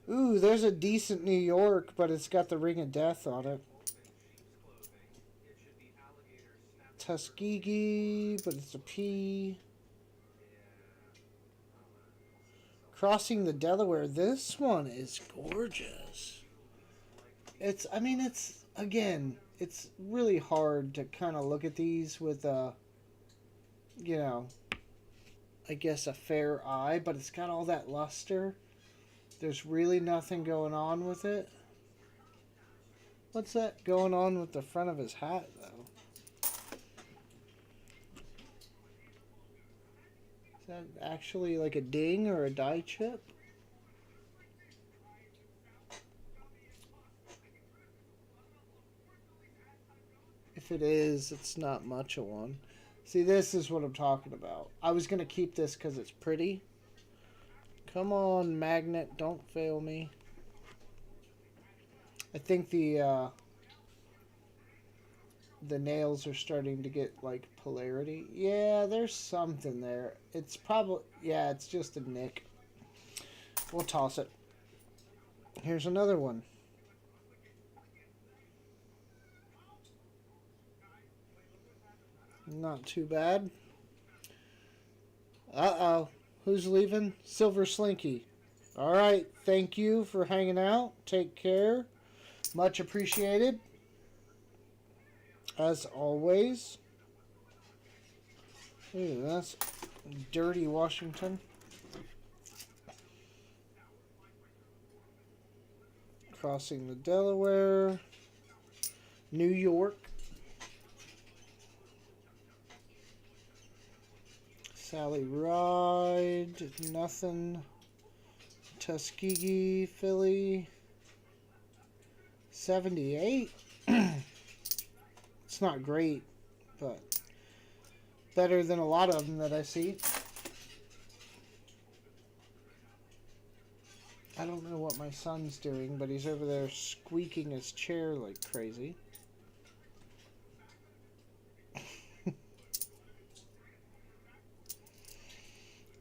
Ooh, there's a decent New York, but it's got the Ring of Death on it. Tuskegee, but it's a P. Crossing the Delaware. This one is gorgeous. Again, it's really hard to kind of look at these with I guess a fair eye, but it's got all that luster. There's really nothing going on with it. What's that going on with the front of his hat, though? Is that actually like a ding or a die chip? If it is, it's not much of one. See, this is what I'm talking about. I was going to keep this because it's pretty. Come on, magnet, don't fail me. I think the nails are starting to get, like, polarity. Yeah, there's something there. It's probably... Yeah, it's just a nick. We'll toss it. Here's another one. Not too bad. Uh-oh. Who's leaving? Silver Slinky. Alright, thank you for hanging out. Take care. Much appreciated. As always. Ooh, that's dirty Washington. Crossing the Delaware. New York. Sally Ride. Nothing. Tuskegee Philly 78. It's not great, but better than a lot of them that I see. I don't know what my son's doing, but he's over there squeaking his chair like crazy.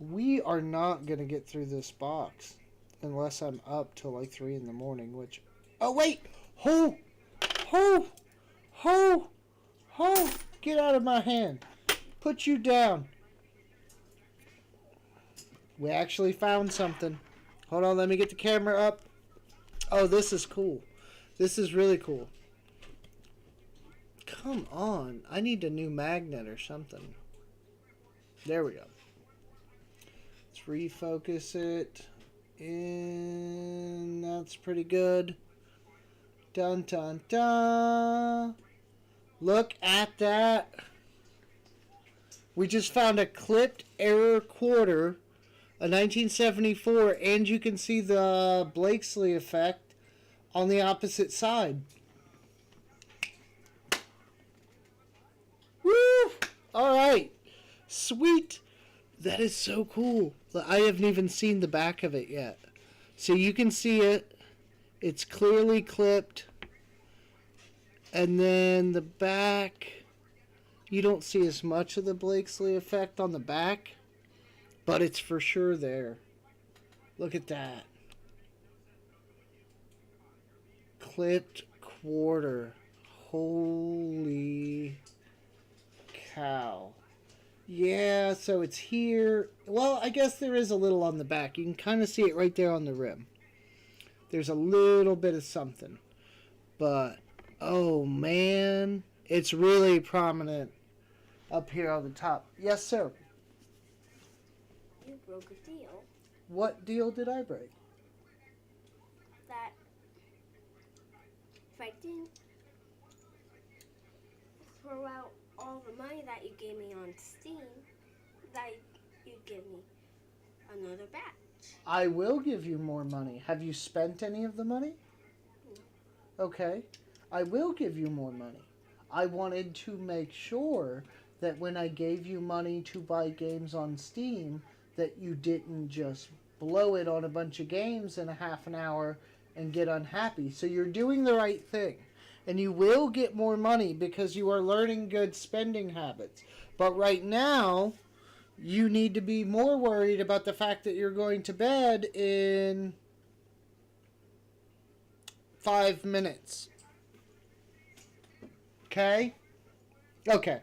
We are not going to get through this box unless I'm up till like 3 in the morning, which... Oh, wait! Ho! Ho! Ho! Ho! Get out of my hand. Put you down. We actually found something. Hold on, let me get the camera up. Oh, this is cool. This is really cool. Come on. I need a new magnet or something. There we go. Let's refocus it. And that's pretty good. Dun dun dun. Look at that. We just found a clipped error quarter, a 1974, and you can see the Blakesley effect on the opposite side. Woo! Alright. Sweet. That is so cool. I haven't even seen the back of it yet. So you can see it. It's clearly clipped. And then the back, you don't see as much of the Blakesley effect on the back, but it's for sure there. Look at that. Clipped quarter. Holy cow. Yeah, so it's here. Well, I guess there is a little on the back. You can kind of see it right there on the rim. There's a little bit of something. But, oh man, it's really prominent up here on the top. Yes, sir. You broke a deal. What deal did I break? That if I didn't throw out all the money that you gave me on Steam, that you'd give me another batch. I will give you more money. Have you spent any of the money? No. Okay. I will give you more money. I wanted to make sure that when I gave you money to buy games on Steam, that you didn't just blow it on a bunch of games in a half an hour and get unhappy. So you're doing the right thing. And you will get more money because you are learning good spending habits. But right now, you need to be more worried about the fact that you're going to bed in 5 minutes. Okay? Okay.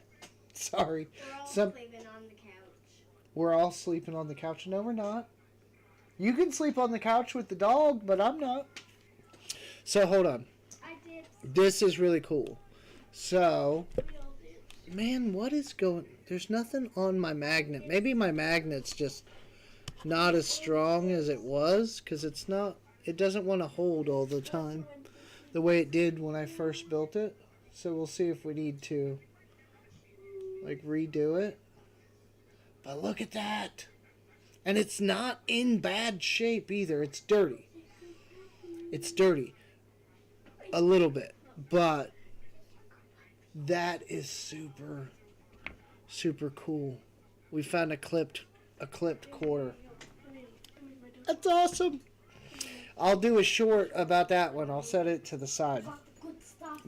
Sorry. We're all Some- sleeping on the couch. We're all sleeping on the couch. No, we're not. You can sleep on the couch with the dog, but I'm not. So, hold on. I did. This is really cool. So, We all did. man, what is going... There's nothing on my magnet. Maybe my magnet's just not as strong as it was, because it's not... It doesn't want to hold all the time the way it did when I first built it. So we'll see if we need to, like, redo it. But look at that. And it's not in bad shape either. It's dirty. It's dirty. A little bit. But that is super, super cool. We found a clipped quarter. That's awesome. I'll do a short about that one. I'll set it to the side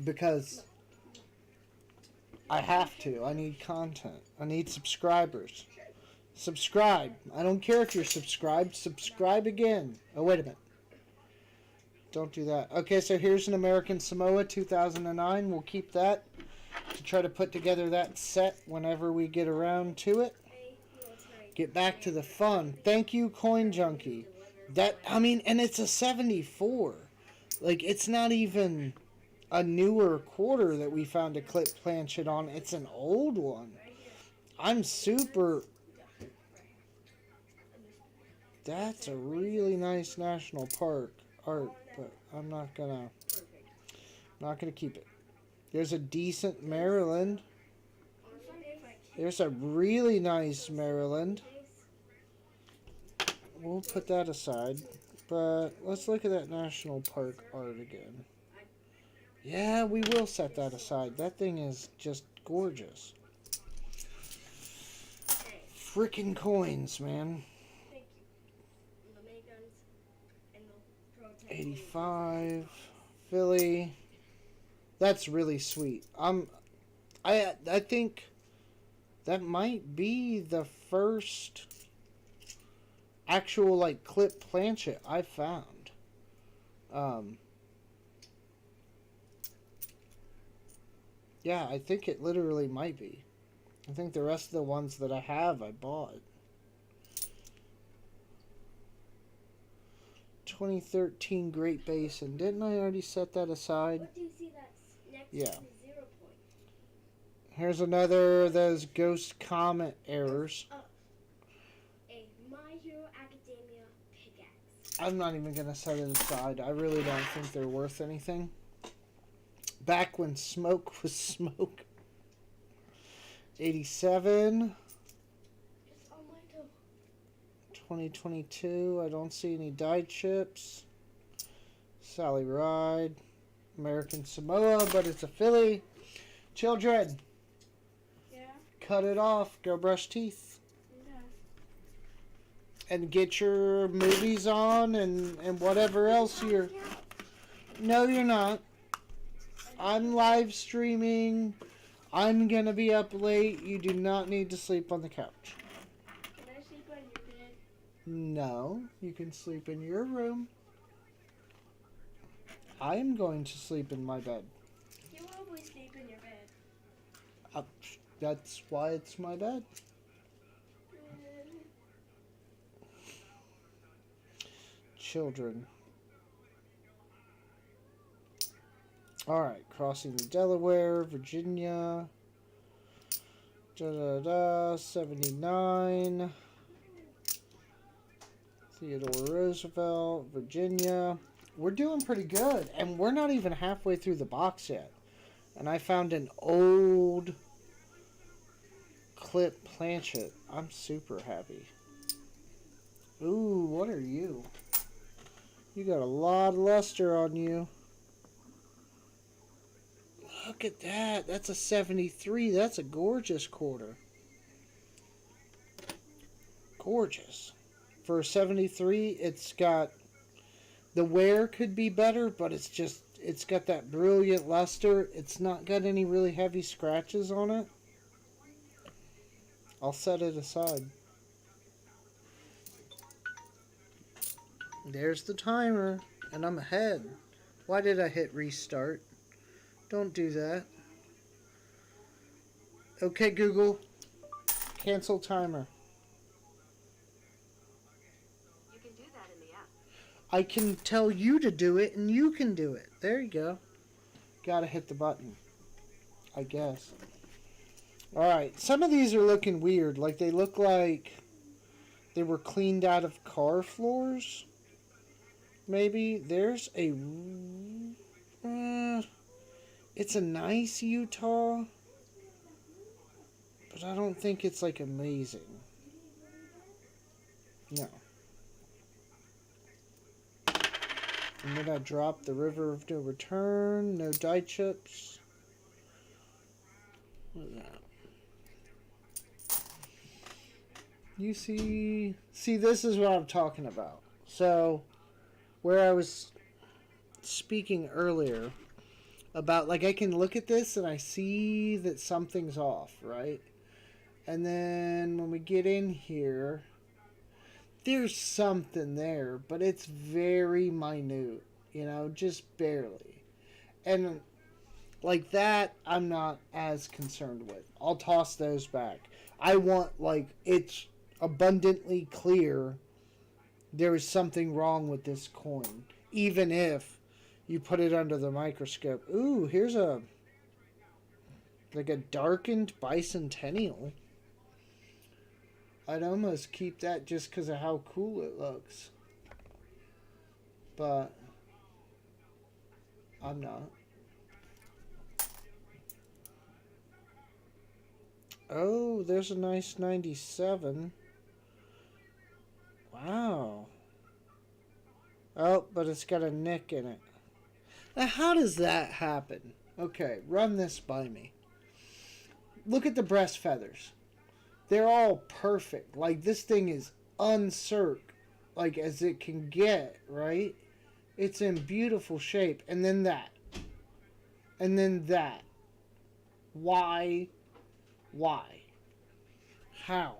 because I have to. I need content. I need subscribers. Subscribe. I don't care if you're subscribed. Subscribe again. Oh, wait a minute. Don't do that. Okay, so here's an American Samoa 2009. We'll keep that to try to put together that set whenever we get around to it. Get back to the fun. Thank you, Coin Junkie. That, I mean, and it's a 74. Like, it's not even a newer quarter that we found a clip planchet on. It's an old one. I'm super... That's a really nice national park art, but I'm not gonna keep it. There's a decent Maryland. There's a really nice Maryland. We'll put that aside. But let's look at that national park art again. Yeah, we will set that aside. That thing is just gorgeous. Hey, Frickin' coins, man. thank you. The miniguns and the Pro 10. 85. Philly. That's really sweet. I think that might be the first actual like clip planchet I've found. Yeah, I think it literally might be. I think the rest of the ones that I have, I bought. 2013 Great Basin. Didn't I already set that aside? What do you see that's next Yeah. to the 0 point? Here's another of those Ghost Comet errors. A My Hero Academia pickaxe. I'm not even going to set it aside. I really don't think they're worth anything. Back when smoke was smoke. 87. It's on my toe. 2022. I don't see any die chips. Sally Ride. American Samoa, but it's a Philly. Children, Yeah? cut it off. Go brush teeth. Yeah. And get your movies on and whatever else you're... No, you're not. I'm live streaming. I'm going to be up late. You do not need to sleep on the couch. Can I sleep on your bed? No, you can sleep in your room. I am going to sleep in my bed. You always sleep in your bed. That's why it's my bed. Children. Alright, crossing the Delaware, Virginia. 79. Theodore Roosevelt, Virginia. We're doing pretty good, and we're not even halfway through the box yet. And I found an old clip planchet. I'm super happy. Ooh, what are you? You got a lot of luster on you. Look at that. That's a 73. That's a gorgeous quarter. Gorgeous. For a 73, it's got... The wear could be better, but it's got that brilliant luster. It's not got any really heavy scratches on it. I'll set it aside. There's the timer, and I'm ahead. Why did I hit restart? Don't do that. Okay, Google. Cancel timer. You can do that in the app. I can tell you to do it, and you can do it. There you go. Gotta hit the button. I guess. Alright, some of these are looking weird. Like, they look like they were cleaned out of car floors. Maybe. There's a... it's a nice Utah. But I don't think it's, like, amazing. No. And then I dropped the River of No Return. No die chips. Look at that. You see... See, this is what I'm talking about. So, where I was speaking earlier about, like, I can look at this and I see that something's off, right? And then when we get in here, there's something there, but it's very minute, you know, just barely. And like that, I'm not as concerned with. I'll toss those back. I want, like, it's abundantly clear there is something wrong with this coin, even if you put it under the microscope. Ooh, here's a, like a darkened bicentennial. I'd almost keep that just because of how cool it looks. But I'm not. Oh, there's a nice 97. Wow. but it's got a nick in it. Now, how does that happen? Okay, run this by me. Look at the breast feathers. They're all perfect. Like, this thing is uncirc, like, as it can get, right? It's in beautiful shape. And then that. And then that. Why? Why? How?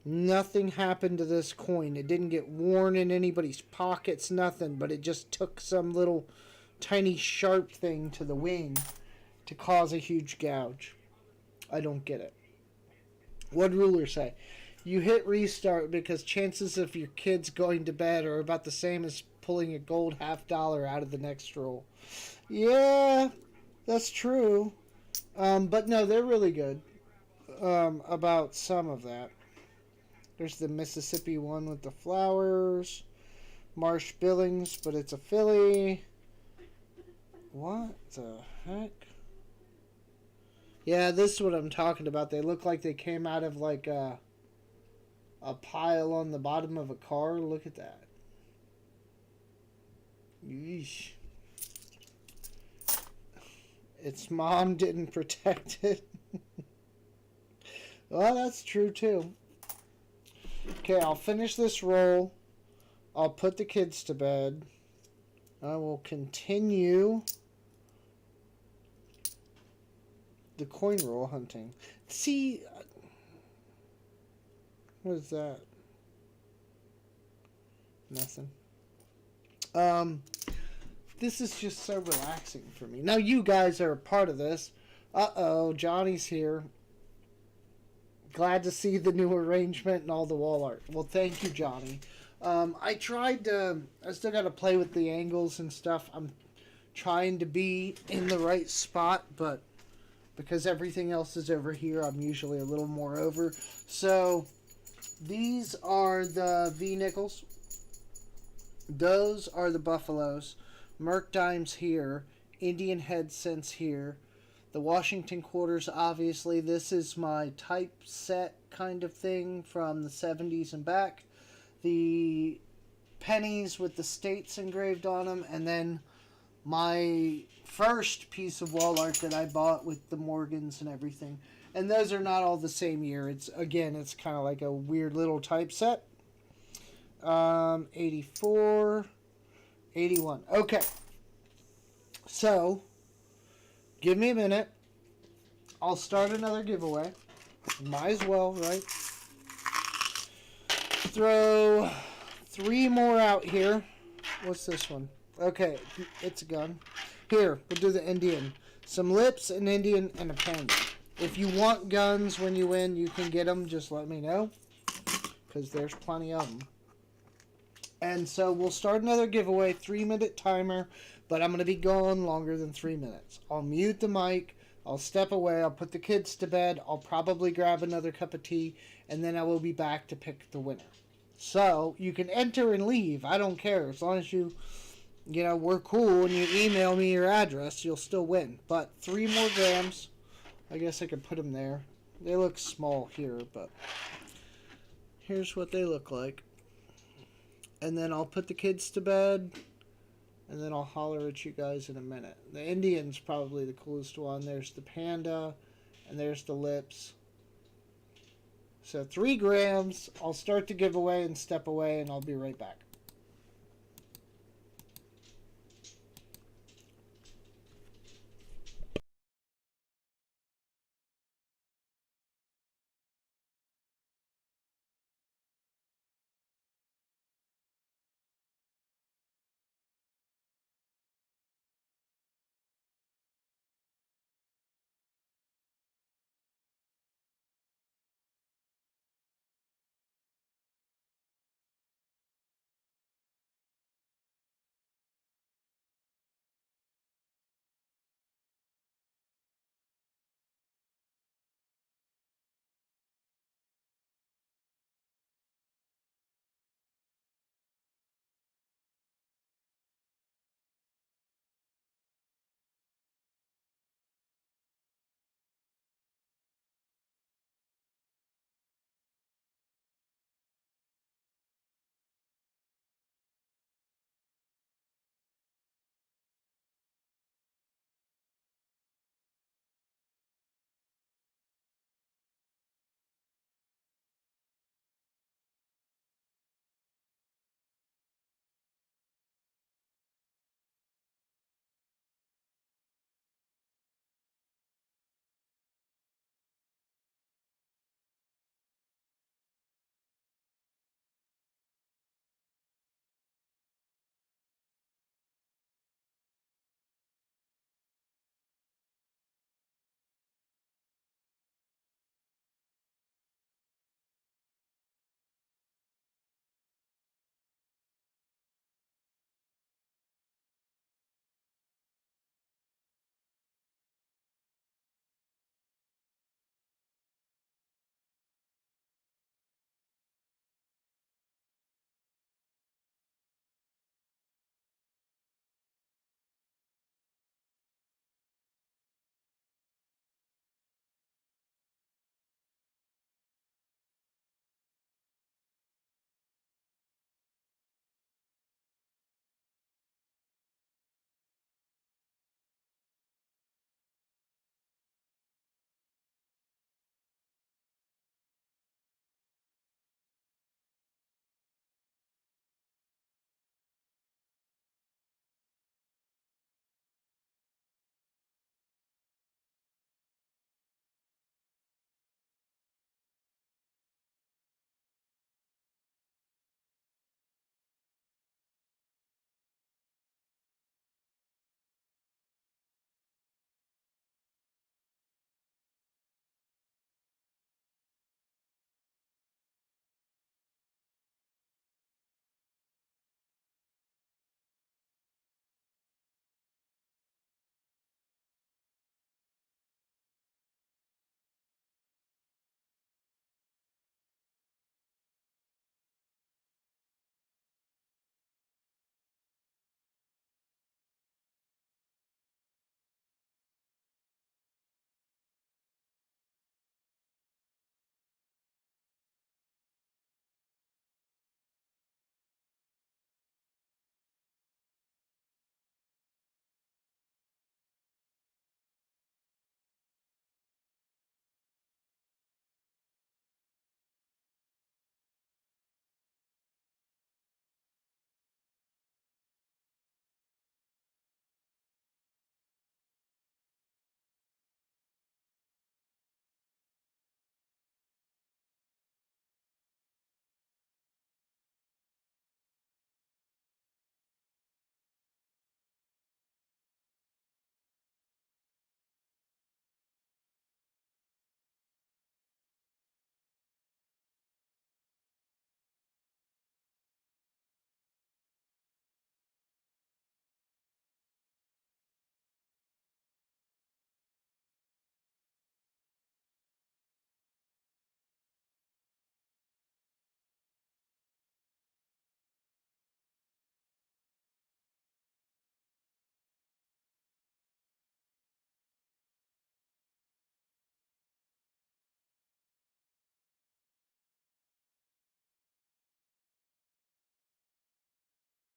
Nothing happened to this coin. It didn't get worn in anybody's pockets, nothing. But it just took some little tiny sharp thing to the wing to cause a huge gouge. I don't get it. What ruler say? You hit restart because chances of your kids going to bed are about the same as pulling a gold $50 out of the next roll. Yeah, that's true. But no, they're really good about some of that. There's the Mississippi one with the flowers. Marsh Billings, but it's a filly. What the heck? Yeah, this is what I'm talking about. They look like they came out of like a pile on the bottom of a car. Look at that. Yeesh. Its mom didn't protect it. Well, that's true too. Okay, I'll finish this roll. I'll put the kids to bed. I will continue the coin roll hunting. See, what is that? Nothing. This is just so relaxing for me. Now you guys are a part of this. Uh-oh, Johnny's here. Glad to see the new arrangement and all the wall art. Well, thank you, Johnny. I still got to play with the angles and stuff. I'm trying to be in the right spot, but because everything else is over here, I'm usually a little more over. So, these are the V-nickels. Those are the buffaloes. Merc dimes here. Indian head cents here. The Washington quarters, obviously. This is my typeset kind of thing from the 70s and back. The pennies with the states engraved on them. And then my first piece of wall art that I bought with the Morgans and everything. And those are not all the same year. It's kind of like a weird little typeset. 84, 81. Okay. So, give me a minute. I'll start another giveaway. Might as well, right? Throw 3 more out here. What's this one? Okay, it's a gun. Here, we'll do the Indian. Some lips, an Indian, and a panda. If you want guns when you win, you can get them. Just let me know. Because there's plenty of them. And so we'll start another giveaway. 3-minute timer. But I'm going to be gone longer than 3 minutes. I'll mute the mic. I'll step away. I'll put the kids to bed. I'll probably grab another cup of tea. And then I will be back to pick the winner. So you can enter and leave. I don't care. As long as we're cool and you email me your address, you'll still win. But 3 more grams. I guess I could put them there. They look small here, but here's what they look like. And then I'll put the kids to bed. And then I'll holler at you guys in a minute. The Indian's probably the coolest one. There's the panda. And there's the lips. So 3 grams. I'll start the giveaway and step away. And I'll be right back.